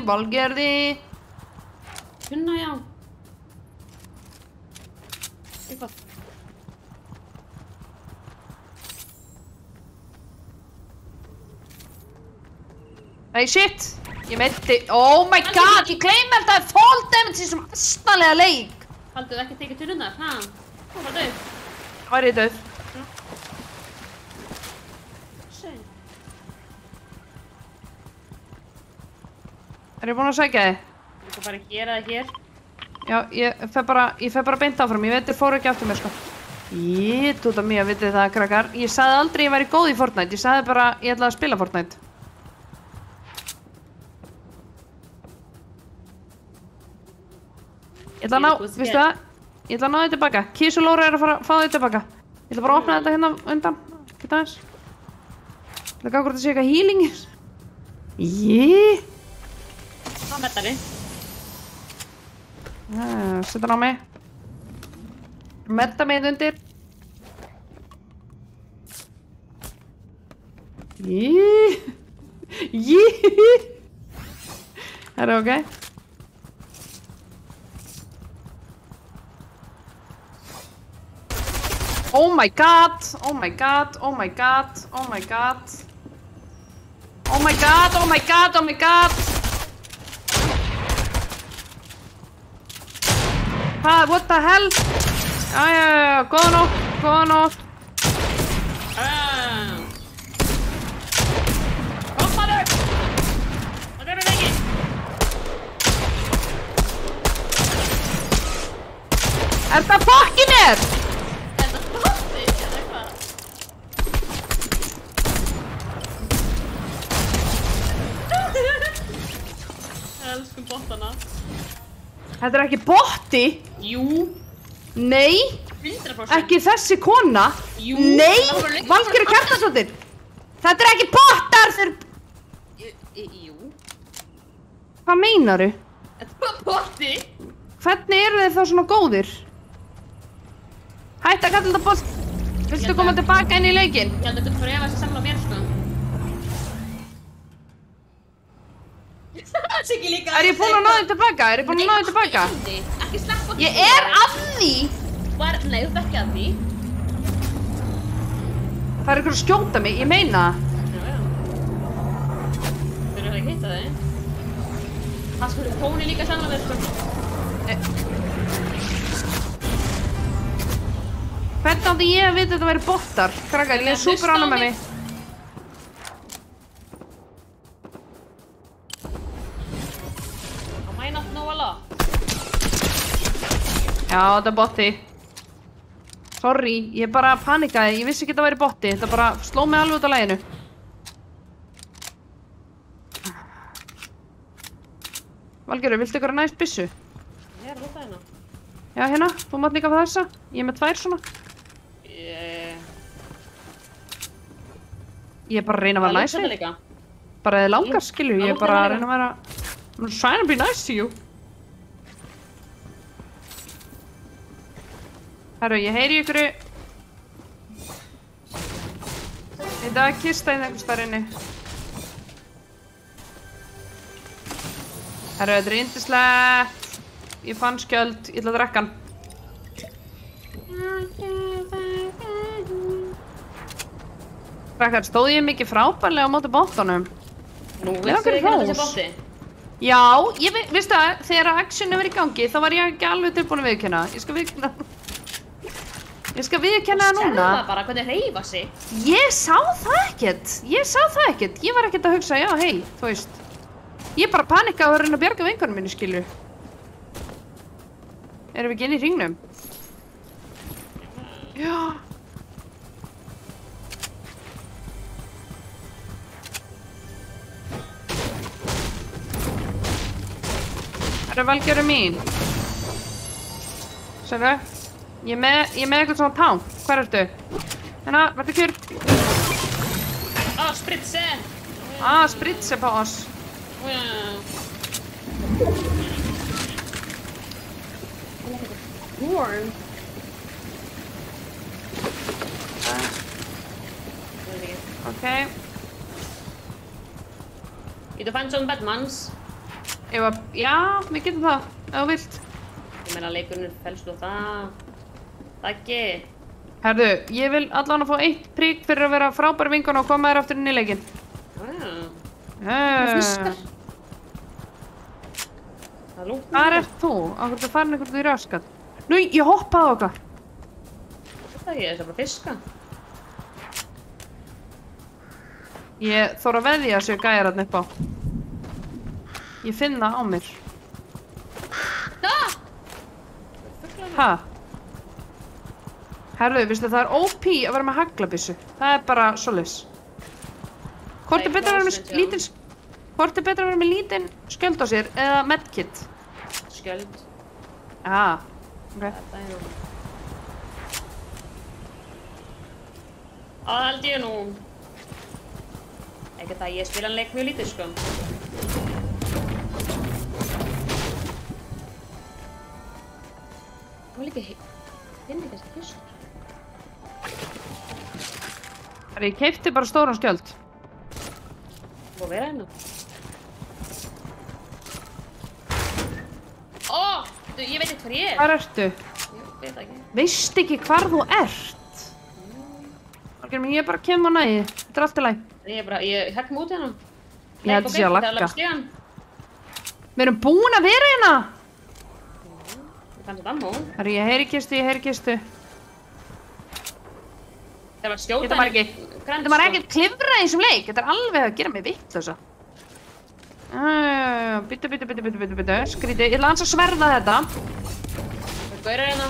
Valgerði. Hunna, já. Eitthvað. Nei, shit! Ég meiti... Oh my god! Ég gleymi alltaf að fall damage í þessum astanlega leik! Halduðu ekki að tekja til hundar? Ha? Þú var döð. Hvað er ég döð? Er ég búinn að sækja þig? Ég skal bara gera það hér. Já, ég fer bara beint áfram. Ég veit þér fóru ekki aftur mér, sko. Ég út af mig að vitið það, krakkar. Ég sagði aldrei ég væri góð í Fortnite. Ég sagði bara ég ætlaði að spila Fortnite. Ég ætla að ná, veistu það? Ég ætla að ná þið tilbaka. Kiss og Lóra að fara að fá þið tilbaka. Ég ætla bara að opna þetta hérna undan. Geta aðeins. Ég ætla að gá hvort það sé eitthvað healing. Jee. Það mettari. Setta hann á mig. Metta mig undir. Jee. Jee. Er það ok? Oh my god, oh my god, oh my god, oh my god. Oh my god, oh my god, oh my god. Hvað, what the hell? Já, góða nótt, góða nótt. Hoppaðu! Það verður ekki. Er það fokkin mér? Elskum bottana. Þetta er ekki botti? Jú. Nei. 100%. Ekki þessi kona? Jú. Nei. Valgerður Kjartansdóttir. Þetta er ekki bottar. Jú. Hvað meinaru? Þetta er bara botti. Hvernig eru þeir þá svona góðir? Hætti að kalla þetta bot. Viltu koma tilbaka inn í leikinn? Ég held að þetta fyrir að þessi samla mér sko. Siggi líka. Er ég búin að ná þig tilbaka? Er ég búin að ná þig tilbaka? Ekki sleppa. Ég er að því! Nei, þú ert ekki að því. Það er ykkur að skjóta mig, ég meina það. Já. Þau eru ekki hitta þig. Það sko, Tóni líka samla mér sko. Hvernig átti ég að vita að þetta væri bottar? Krakkar, ég er super ánægð með mig. Já, þetta er botti. Sorry, ég bara panikaði, ég vissi ekki að þetta væri botti. Þetta bara sló mig alveg út af laginu. Valgerður, viltu ykkur að næst byssu? Ég er að lúta hérna. Já, hérna, þú mátt líka fá þessa. Ég er með 2 svona. Ég er bara að reyna að vera næs. Bara þið langar, skilju. Ég er bara að reyna að vera... I'm trying to be nice to you. Herru, ég heyri ykkur. Þetta er kista inn einhvers þar inni. Herru, þetta er yndislegt. Ég fann skjöld, ég ætla að drekka hann. Krakkar, stóð ég mikið frábærlega á móti bottunum? Nú, veistu þið ekki þessi botti? Já, veistu það, þegar actionu verið í gangi, þá var ég ekki alveg tilbúin að viðurkenna. Ég skal viðurkenna það. Ég skal viðurkenna það núna. Sérðu það bara, hvernig hreyfa sig? Ég sá það ekkert. Ég var ekkert að hugsa, já, hei, þú veist. Ég bara panikaði að reyna að bjarga vinkonum minni, skilju. Erum við ekki inn í hringnum? Já. Það er Valgerður mín. Sérðu? Ég er með eitthvað svona tán. Hvar ertu? Hérna, verðu kjör. Spritze! Spritze på oss. Warm. Ok. Getur þú fann svona Batmans? Já, við getum það, ef þú vilt. Ég meina leikurinn fælst og það ekki. Herðu, ég vil allan að fá 1 prík fyrir að vera frábær vinkona og koma þér aftur inn í leikinn. Fiskar. Hvar ert þú? Akkur þú farin eitthvað í raskat? Nú, ég hoppaði á okkar. Þetta ekki, þess að bara fiska. Ég þóra að veðja að séu gæjar þarna upp á. Ég finn það á mér. Ha? Herðu, veistu, það er OP að vera með haglabyssu. Það er bara svoleiðis. Hvort er betra að vera með lítinn skjöld á sér eða medkit? Skjöld. Ok. Þetta er rúm. Það held ég nú. Ekki það, ég spila hann leik mjög lítið, sko. Það var líka finni þessi kyssur. Ég keypti bara stóran skjöld. Það var vera hérna. Ég veit ekki hvar ég er. Hvar ertu? Ég veit það ekki. Veist ekki hvar þú ert? Ég bara kem á næði. Þetta er allt í lagi. Ég hekk mig út hérna. Ég held að sé að lagga. Við erum búin að vera hérna. Ég fann þetta ammó. Herru, ég heyri kistu. Það var skjóta. Þetta var ekkert klifra í þessum leik. Þetta er alveg að gera mig vitlausa. Byttu. Skrítið. Ég ætla hans að sverða þetta. Það er hérna.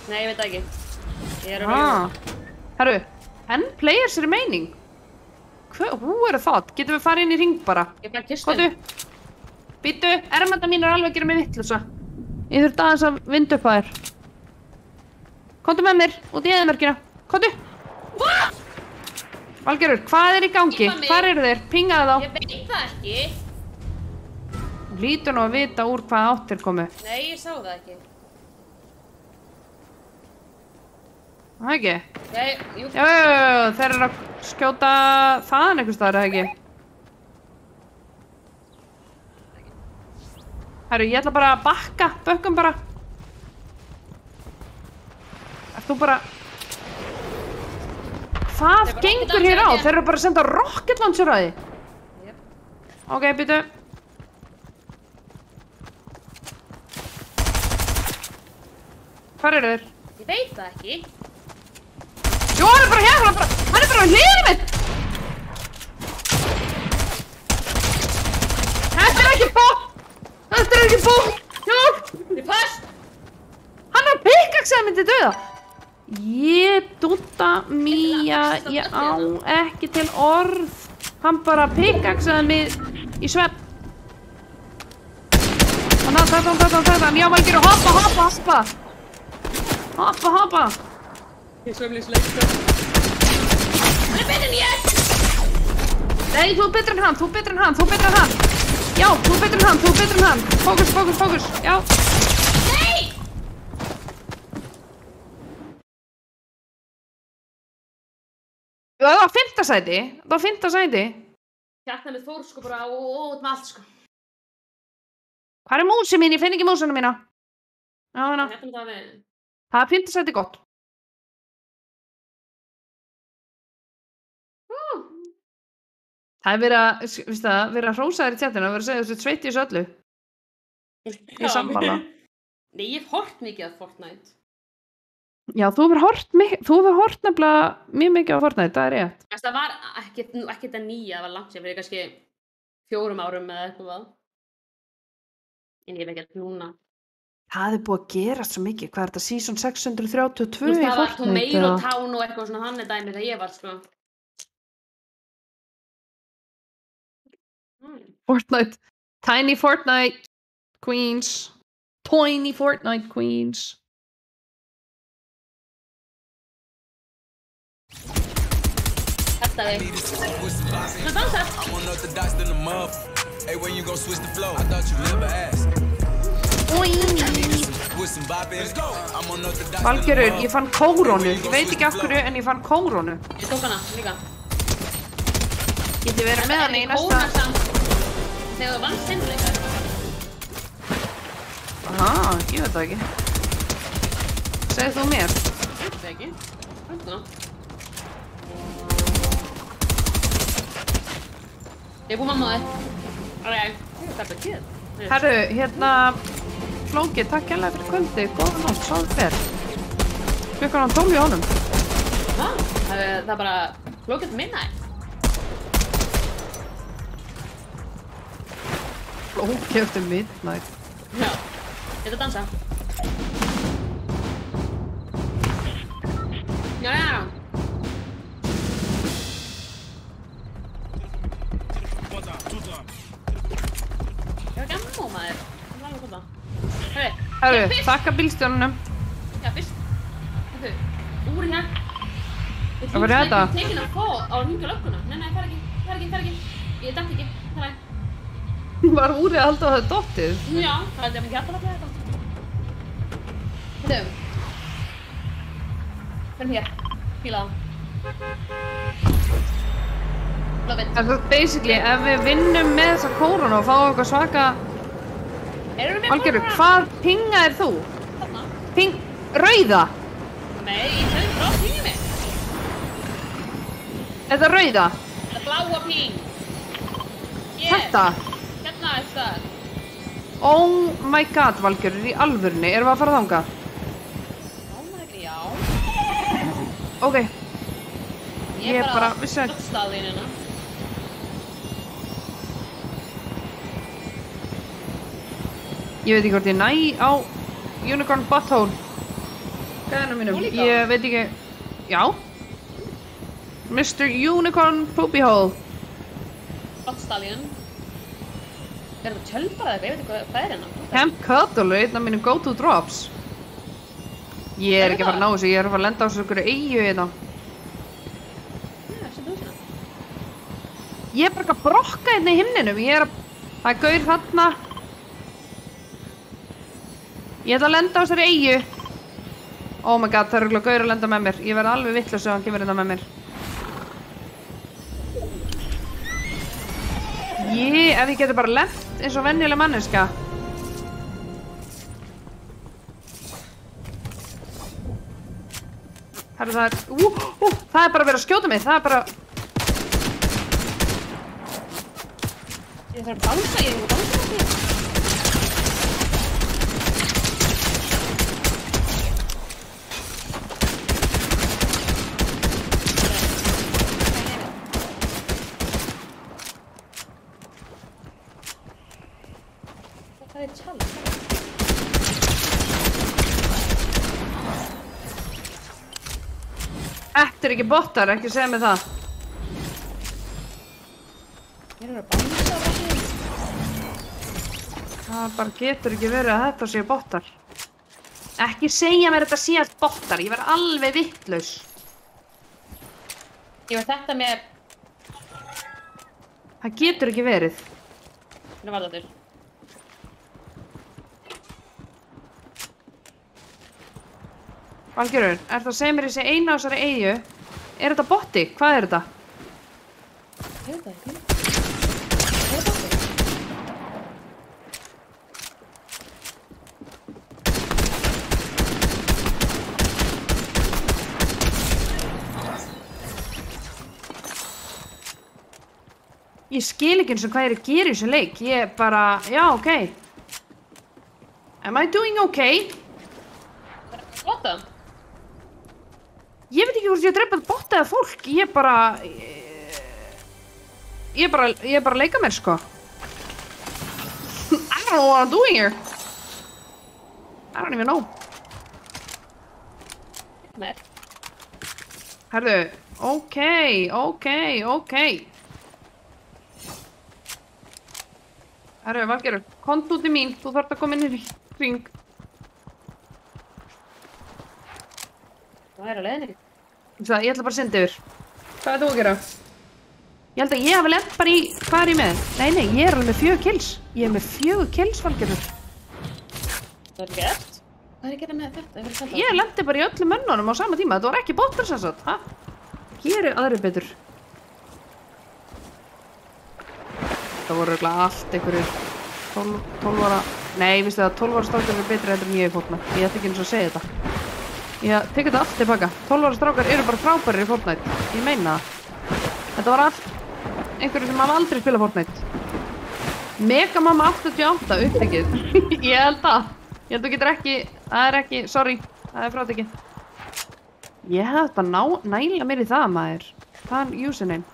Nei, ég veit það ekki. Ég er að vera. Herru, 10 players remaining. Who are thought? Getum við farið inn í ring bara? Ég bara kistu. Kottu. Byttu. Ermenda mín er alveg að gera mig vitlausa. Ég þurfti aðeins að vinda upp að þér. Komdu með mér, út í eðimörkina. Komdu. Valgerður, hvað er í gangi? Hvar eru þeir? Pingaðu þá. Ég veit það ekki. Þú hlýtur nú að vita úr hvað átt er komið. Nei, ég sá það ekki. Það ekki? Nei, jú. Já, þeir eru að skjóta þaðan einhvers staðar, eða ekki? Herru, ég ætla bara að bakka, bökkum bara. Ert þú bara... Hvað gengur hér á? Þeir eru bara að senda rocket launcher að því. Ok, býtu. Hvar eru þeir? Ég veit það ekki. Jú, hann er bara hérna, hann er bara á hliðinu mitt. Þetta er ekki bótt. Hjálp. Þið pass. Hann er pickaxeið myndi dauða. Ég dúta mía, ég á ekki til orð. Hann bara pickaxeið mig í svepp. Þetta, já, Valgerður, hoppa. Hoppa. Ég svömlingsleik. Hann er betur en ég! Nei, þú er betur en hann. Já, þú er betur en hann. Fókus, já. Nei! Það var 5. sæti. Hjarta með Þór sko bara út með allt sko. Hvað er músin mín? Ég finn ekki músina mína. Já, hérna. Það er 5. sæti gott. Það er verið að hrósa þér í chatinu, það er verið að segja þessu sveitt í þessu öllu. Ég sammála. Nei, ég hef hort mikið af Fortnite. Já, þú hefur hort nefnilega mjög mikið á Fortnite, það er rétt. Það var ekki þetta nýja, það var langt sér, fyrir kannski 4 árum eða eitthvað. En ég hef ekki núna. Það er búið að gerast svo mikið, hvað er þetta, season 632 í Fortnite? Það var Tomato Town og eitthvað svona þannig dæmi þegar ég var, sko. Fortnite, Tiny Fortnite Queens. Þetta við. Hvað dansa? Valgerður, ég fann kórónu. Ég veit ekki af hverju, en ég fann kórónu. Ég tók hana líka. Geti verið með hana í næsta... Þegar þú vann senduleika. Ég veit það ekki. Segð þú mér. Ég veit það ekki. Hérna. Ég er búinn mamma þig. Ok, það er bara kjöð. Herru, hérna... Flóki, takk hérlega fyrir kvöldi. Góða nótt, sáðu hver. Klukkan á 12 í honum. Það er bara Flóki til midnight. Flóki eftir midnight. Já, ég ætla að dansa. Já. maður. Það var alveg gott það. Herru, þakka bílstjónunum. Já, fyrst. Þetta, úr hér. Það var þetta. Ég tekin að fá á að hringja lögguna. Nei, fer ekki. Ég dætti ekki. Það er. Var úrið að halda á það dottið? Já, það er mikið alltaf að þetta. Þetta. Fenn hér. Fíla það. Love it. Það er basically, ef við vinnum með þessa kóruna og fáum eitthvað svaka... Erum við Valgerður, hvað pinga er þú? Þarna. Rauða? Nei, það er frá pingið mig. Þetta rauða? Það er bláa ping. Þetta? Hérna er það. Oh my god, Valgerður, í alvörunni, erum við að fara þangað? Já. Ok. Ég er bara vissi að... Staðinn hérna. Ég veit ekki hvort ég næ á Unicorn Butthole. Gæðina mínum. Ég veit ekki... Já. Mr. Unicorn Poopy Hole. Bottstallion. Er þetta tjölpar eða eitthvað? Ég veit ekki hvað er hérna. Camp Cuddle er einn af mínum go-to drops. Ég er ekki að fara að ná þessu, ég er að fara að lenda á þessu einhverju eyju hérna. Já, sem þú sinna. Ég er bara ekki að brokka hérna í himninum, það er gaur þarna. Ég ætla að lenda á þessari eyju. Oh my god, það er örugglega gaur að lenda með mér. Ég verð alveg vitlaus ef hann kemur hérna með mér. Ef ég geti bara lent eins og venjuleg manneska. Herru, það er... það er bara að vera að skjóta mig, það er bara... Ég þarf að bánsa, ég er ekki að bánsa á því. Það er tjálf. Þetta er ekki bottar, ekki segja mig það. Ég er að bánsa á því. Það bara getur ekki verið að þetta séu bottar. Ekki segja mér þetta sé allt bottar, ég verð alveg vitlaus. Ég var þetta með... Það getur ekki verið. Hvernig var þetta til? Valgerður, er það að segja mér þessi eina á þessari eyju? Er þetta botti? Hvað er þetta? Ég veit það ekki. Hvað er botti? Ég skil ekki eins og hvað ég er að gera í þessu leik. Ég er bara, já, ok. Am I doing okay? Það er botta? Ég veit ekki hvort ég að drepa botta eða fólk. Ég er bara... Ég er bara að leika mér, sko. I don't know what I'm doing here. I don't even know. Mer. Herðu, ok. Herru, Valgerður, komdu út í mín, þú þarft að koma inn í hring. Það er að leiðinni. Ég ætla bara að senda yfir. Hvað er þú að gera? Ég held að ég hafi lent bara í... Hvað er ég með? Nei, ég er alveg með 4 kills. Ég er með 4 kills, Valgerður. Það er gert? Hvað er ég að gera með þetta? Ég lendi bara í öllum mönnunum á sama tíma. Þetta var ekki bottar sem sagt, ha? Hér er aðri betur. Það voru örugglega allt einhverjir 12 ára... Nei, vistu það, 12 ára strákar eru betri heldur en ég í Fortnite. Ég ætti ekki eins og að segja þetta. Ég tek þetta allt tilbaka. 12 ára strákar eru bara frábærir í Fortnite. Ég meina það. Þetta var allt einhverju sem hafa aldrei spilað Fortnite. Megamamma 88 upptekið. Ég held að þú getur ekki... Það er ekki... Sorry. Það er frátekið. Ég hef bara næla mér í það, maður. Það er username.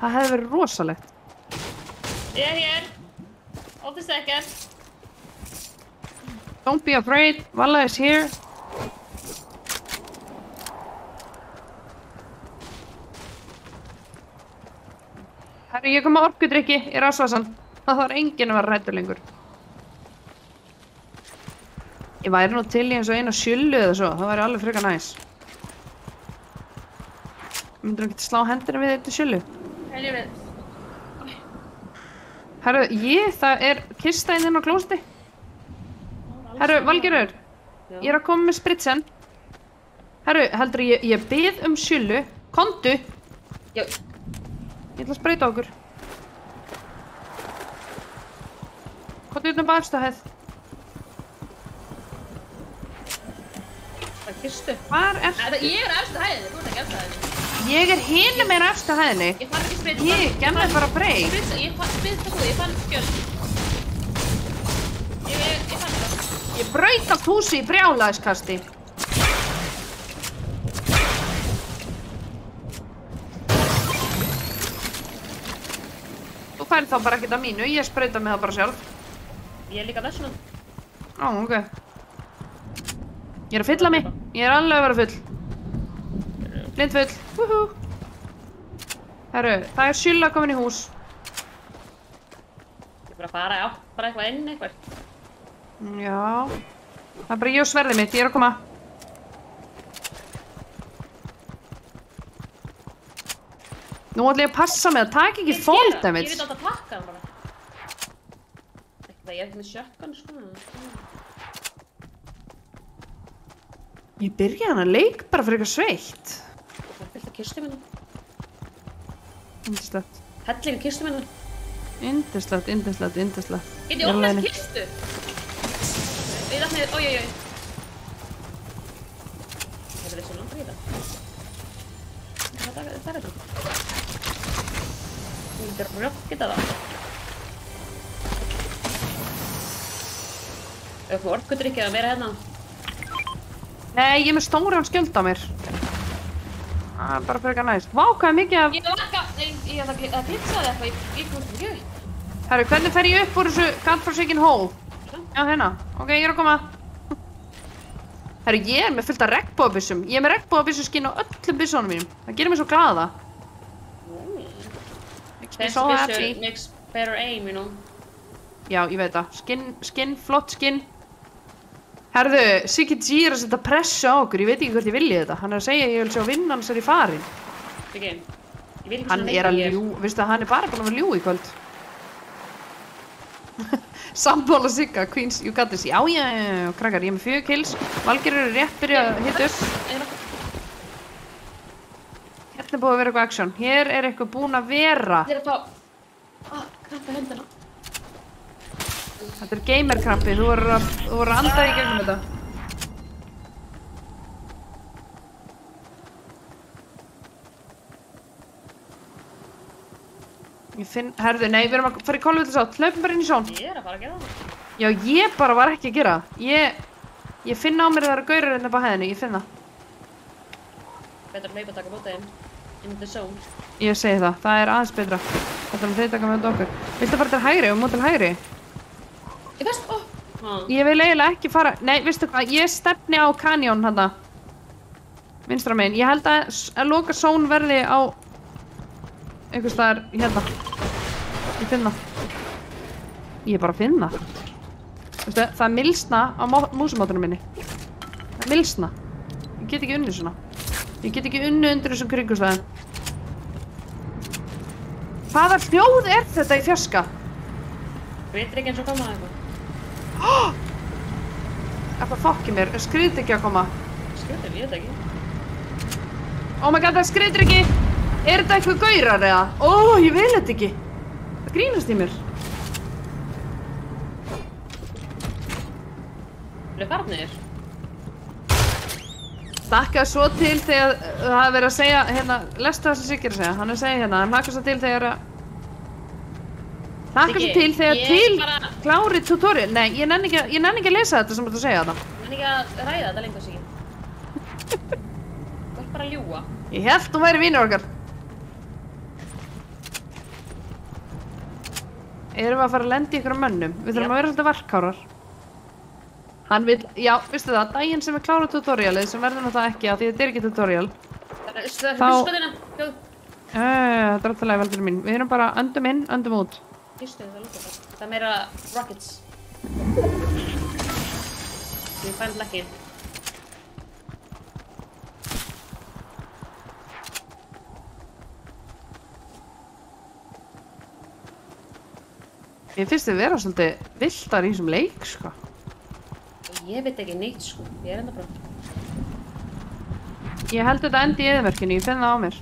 Það hefði verið rosalegt. Ég er hér. Hold a second. Don't be afraid. Vala is here. Herru, ég kom að orkudrykki í rasvasan. Það þarf enginn að vera hræddur lengur. Ég væri nú til í eins og eina sjullu eða svo, það væri alveg frekar næs. Myndirðu ekki slá hendina við þetta sjullu? Herru, það er kista inn á klósetti. Herru, Valgerður, ég er að koma með spritsen. Herru, heldur ég bið sjullu. Komdu. Já. Ég ætla að sprauta okkur. Komdu utan baðstahæð. Það kistu. Hvar er? Ég er efstu hæðinni, þú ert ekki efstu hæðinni. Ég er hinum meira efstu hæðinni. Ég fann ekki sprit. Ég gef mér bara breyk. Ég fann skjöld. Ég fann það. Ég braut allt húsi í brjálæðiskasti. Þú færð þá bara ekkert að mínu, ég sprauta mig það bara sjálf. Ég er líka þessuna. Ó, ok. Ég er að fylla mig. Ég er alveg að vera full. Blindfull. Woohoo. Herru, það er Sjulla komin í hús. Ég er bara að fara, bara eitthvað inn eitthvað. Já. Það er bara ég og sverðið mitt, ég er að koma. Nú ætla ég að passa mig að taka ekki fall damage. Ég veit alltaf að pakka hann bara. Eitthvað, ég er ekki með shotgun, sko. Ég byrja hann að leik bara fyrir eitthvað sveitt. Það er fyllt að kistu minna. Yndislegt. Hellingu kistu minna. Yndislegt. Get ég opnað þessi kistu? Við opnið, oi. Það er þessi langt í það. Það er þetta. Ég getur að geta það. Eitthvað orkudrykki að vera hérna. Nei, ég er með stóran skjöld á mér. Það er bara fyrir eitthvað næst. Vá, hvað er mikið af... Ég ætla að pizzaði eitthvað, ég komst ekki upp. Herru, hvernig fer ég upp úr þessu godforsaken hole? Já, hérna. Ok, ég er að koma. Herru, ég er með fullt af regnbogabissum. Ég er með regnbogabissuskinn á öllum bissunum mínum. Það gerir mig svo glaða. Þessi bissur makes better aim, you know. Já, ég veit það. Skinn, flott skinn. Herðu, Siggi G er að setja pressu á okkur, ég veit ekki hvort ég vilji þetta. Hann er að segja að ég vil sjá vinnan sér í farin. Siggi, ég veit ekki hann er að ljú, veistu að hann er bara búinn að vera ljú í kvöld. Sammála Sigga, Queens, you got this. Já, krakkar, ég er með 4 kills. Valgerður er rétt byrjað að hita upp. Hérna er búið að vera eitthvað action. Hér er eitthvað búinn að vera. Ég er að fá... krampa hendina. Þetta er gamerkrampi, þú voru að anda í gegnum þetta. Ég finn, herðu, nei, við erum að fara í kolvillisátt, hlaupum bara inn í són. Ég er að fara að gera það. Já, ég bara var ekki að gera. Ég finn á mér að það eru gaurar hérna upp á hæðinni, ég finn það. Betur að hlaupa að taka bóta inn the zone. Ég segi það, það er aðeins betra. Þetta er þeir taka með okkur. Viltu fara til hægri og mót til hægri? Ég veist, Ég vil eiginlega ekki fara, nei, veistu hvað, ég stefni á kanjón hana. Vinstra megin, ég held að loka són verði á einhvers staðar hérna. Ég finn það. Ég bara finn það. Veistu, það er milsna á músumótunum minni. Það er milsna. Ég get ekki unnið svona. Ég get ekki unnið undir þessum kringumstæðum. Hvaða hljóð er þetta í fjarska? Veitir ekki eins og koma eitthvað. Eitthvað fokki mér, skriðt ekki að koma. Skriðt ekki, ég veit ekki. Oh my god, það skriðt ekki. Er þetta eitthvað gaurar eða? Ó, ég vil þetta ekki. Það grínast í mér. Eru farnir? Þakka svo til þegar það hafi verið að segja, hérna, lestu það sem Siggi er að segja. Hann er að segja hérna, hann hlakka svo til þegar að... Hlakka svo til þegar klári tutorial. Nei, ég nenni ekki að lesa þetta sem þú ert að segja þetta. Ég nenni ekki að ræða þetta lengur, Siggi. Þú ert bara að ljúga. Ég held þú væri vinur okkar. Erum við að fara að lenda í ykkur mönnum? Við þurfum að vera svolítið varkárar. Hann vil, já, veistu það, daginn sem við klárum tutorialið, sem verður náttúrulega ekki á því þetta er ekki tutorial. Það er skoðina, hljóð. Þetta er alltaf veldur mín. Við erum bara öndum inn, öndum út. Fyrstu, það lúkar það. Það er meira rockets. Ég fæ ekki. Ég finnst þið vera svolítið villtar í þessum leik, sko. Ég veit ekki neitt, sko. Ég enda bara. Ég held þetta endi í eyðimörkinni, ég finn það á mér.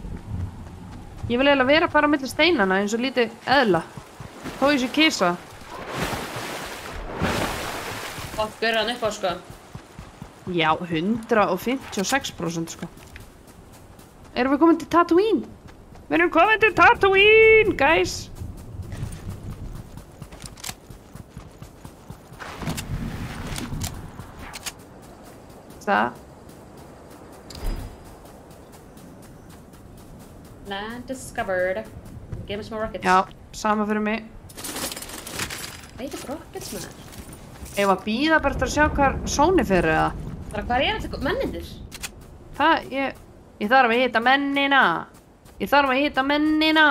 Ég vil eiginlega vera bara á milli steinana eins og lítið eðla. Þó ég sé kisa. Gott gera hann upp á, sko. Já, 156%, sko. Erum við komin til Tatooine? Við erum komin til Tatooine, guys! Það. Land discovered. Give us more rockets. Já, sama fyrir mig. Veit ekki rockets, maður. Ef að bíða bara eftir að sjá hvað Sóni fyrir eða? Bara hvað þetta mennindir? Það, ég þarf að hitta mennina. Ég þarf að hitta mennina.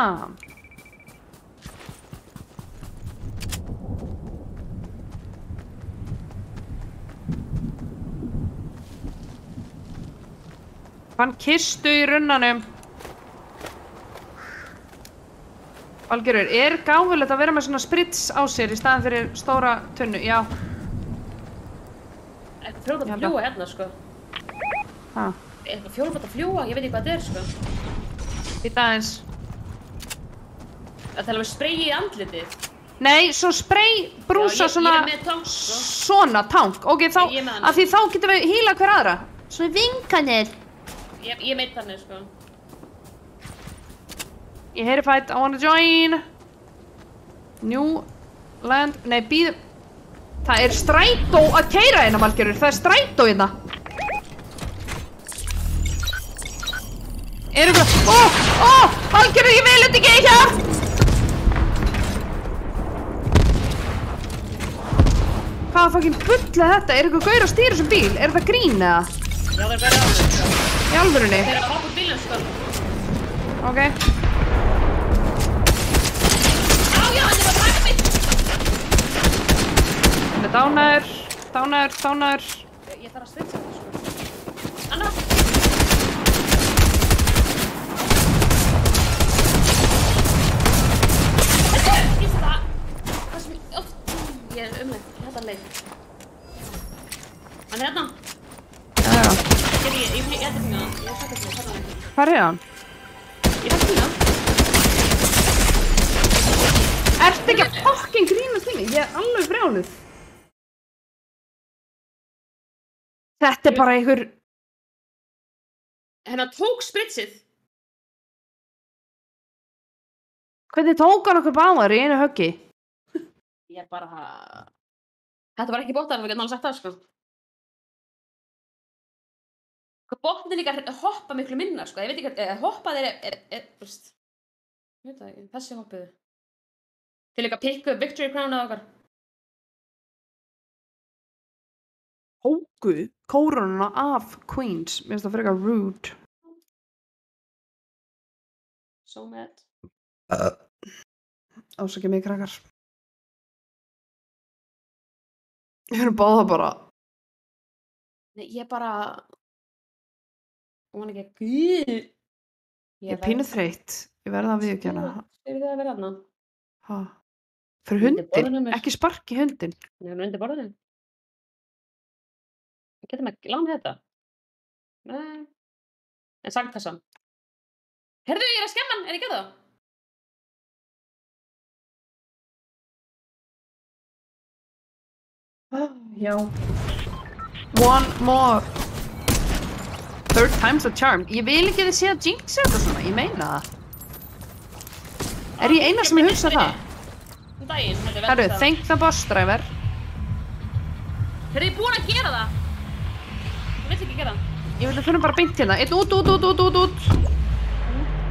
Fann kistu í runnanum. Valgerður, er gáfulegt að vera með svona sprits á sér í staðan fyrir stóra tunnu? Já. Eitthvað fjólubátt að fljúa hérna, sko. Ha? Eitthvað fjólubátt að fljúa, ég veit ekki hvað þetta er, sko. Býta aðeins. Það tala um spray í andlitið. Nei, svo spray brúsa svona... Ég er með tank, sko. Svona tank. Ok, þá... Ég er með hann. Af því þá getum við hýla hver aðra. Svo við vinkanir. Ég meit þannig, sko. Ég heyri fight, I wanna join. New land, nei býðum. Það er strætó að keyra hérna, Valgerður, það er strætó hérna. Er eitthvað, Valgerður, ég vil þetta ekki hér. Hvaða fucking bull er þetta? Er eitthvað gaur að stýra þessum bíl? Er þetta grín eða? Já, það er bara alveg, sko. Í alvörunni? Þeir eru að hoppa úr bílum, sko. Ok. Dánar. Ég þarf að svitsa þetta, sko. Anna! Ég er umleitt, þetta leik. Hann er hérna. Já. Ég ætti fína hann. Ég sætti fína, þetta leik. Hvar er hann? Ég ætti fína. Ertu ekki að fucking grínast þinni? Ég er alveg brjáluð. Þetta er bara einhver... Hennar tók spritsið. Hvernig tók hann okkur báðar í einu höggi? Ég bara... Þetta var ekki bóttar, við getum alveg sagt það, sko. Bóttin er líka að hoppa miklu minna, sko. Ég veit ekki að hoppað veist... Ég veit það ekki, þessi hoppuðu. Til líka að pikka upp Victory Crown eða okkar. Tóku kórónuna af Queens. Mér finnst það frekar rude. So mad. Ásakið mig, krakkar. Ég er báða bara... Nei, ég bara... Hún var ekki að guð. Ég er pínu þreytt. Ég verða að viðurkenna. Fyrir það að vera þarna. Ha? Fyrir hundin? Ekki sparki hundin. Nei, hún er undir borðinu. Getum ekki lána þetta? Nei. En sagt þessa. Herðu, ég er að skemma hann. Er ég að það? Já. One more. Third time's a charm. Ég vil ekki þið sé að jinx þetta svona. Ég meina það. Er ég eina sem hugsa það? Daginn, þetta er Herru, verðstað. thank the bus driver. Herru, ég er búin að gera það. Ég vill ekki gera það. Ég vil að finna bara beint hérna. Einn út.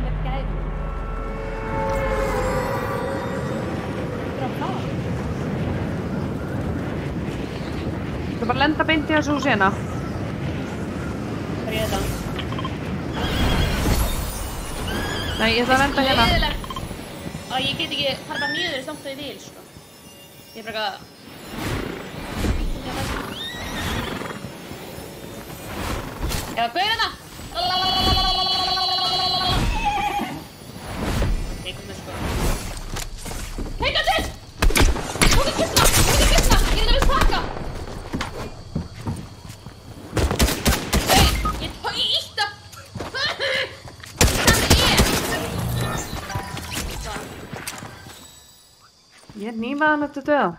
Með gæði. Ég ætla bara að lenda beint í þessu húsi hérna. Hvað er þetta? Nei, ég ætla að lenda hérna. Leiðilegt að ég get ekki fara bara niður í stammt og ég vil, sko. Ég er bara Eða bauð hérna! Heitum við sko. Heitum til! Þú getur kistuna! Ég að við taka! Ég ítt að... Ég nýmaði hann þetta döða.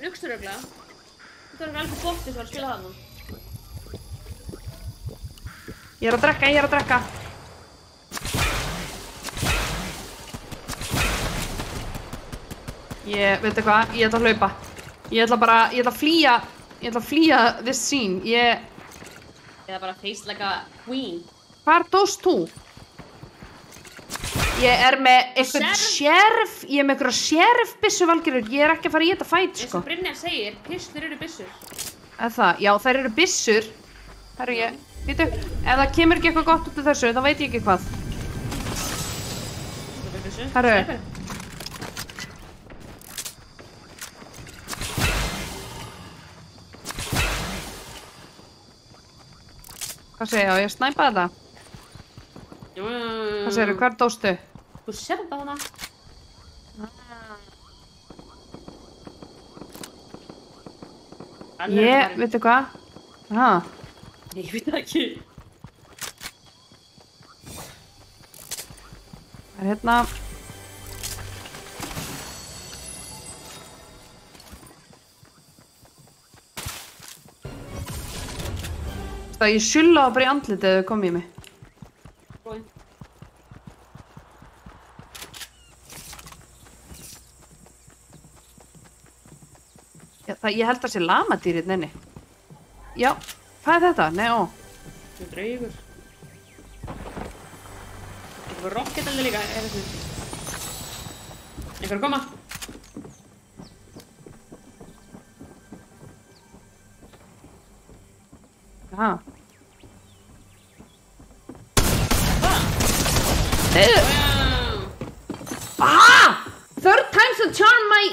Luxur örugglega. Þetta var alveg botti sem var að spila þarna. Ég er að drekka. Veitu hvað, ég ætla að hlaupa. Ég ætla að flýja this scene. Eða bara face like a queen. Hvar dóst þú? Ég er með eitthvað sheriff, ég er með eitthvað sheriff-byssu, Valgerður. Ég er ekki að fara í þetta fight, sko. Eins og Brynjar segir, pislur eru byssur. Það? Já, þær eru byssur. Herru, Vítu, ef það kemur ekki eitthvað gott út af þessu, þá veit ég ekki hvað. Herru. Hvað segir ég snæpa þetta? Hvað segirðu, hver dóstu? Þú sér þetta hana. Veitu hvað? Ég veit það ekki. Það er hérna. Það ég sjulla bara í andlitið ef þau kom í mig. Ég held að það sé lamadýrið, nei. Já, hvað er þetta? Nei, ó. Það er draugur. Eitthvað rocket alveg líka, er þessu. Einhver að koma. Jaha. Aha! Third time's the charm, my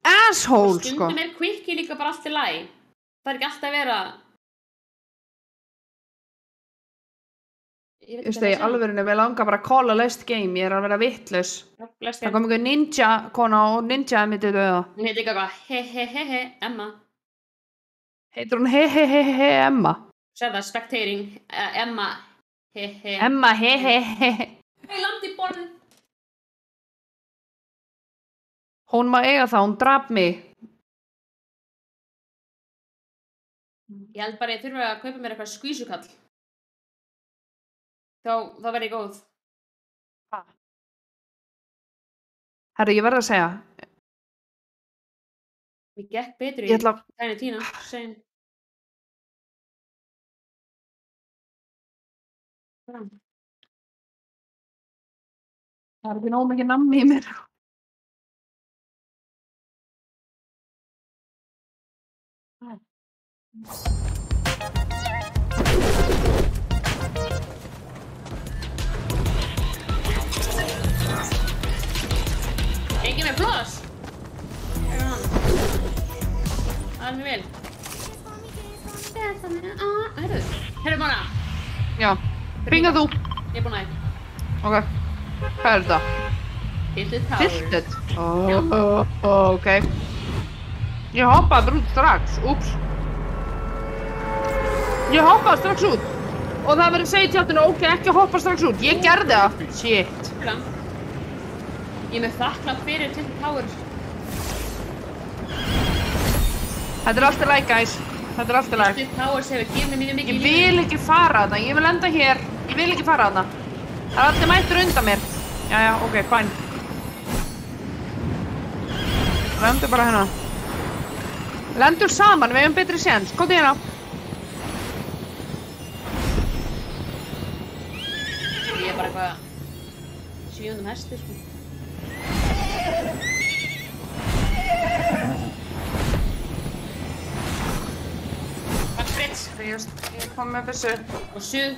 asshole, sko. Stundum er quickie líka bara allt í lagi. Það er ekki alltaf að vera... Ég veist það, í alvörinu, mér langar bara að calla last game. Ég er að vera vittlaus. Það kom einhver ninja kona og ninja mitt í döða. Hún heiti eitthvað he, Emma. Heitir hún he, Emma? Sér það, spectating, Emma, he. Emma, he. Hei, landi í borðin. Hún má eiga það, hún draf mig. Ég held bara ég þurfi að kaupa mér eitthvað skvísukall. Þá verð ég góð. Herru, ég verð að segja. Mér gekk betur í Tiny Tina, segin. Það er ekki nóg mikið nammi í mér. Engin með floss. Það er mjög vel. Herru búin að. Já, ringa þú. Ég er búin að. Ok, hvað er þetta? Tilted Towers. Tilted? Ok. Ég hoppaði bara út strax, úps. Ég hoppaði strax út. Og það verið að segja í tjátinu, ok, ekki hoppa strax út. Ég gerði það. Shit. Ég er með þakklátt fyrir Tilted Towers. Þetta er allt í lagi, guys. Þetta er allt í lagi. Tilted Towers hefur gefið mér mjög mikið Ég vil ekki fara þarna. Ég vil enda hér. Ég vil ekki fara þarna. Það er allir mættur undan mér. Jæja, ok, fine. Lendur bara hérna. Lendur saman, við hefum betri séns. Komdu hérna. Ég er bara eitthvað 7. hesti, sko. Takk Fritz. Ég kom með byssu. Og suð.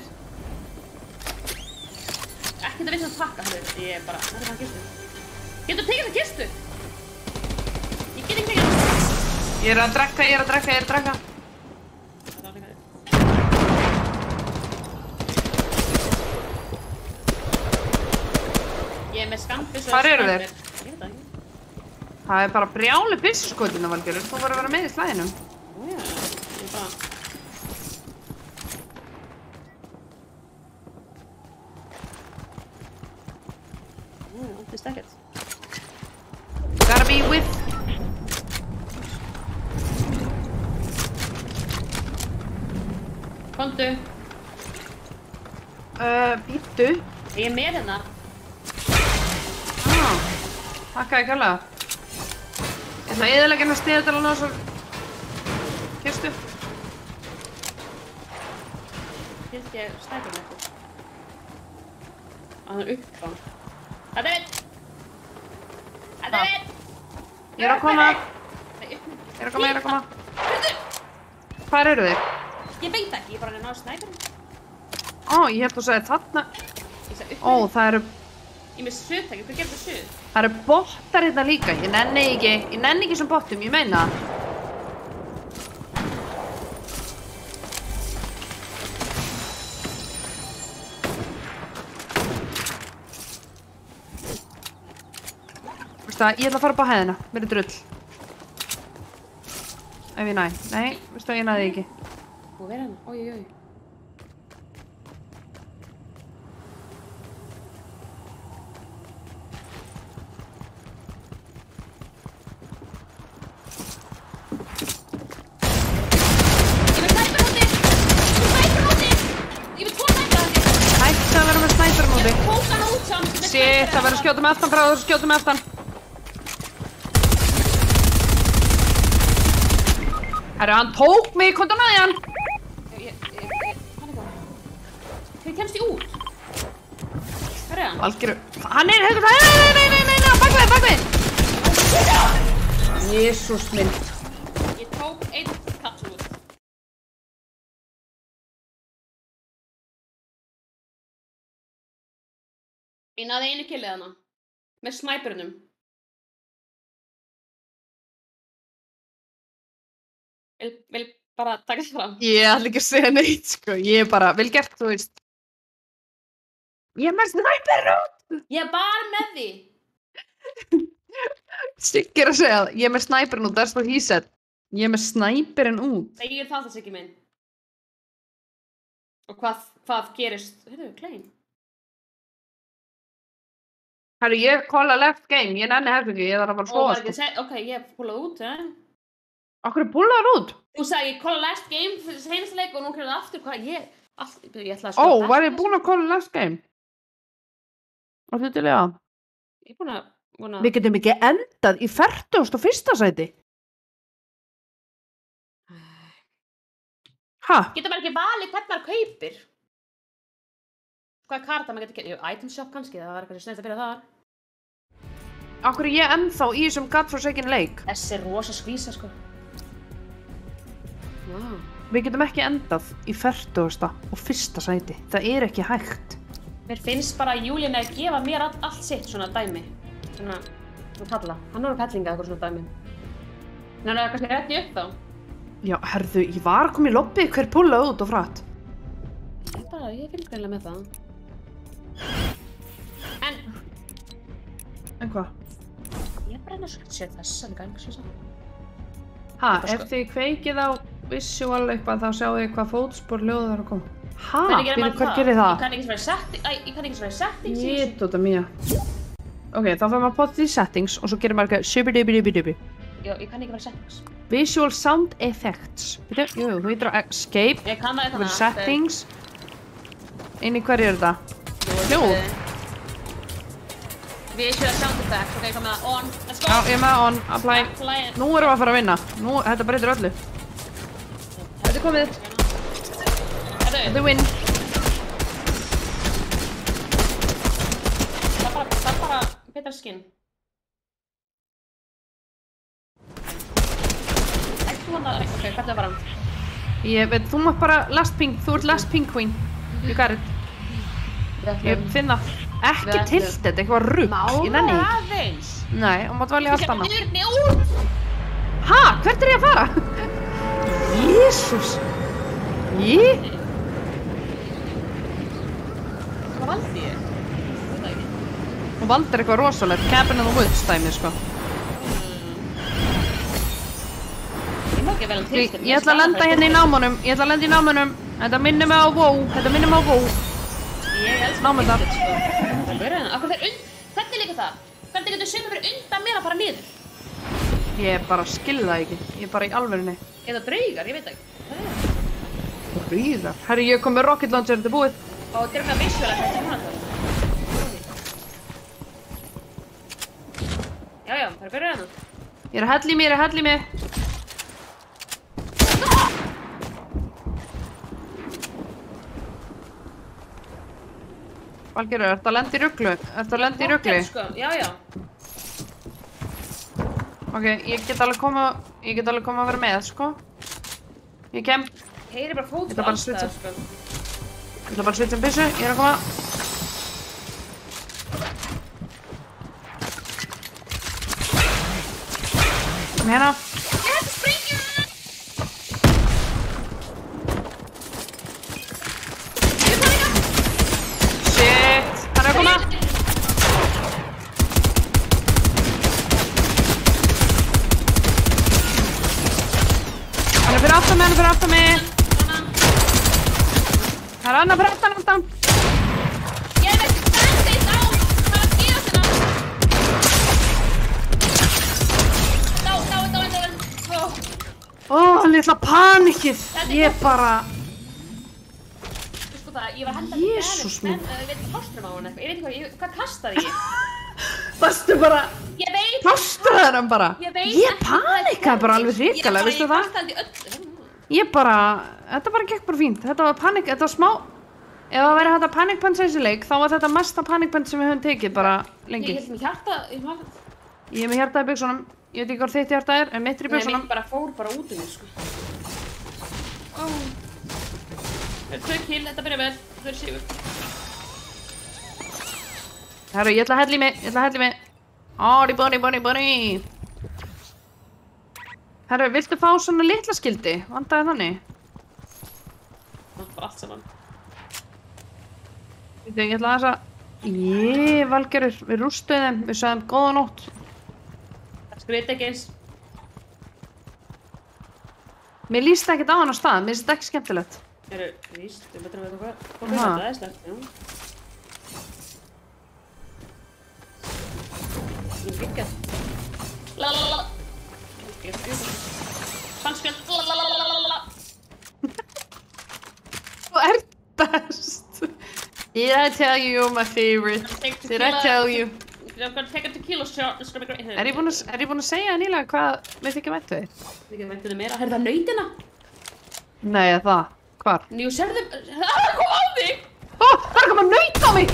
Ekkert að vinna að pakka, hörru. Ég er bara, það er það kistu. Getur þú tekið það kistu? Ég get ekki tekið það. Ég er að drekka. með skambissu. Hvar eru þeir? Ég veit það ekki. Það er bara brjáli byssuskotina, Valgerður. Þú voru að vera með í slæðinum. Já, ég bara... Óttist ekkert. Gotta be with. Komdu. Býttu. Ég er með hérna. Takkaði kærlega. Ég ætla að eyðileggja hérna stiðadalann á þessar kistu. Fylgdi ég snæpir með þetta. Hann er uppá. Þetta er einn! Þetta er einn! Ég er að koma. Nei, upp með. Ég er að koma. Hvar eru þeir? Ég veit ekki, ég bara að ná snæpirinn. Ég held að þú sagði þarna. Ég sagði upp með. Það eru... Ég með suðtæki, hvað gerir það suð? Það eru bottar hérna líka. Ég nenni ekki sem bottum, ég meina það. Veistu það, ég ætla að fara upp á hæðina. Mér er drull. Ef ég næ. Nei, veistu það, ég næði ekki. Þú verður hérna, oj. Shit, það verður að skjóta með aftan, bráður, skjóta með aftan. Herru, hann tók mig, komdu að næði hann. Hvað kemst ég út? Hver er hann? Valgerður, hann er, hefur það, nei, bak við. Jesús minn. Ég tók einn kall út. Ég náði einu killið hana. Með snæpirinnum. Vil bara taka það fram. Ég ætla ekki að segja neitt, sko. Ég er bara, vel gert, þú veist. Ég er með snæpirinn. Ég er bara með því. Siggi er að segja það. Ég er með snæpirinn út, that's what he said. Ég er með snæpirinn út. Segir það Siggi minn. Og hvað gerist? Heyrðu, klein. Herru, ég kolla left game, ég nenni hefði ekki, ég þarf að fara að sofa, sko. Ok, ég púlaði út, Okkur er púlaðar út? Þú sagði ég kolla left game fyrir seinasta leik og nú kemur það aftur, hvað ég ætla að skjóta. Var ég búin að kolla left game? Var þetta til ég að? Ég er búin að... Við getum ekki endað í 41. sæti. Ha? Getur maður ekki valið hvern maður kaupir? Hvað karta maður getur... Item shop kannski, það var eitthvað sem snett að fyrir þar. Akkur er ég ennþá í þessum godforsaken leik? Þessi er rosa skvísa, sko. Wow. Við getum ekki endað í 40. og 1. sæti. Það er ekki hægt. Mér finnst bara að Júlín er að gefa mér allt sitt svona dæmi. Svona palla. Hann er að pellinga eitthvað svona dæmi. En hann er kannski rétt í upp þá. Já, herðu, ég var að koma í lobby, hver púlaði út og frætt? Ég fylgdi eiginlega með það. En hvað? Ég brenna svo sér þessa líka einhvers veginn. Ha, ef þið kveikið á visual eitthvað þá sjáu þið hvað fótspor ljóðu þar að koma. Ha, hver gerir það? Ég kann ekki svo vera í settings. Jétóta mía. Ok, þá fyrir maður potið í settings og svo gerir maður eitthvað shibidibidibidibi. Já, ég kann ekki vera í settings. Visual sound effects. Jú, þú heitir á escape. Ég kann það eitthvað. Settings. Inni hverju er þetta? Hljóð. Visual sound effects. Ok, komið það on. Let's go. Já, ég er með on. Apply. Nú erum við að fara að vinna. Nú, þetta breytir öllu. Þetta er komið. Þetta er win. Það er bara betra skinn. Ekki þú vandar. Ok, hvert er það bara? Ég veit, þú mátt bara last pink. Þú ert last pink queen. You got it. Ég finn það. Ekki tilt þetta, eitthvað rugg. Ég nenni ekki. Aðeins. Nei, og mátt valja allt annað. Út. Ha? Hvert er ég að fara? Jésús. Hvað valdi ég? Veit það ekki. Hún valdir eitthvað rosalegt, Cabin in the Woods dæmi, sko. Ég má ekki vel að tilkynna. Ég ætla að lenda hérna í námunum, Þetta minnir mig á WoW, Ég elskar Námundar. tilkynna, sko. Það er verið hérna. Hvernig líka það? Hvernig getur sumir verið undan mér að fara niður? Ég bara skil það ekki, ég er bara í alvörunni. Eða draugar, ég veit ekki. Draugar? Herri, ég kom með rocket launcher, þetta er búið. Og þetta er eitthvað visual að þetta er hún að það. Já, það er verið hérna. Ég er að hella í mig, Valgerður, ertu að lenda í ruglu? Sko. Já. Ok, ég get alveg koma að vera með, sko. Ég kem. Heyri bara fót Ég ætla bara að allstað, sko. Ég ætla bara að svitja byssu, ég er að koma. Kom hérna. Shit, hann er að koma. Hann er fyrir aftan mig. Það er annar fyrir aftan. Ég veit ekki hvað á. Hvað að gera þetta? Dá. Litla panikið. Ég bara... Sko það, ég var að henda Jesús minn. Ég veit ekki plástur á hann eitthvað. Ég veit ekki hvað kastaði ég? Varstu bara... Ég veit... Plástraði hann bara. Ég veit Ég panikaði bara alveg hrikalega, veistu það? Ég kastaði öllu. Ég bara... Þetta bara gekk bara fínt. Þetta var panik, þetta var smá... Ef það væri hægt að panikpunch þessi leik, þá var þetta mesta panikpunch sem við höfum tekið bara lengi. Ég held með hjarta... Ég er með hjarta í buxunum. Ég veit ekki hvað þitt hjarta er, en mitt er í buxunum. Nei, mitt bara fór bara út um mig, sko. Það er 2 kill, þetta byrja vel. Það er sigur. Herru, ég ætla að hella í mig. Body. Herru, viltu fá svona litla skildi? Vandaði þannig? Það er bara allt saman. Ég ætla aðeins að... Valgerður, við rústuðum þeim, við sagðum góða nótt. Það skriði ekki eins. Mér líst ekkert á hann á stað, mér finnst þetta ekki skemmtilegt. Víst, við betur að veit hvað þetta er slegt, já. Ég er ekki að... Lalalala. Sannspjöld. Lalalala. Þú ert best. Did I tell you you're my favorite? Did I tell you? I'm gonna take a tequila shot, it's gonna be great. Er ég búin að segja nýlega hvað við þykja væntu þig? Við þykja væntu þig meira. Herðu það nautina? Nei, það. Hvar? Jú, sérðu... Það kom á þig! Það er að koma naut á mig!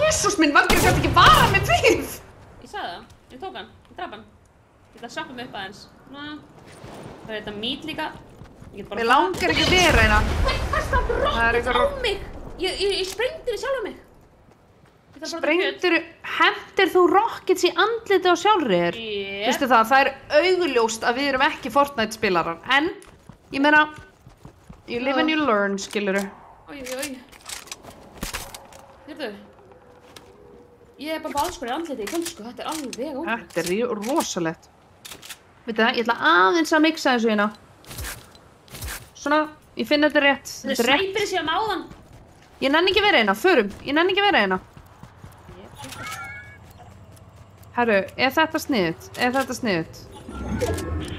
Jesús minn, Valgerður gæti ekki vara með þig! Ég sagði það. Ég tók hann. Ég draf hann. Ég ætla að sjoppa mig upp aðeins. Það er þetta mít líka. Mér langar ekki að vera hérna. Hvað rockets á mig? Ég sprengdi þig sjálf á mig. Hendir þú rockets í andliti á sjálfri þér? Vistu það er augljóst að við erum ekki Fortnite spilarar. En, ég meina, you live and you learn, skiluru. Oj. Hérðu. Ég er bara allskor í andliti í kvöld, sko. Þetta er alveg ótrúlegt. Þetta er rosalegt. Veitu það, ég ætla aðeins að mixa þessu hérna. Svona, ég finn þetta rétt. Þetta er snæpir síðan áðan. Ég nenni ekki vera hérna, förum. Ég nenni ekki vera hérna. Herru, er þetta sniðut?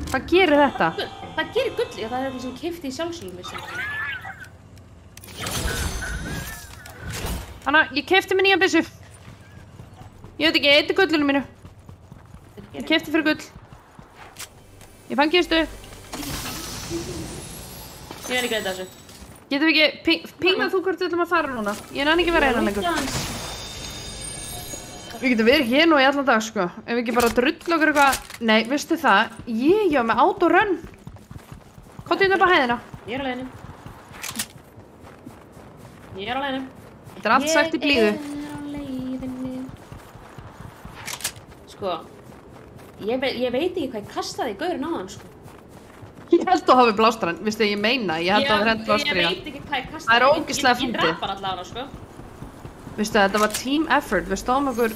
Hvað gerir þetta? Það gerir gulli, það er eitthvað sem keypti í sjálfsögum. Hanna, ég keypti mér nýja byssu. Ég veit ekki, ég eiti gullinu mínu. Ég keypti fyrir gull. Ég fann kistu. Ég er ekki að þessu. Getum við ekki, pingað þú hvort við ætlum að fara núna? Ég nenni ekki vera hérna lengur. Við getum verið hér nú í allan dag, sko. Ef við ekki bara drull okkur eitthvað... Nei, veistu það? Ég á með autorun. Komdu hérna upp á hæðina. Ég er á leiðinni. Þetta er allt sagt í blíðu. Ég er á leiðinni. Sko, ég veit ekki hvað ég kastaði í gaurinn á hann, sko. Ég held að hafi blástur hann, veistu, ég meina, ég held að hafi hent blástur í hann. Ég veit ekki hvað ég Það kastaði. er ógeðslega fyndið. Ég draf hann allavega, sko. Veistu, þetta var team effort, við stóðum okkur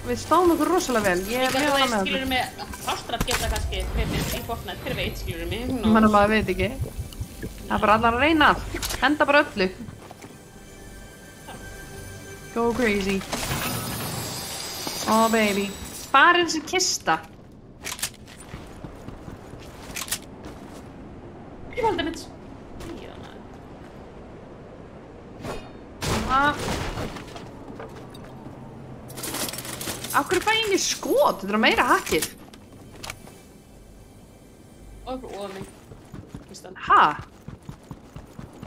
Við stóðum okkur rosalega vel. Ég er Líka mjög þú ánægð veist, með skilur mig, Ástraf geta kannski hrifið í Fortnite, hver veit, skilur mig, þetta. Mann maður veit ekki. Það er bara allar að reyna allt. Henda bara öllu. Go crazy. Oh baby. Hvað er þessi kista? Ég valdi mitt. Af hverju fæ ég ekki skot? Þetta er meira hackið. Og okkur ofan mig. Kistan. Ha?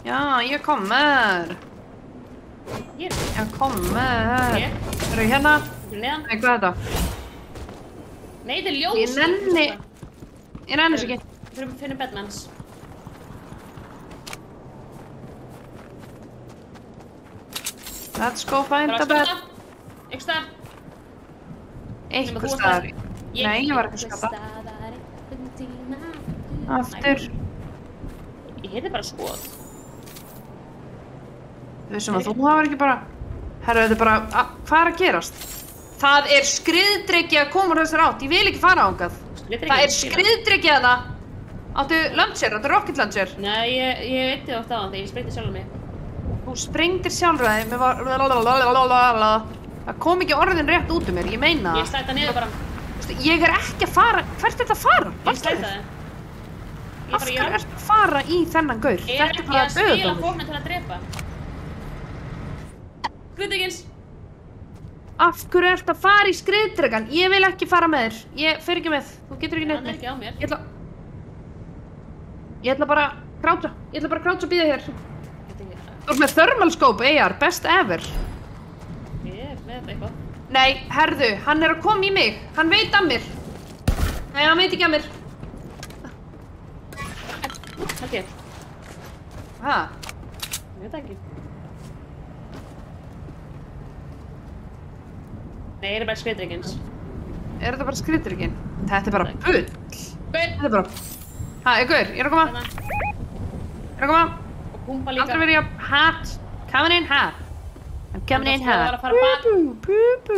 Já, ég kommer. Ég Ég kommer. Ég? Eru hérna? Neðan. Nei, hvað er þetta? Nei, þetta er ljós. Ég nenni... Ég nenni þess ekki. Við finnum Batmans. Let's go find the bed. Ykkur staðar. Einhver staðar. Nei, ég var ekki að skata. Aftur. Ég heiti bara skot. Þú veist að þú hafði ekki bara... Herru, þetta er bara... Hvað er að gerast? Það er skriðdreki að koma úr þessar átt. Ég vil ekki fara ángað. Það er skriðdreki að það. Áttu launcher, áttu rocket launcher. Nei, ég veitti oft á hann þegar ég sprengti sjálf mig. Þú sprengdir sjálfur að þig. Mér var... Það kom ekki orðin rétt út um mér, ég meina. Ég slæta niður bara. Ég er ekki að fara... Hvert er þetta að fara? Ég slæta þig. Af hverju ertu að fara í þennan gaur? Ég er ekki að spila Fortnite til að drepa. Skriðdrekins. Af hverju ertu að fara í skriðdrekan? Ég vil ekki fara með þér. Ég fer ekki með. Þú getur ekki neitt Hann er ekki á mér. Ég ætla bara að kráta. Ég ætla bara að kráta og bíða hér. Þú ert með thermal scope, AR. Best ever. Ég er með eitthvað. Nei, herðu. Hann er að koma í mig. Hann veit af mér. Nei, hann veit ekki af mér. Held ég. Hæ? Ég veit ekki. Nei, ég er bara skriðdrekins. Er þetta bara skriðdrekinn? Þetta er bara bull. Gaur. Þetta er bara... Hæ, gaur, ég er að koma. Ég er að koma. Og pumpa líka. Aldrei verið að hat. Coming in hot. I'm coming in hot. Pú.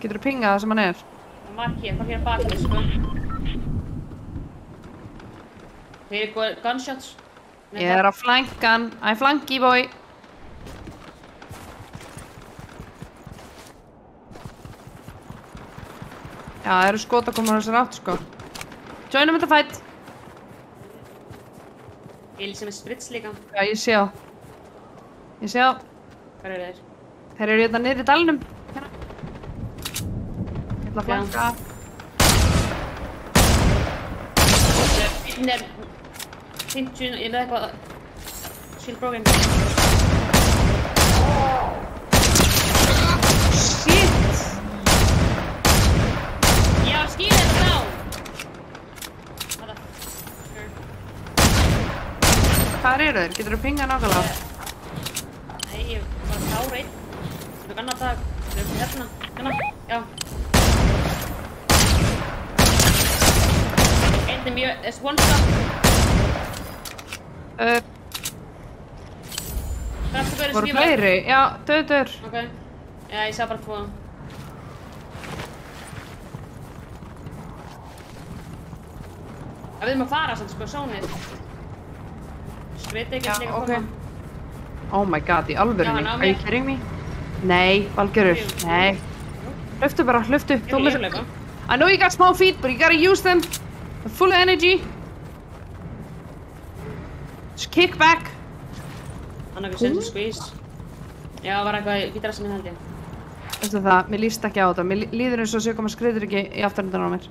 Getur þú pingað það sem hann er? Það var hér bakið, sko. Þeir eru góð gunshots. Ég er að flankan. I flanky boy. Já, það eru skot að koma á þessar átt, sko. Joinum þetta fight. Ég lýsi með sprits líka. Já, ég sé á. Ég sé á. Hvað eru þeir? Þeir eru hérna niður í dalnum. Hérna. Ég ætla að flanka. Þeir er 50, ég veit eitthvað. Shield broken. Shit! Já, skýrið þetta frá! Hvar eru þeir? Getur þú pingað nákvæmlega? Nei, ég var að klára einn. Það er annar dag. Það er hérna. Hérna. Já. Einn er mjög... There's one shot. Voru fleiri? Já, döður. Ok. Já, ég sá bara tvo. Við erum að fara samt, sko, sónið. Skriðdrekinn Já, líka ok. koma. Oh my god, í alvörunni. Já, hann á Are you mér. kidding me? Nei, Valgerður. Nei. Hlöftu bara, hlöftu. Ég vil yfirleifa. I know you got small feet, but you gotta use them. Full of energy. Just kick back. Hann er ekki sense squeeze. Já, það var eitthvað í drassinni held ég. Veistu það, mér líst ekki á þetta. Mér líður eins og sé koma skriður ekki í afturöndan á mér.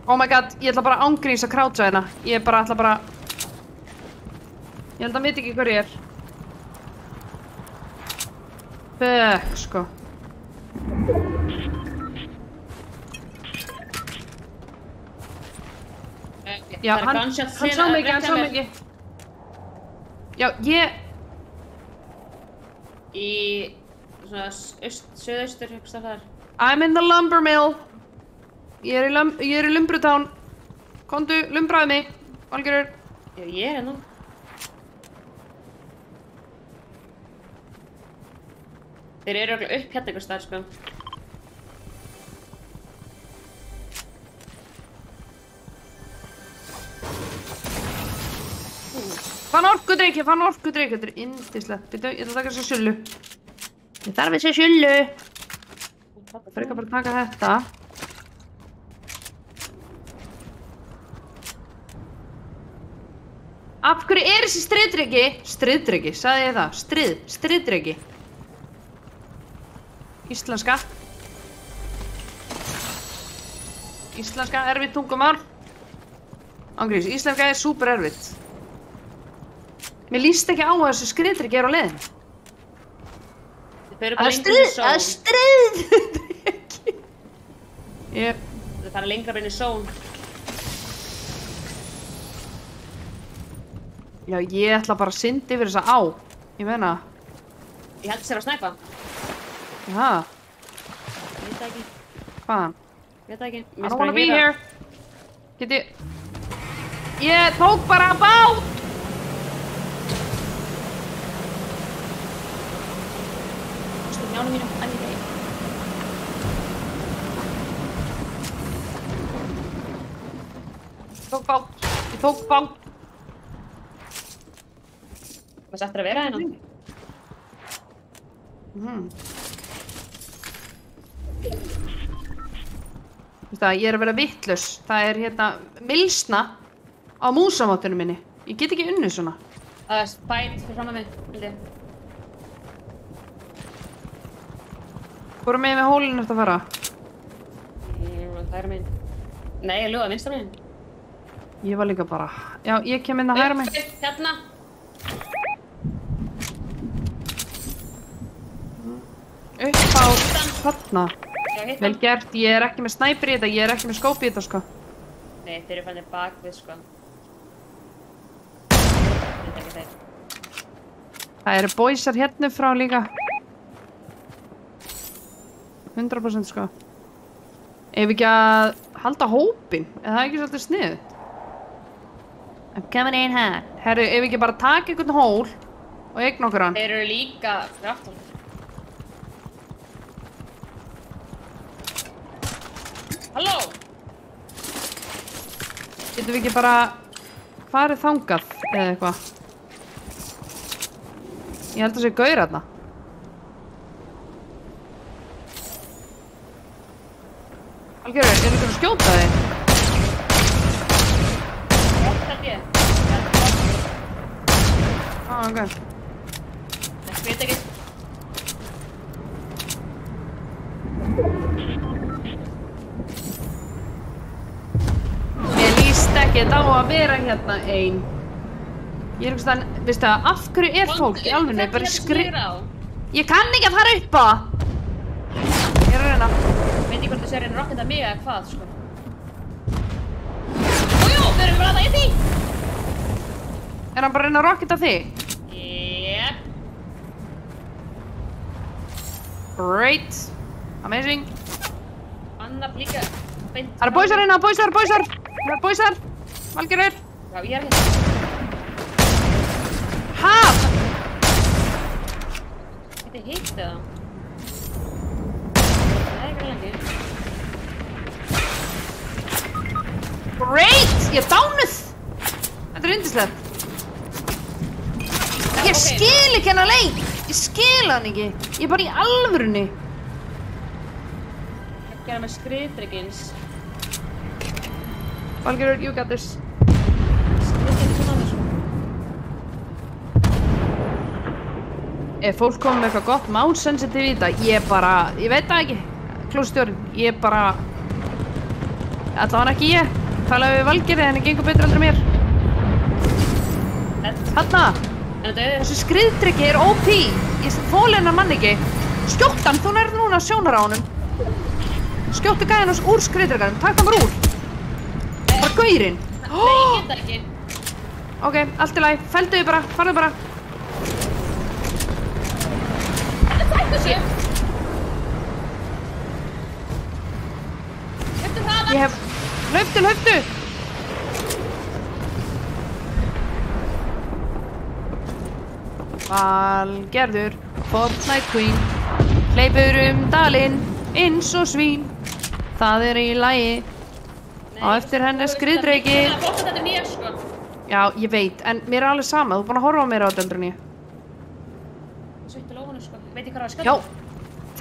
Oh my god, ég ætla bara að ángríns að krátsa hérna. Ég bara ætla bara... Ég held að hann veit ekki hver ég er. Fuck, sko. Já, hann sá mig ekki, hann sá mig ekki. Já, ég... Í... svona söðaustur, eitthvað þar. I'm in the lumber mill. Ég er í Lumbrután. Komdu, lumbraðu mig. Valgerður. Já, ég er hérna. Þeir eru örugglega upp hérna einhvers staðar, sko. Fann orkudrykk, þetta er yndislegt. Býtu, ég ætla að taka þessu sullu. Ég þarf þessu sullu. Það fyrir ekki bara að taka þetta. Af hverju er þessi stríðdreki? Stríðdreki, sagði ég það? Stríðdreki. Íslenska. Íslenska, erfitt tungumál. Ángríns, íslenska er súper erfitt. Mér líst ekki á að þessu skriðdreki er á leiðin. Það er stríðdreki. Það fara lengra inn í són. Já, ég ætla bara að synda yfir þessa á. Ég meina. Ég held sér að snæpa. Já. Ég veit það ekki. Hvaðan? Ég veit það ekki. I don't wanna be here. Get ég... Ég tók bara bát! Stu njánum mínum, en ég veit. Ég tók bát. Hvað sættir að vera hérna? Þú veist það, ég er að vera vitlaus. Það er hérna milsna á músamáttunum minni. Ég get ekki unnið svona. Það er spæt fyrir fram að mig, held ég. Hvorum megin við hólinn eftir að fara? Það er megin. Nei, ég lögði vinstra megin. Ég var líka bara... Já, ég kem inn að hægra megin. Hérna. Upp á þarna. Vel gert, ég er ekki með snæper í þetta, ég er ekki með skóp í þetta, sko. Nei, þeir eru fannir bakvið, sko. Þetta er ekki þeir. Það eru boysar hérna frá líka. 100% sko. Ef ekki að halda hópinn, eða það er ekki svolítið snið. I'm coming in here. Herru, ef ekki bara taka einhvern hól og eigna okkur hann. Þeir eru líka kraftur. Halló! Getum við ekki bara farið þangað eða eitthvað? Ég held að það sé gaur þarna. Algjörður, er þetta að skjóta þig? Þetta ég. Ok. Það veit ekki. Mér líst ekki á að vera hérna ein. Ég er einhvers veginn, veistu það, af hverju er fólk í alvegni bara Ég kann ekki að fara upp á það. Ég er að reyna. Veit ekki hvort þú sér að rocketa mig eða hvað, sko. Ójú, við erum bara að það í því. Er hann bara að reyna að rocketa þig? Jep. Great. Amazing. Annar líka. Það eru boysar hérna, boysar. Það eru boysar. Valgerður. Já, ég er hérna. Ha? Þetta er hitt eða? Nei, ekki lengi. Great! Ég er dánuð! Þetta er yndislegt. Ég skil ekki hennar leik! Ég skil hann ekki! Ég er bara í alvörunni! Ég gera með skriðdryggins. Valgerður, you got this. Skriðdryggins svona þessu. Ef fólk komið með eitthvað gott mouse sensitive í þetta, ég veit það ekki. Klósstjórinn, ég bara... Allavega ekki ég. Talaði við Valgerði, henni gengur betur aldrei mér. Þarna! Þessi skriðdreki er OP. Ég þoli hennar mann ekki. Skjótt hann, þú nærður núna sjónar á honum. Skjóttu gæjan úr skriðdrekanum, takk hann bara úr. Bara gaurinn. Nei, ég get það ekki. Ok, allt í lagi, felldu þig bara, farðu bara. Þessi. Hlauptu hraðar. Ég hef... Hlauptu! Valgerður, Fortnite Queen. Hleypur dalinn eins og svín. Það í lagi. Á eftir henni skriðdreki. Það er flott að þetta er nýja, sko. Já, ég veit, en mér er alveg sama. Þú er búin að horfa á mér á þetta endurinn. Sveitt í lófanum, sko. Veit ég hvað að skalla? Já,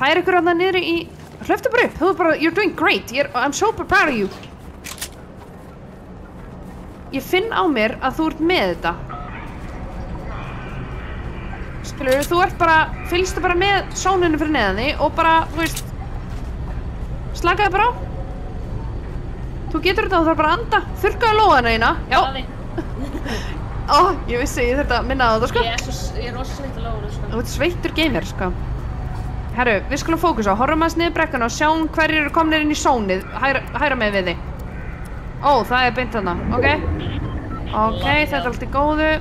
það er ykkur að það niðri í... Hlöftu bara upp, þú er bara, you're doing great. I'm super proud of you. Ég finn á mér að þú ert með þetta. Skilur, þú ert bara, fylgstu bara með sóninu fyrir neðan því og bara, þú veist, slakaði bara á. Þú getur þetta og þú þarf bara að anda. Þurrkaðu lóðana eina. Já. Ó, ég vissi, ég þurfti að minna á þetta, sko. Ég er rosa sveitt á lóðana, sko. Þú ert sveittur gamer, sko. Herru, við skulum fókusa. Horfum aðeins niður brekkuna og sjáum hverjir eru komnir inn í sónið. Hæra með við þig. Ó, það er beint þarna. Ok, þetta er allt í góðu.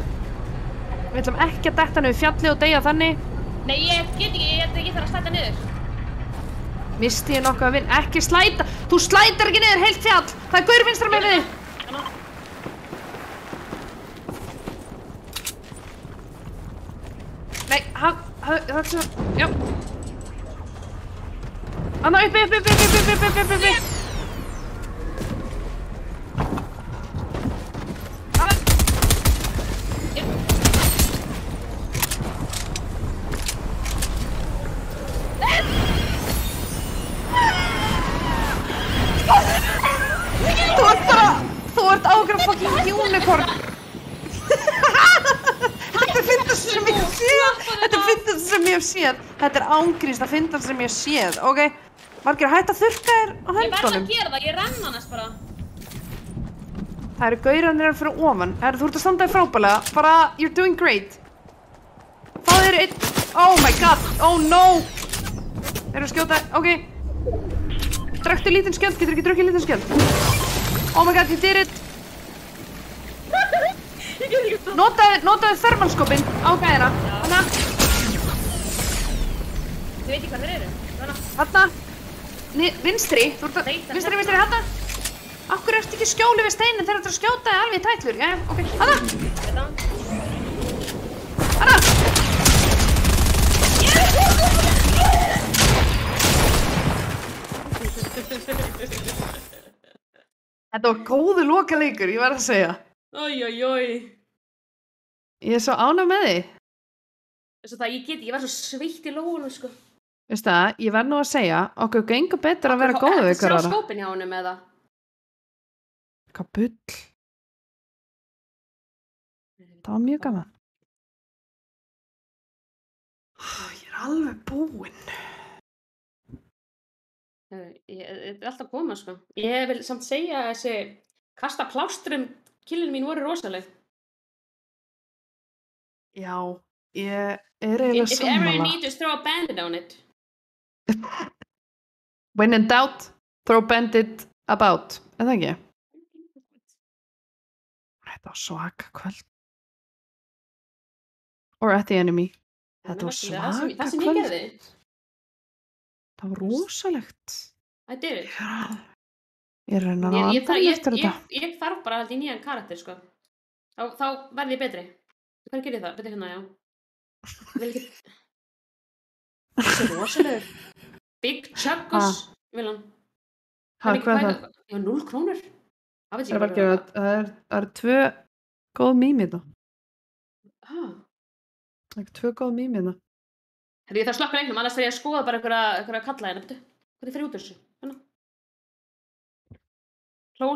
Við ætlum ekki að detta niður fjalli og deyja þannig. Nei, ég get ekki, ég þarf að slæta niður. Misti ég nokkuð að vinna. Ekki slæta. Þú slætar ekki niður heilt fjall. Það er gaur vinstra með við þig. Nei, það er svo... Já. Anna, uppi. Þú ert ákveðan fucking unicorn. Þetta er fyndast sem ég hef séð. Þetta er ángríns að fyndast sem ég hef séð, ok? Margir, hætt að þurrka þér á höndunum. Ég verð að gera það, ég renn annars bara. Það eru gaurarnir fyrir ofan. Þú ert að standa þér frábælega. Bara, you're doing great. Fá þér einn... Oh my god, oh no. Eru að skjóta, ok. Drektu lítinn skjöld, getur ekki drukkið lítinn skjöld. Oh my god, you did it. Notaðu thermalskopinn á gæðina. Hanna. Þið veit ekki hvað þeir eru. Hanna. Vinstri. Vinstri, hanna. Akkur ertu ekki skjóli við steinin þegar þú ert að skjóta þig alveg í tætlur? Jæja, ok. Hanna. Hanna. Þetta var góður lokaleikur, ég verð að segja. Ég er svo ánægð með þig. Þess að ég var svo sveitt í lófunum, sko. Veistu það, ég verð nú að segja, okkur gengur betur að vera góðu við ykkur ára. Sjá skópin hjá honum eða? Hvað bull. Það var mjög gaman. Ég er alveg búinn. Þetta er alltaf að koma, sko. Ég vil samt segja að þessi kasta plástrum killin mín voru rosaleg. Já, ég er eiginlega sammála. If ever you need, just throw a bandit on it. When in doubt, throw bandit about. Er það ekki? Þetta var svaka kvöld. Or at the enemy. Þetta var svaka kvöld. Það sem ég gerði. Það var rosalegt. I did it. Ég er reyna að anda eftir þetta. Ég þarf bara alltaf í nýjan karakter, sko. Þá verði ég betri. Hvað gerir það? Betri hérna, já. Vil ekki... Það er rosalegur. Big Chuggus, vil hann. Hvað er það? Já, 0 krónur. Það er 2 góð mím í það. Það er 2 góð mím í það. Ég þarf að slokka leiknum, annars þarf ég að skoða bara einhverja kalla hérna. Hvað er fyrir út þessu?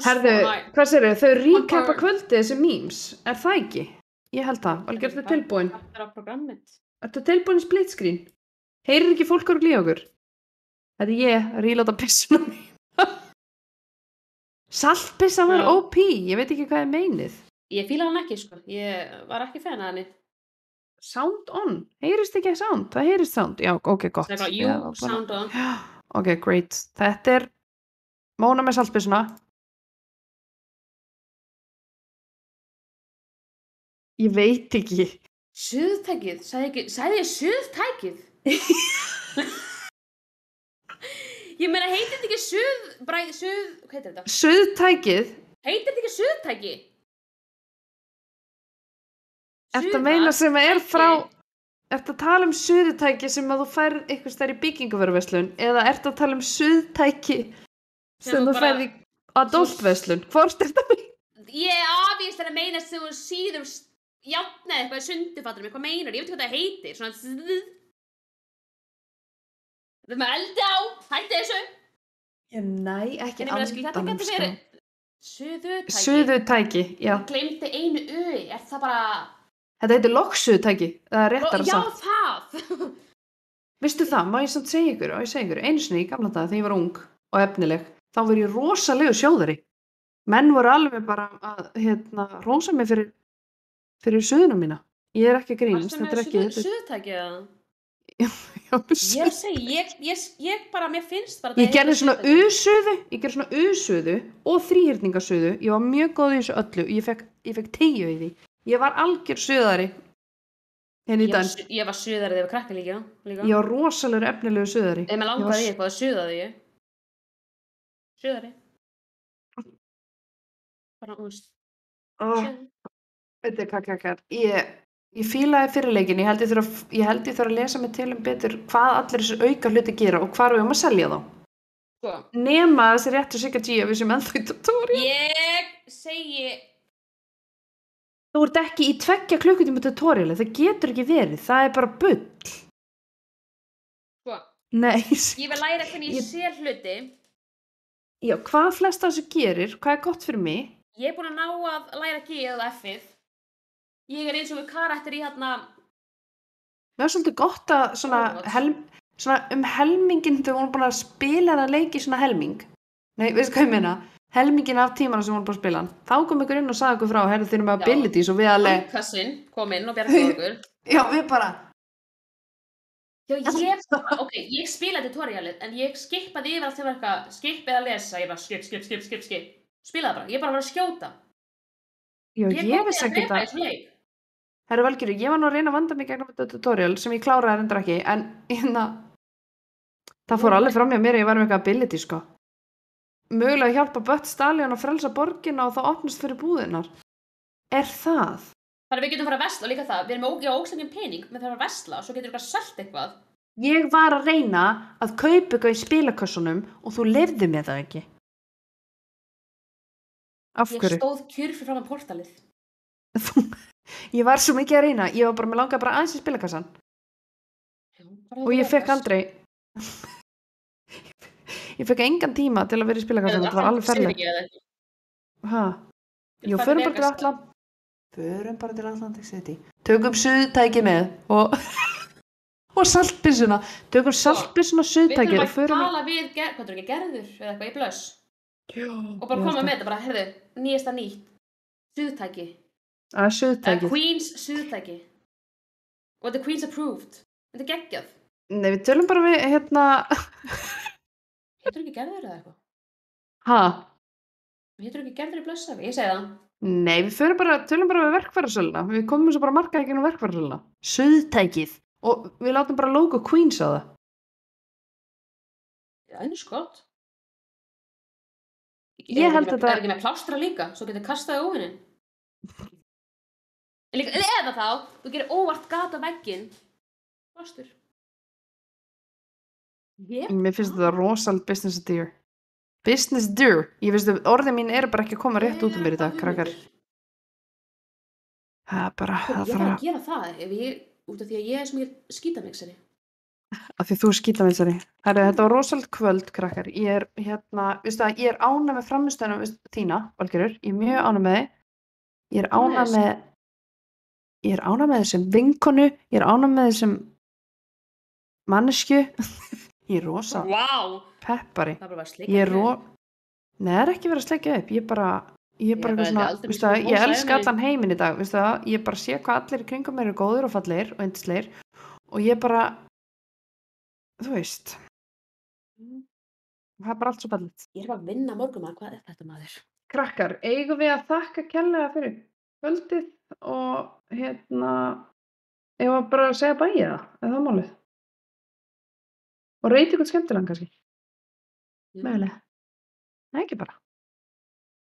Herðu, hvað sér þau? Þau recapa kvöldi þessi memes. Er það ekki? Ég held það. Alveg ertu tilbúin? Ertu tilbúin í split screen? Heyrir ekki fólk að glíða okkur? Þetta er ég að reloada pissuna mín. Saltpissa var OP. Ég veit ekki hvað ég meinið. Ég fíla hann ekki, sko. Ég var ekki fan af henni. Sound on? Heyrist ekki sound? Það heyrist sound. Já, ok, gott. Það er bara, sound on. Ok, great. Þetta er Móna með saltpissuna. Ég veit ekki. Suðtækið? Sagði ég suðtækið? Ég meina, heitir þetta ekki hvað heitir þetta? Suðtækið? Heitir þetta ekki suðtæki? Ertu að meina sem er frá Ertu að tala suðutæki sem að þú færð einhvers þær í byggingavöruverslun eða ertu að tala suðutæki sem þú færð í adultverslun? Hvort er þetta? Ég afvíst að meina sem þú síður játn eða eitthvað sundufattur mig, hvað meinar? Ég veit ekki hvað það heitir, svona þetta með eldi á, hætti þessu. Nei, ekki andan, sko. Suðutæki. Suðutæki, já. Ég gleymdi einu það bara... Þetta heitir loksuðutæki, það er réttara sagt. Já, það! Veistu það, má ég samt segja ykkur, einu sinni í gamla daga þegar ég var ung og efnileg, þá var ég rosalegu sjóðari. Menn voru alveg bara að, rósa mig fyrir suðuna mína. Ég er ekki að grínast, þetta er ekki... Varstu með suðutæki eða? Ég segi, ég bara, mér finnst bara... Ég gerði svona U-suðu og þríhyrningassuðu. Ég var mjög góð í þessu öllu. Ég fekk 10 í því. Ég var algjör suðari. Ég var suðari þegar ég var krakki líka. Ég var rosalegur efnilegu suðari. Ef maður langaði í eitthvað, suðaði ég. Suðari. Bara úst. Veit þið hvað krakkar? Ég fílaði fyrirleikin. Ég held ég þarf að lesa mig til betur hvað allir þessi auka hluti gera og hvar við að selja þá. Nema þessi réttu Sigga G við sem ennþá í tutorial. Ég segi... Þú ert ekki í 2 klukkutíma tutoriali, það getur ekki verið, það er bara bull. Nei. Ég vil læra hvernig ég sé hluti. Já, hvað flest af þessu gerir, hvað er gott fyrir mig? Ég er búin að ná að læra G eða F-ið. Ég er eins og við karakter í Það er svolítið gott að svona helmingin þegar hún er búin að spila það leiki svona helming. Nei, veistu hvað ég meina? Helmingin af tímanum sem hún búin að spila hann. Þá kom ykkur inn og sagði okkur frá, þeir eru með abilities og við alveg... Kassin kom inn og bjargaði okkur. Já, við bara... Já, ég spilaði tutorialið, en ég skipaði yfir allt sem var eitthvað, skip eða lesa, ég bara skip. Spilaði bara, ég bara var að skjóta. Já, ég vissi ekki það. Herru Valgerður, ég var nú að reyna að vanda mig gegnum þetta tutorial sem ég kláraði reyndar ekki, en það fór alveg fram hjá mér að ég var með eitthvað ability, sko. Mögulega að hjálpa Bött Stallion að frelsa borgina og þá opnast fyrir búðirnar. Er það? Þannig við getum fara að vesla líka það. Við erum með ókslegin pening, með það að vesla og svo getur við að selt eitthvað. Ég var að reyna að kaupa eitthvað í spilakössunum og þú leyfði mér það ekki. Af hverju? Ég stóð kjur fyrir fram að portalið. Ég var svo mikið að reyna. Ég var bara með langað bara aðeins í spilakassan. Og ég fekk aldrei... Ég fekk engan tíma til að vera í spilakassan. Það var alveg ferlegt. Jú, förum bara til Atlantic City. Tökum suðtæki með og saltbyssuna. Tökum saltbyssuna, suðtæki og förum... Við þurfum að tala við, hvað er ekki, Gerður eða eitthvað í blöss. Og bara koma með þetta, bara, heyrðu, nýjasta nýtt. Suðtæki. Suðtæki. Queen's suðtæki. Og the Queen's approved. Þetta er geggjað. Nei, við tölum bara við, Heitur ekki Gerður eða eitthvað? Heitur ekki Gerður í blössa? Ég segi það. Nei, við tölum bara við verkfærasöluna. Við komum svo bara markaði ekki verkfærasöluna. Suðtækið. Og við látum bara logo Queens á það. Já, einu skott. Ég held að það... Er ekki með plástra líka? Svo getur kastaði óvinnin. Eða þá, þú gerir óvart gat á vegginn. Plástur. Mér finnst þetta rosald business dear. Business dear. Ég finnst að orðin mín eru bara ekki að koma rétt út um mér í dag, krakkar. Það er bara... Ég þarf að gera það út af því að ég er sem ég skítamixari. Af því þú skítamixari. Þetta var rosald kvöld, krakkar. Ég er ég er ánægð með frammistöðuna þína, Valgerður. Ég er mjög ánægð með þig. Ég er ánægð með þessum vinkonu. Ég er ánægð með þessum manneskju. Ég er rosa peppari. Það er bara að sleikja Nei, það er ekki verið að sleikja upp. Ég er bara eitthvað svona, ég elska allan heiminn í dag, ég bara sé hvað allir í kringum mér eru góðir og fallegir og yndislegir og ég bara, þú veist, það er bara allt svo fallegt. Ég er bara að vinna morgunmat, hvað er þetta maður? Krakkar, eigum við að þakka kærlega fyrir kvöldið og eigum við bara að segja bæja það, er það málið? Og reyti eitthvað skemmtilegan kannski? Mögulega. Nei, ekki bara.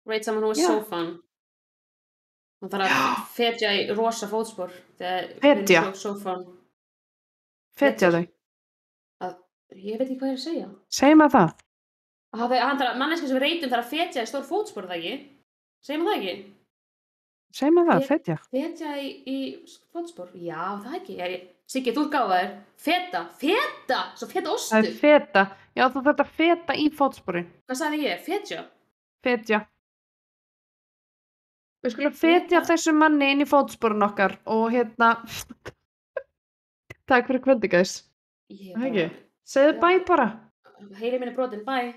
Rate someone who was so fun. Það þarf að fetja í rosa fótspor. Fetja? So fun. Fetja þau. Ég veit ekki hvað ég er að segja. Segjum að það. Manneski sem reytum þarf að fetja í stór fótspor, það ekki? Segjum að það ekki? Segjum að það, fetja. Fetja í fótspor? Já, það ekki. Siggi, þú ert gáfaður. Feta! Svo feta ostur. Það er feta. Já, þú þarft að feta í fótsporin. Hvað sagði ég? Fetja? Fetja. Við skulum fetja þessum manni inn í fótsporin okkar og Takk fyrir kvöldi, guys. Ekki? Segðu bæ bara. Heyri minni brotin, bæ.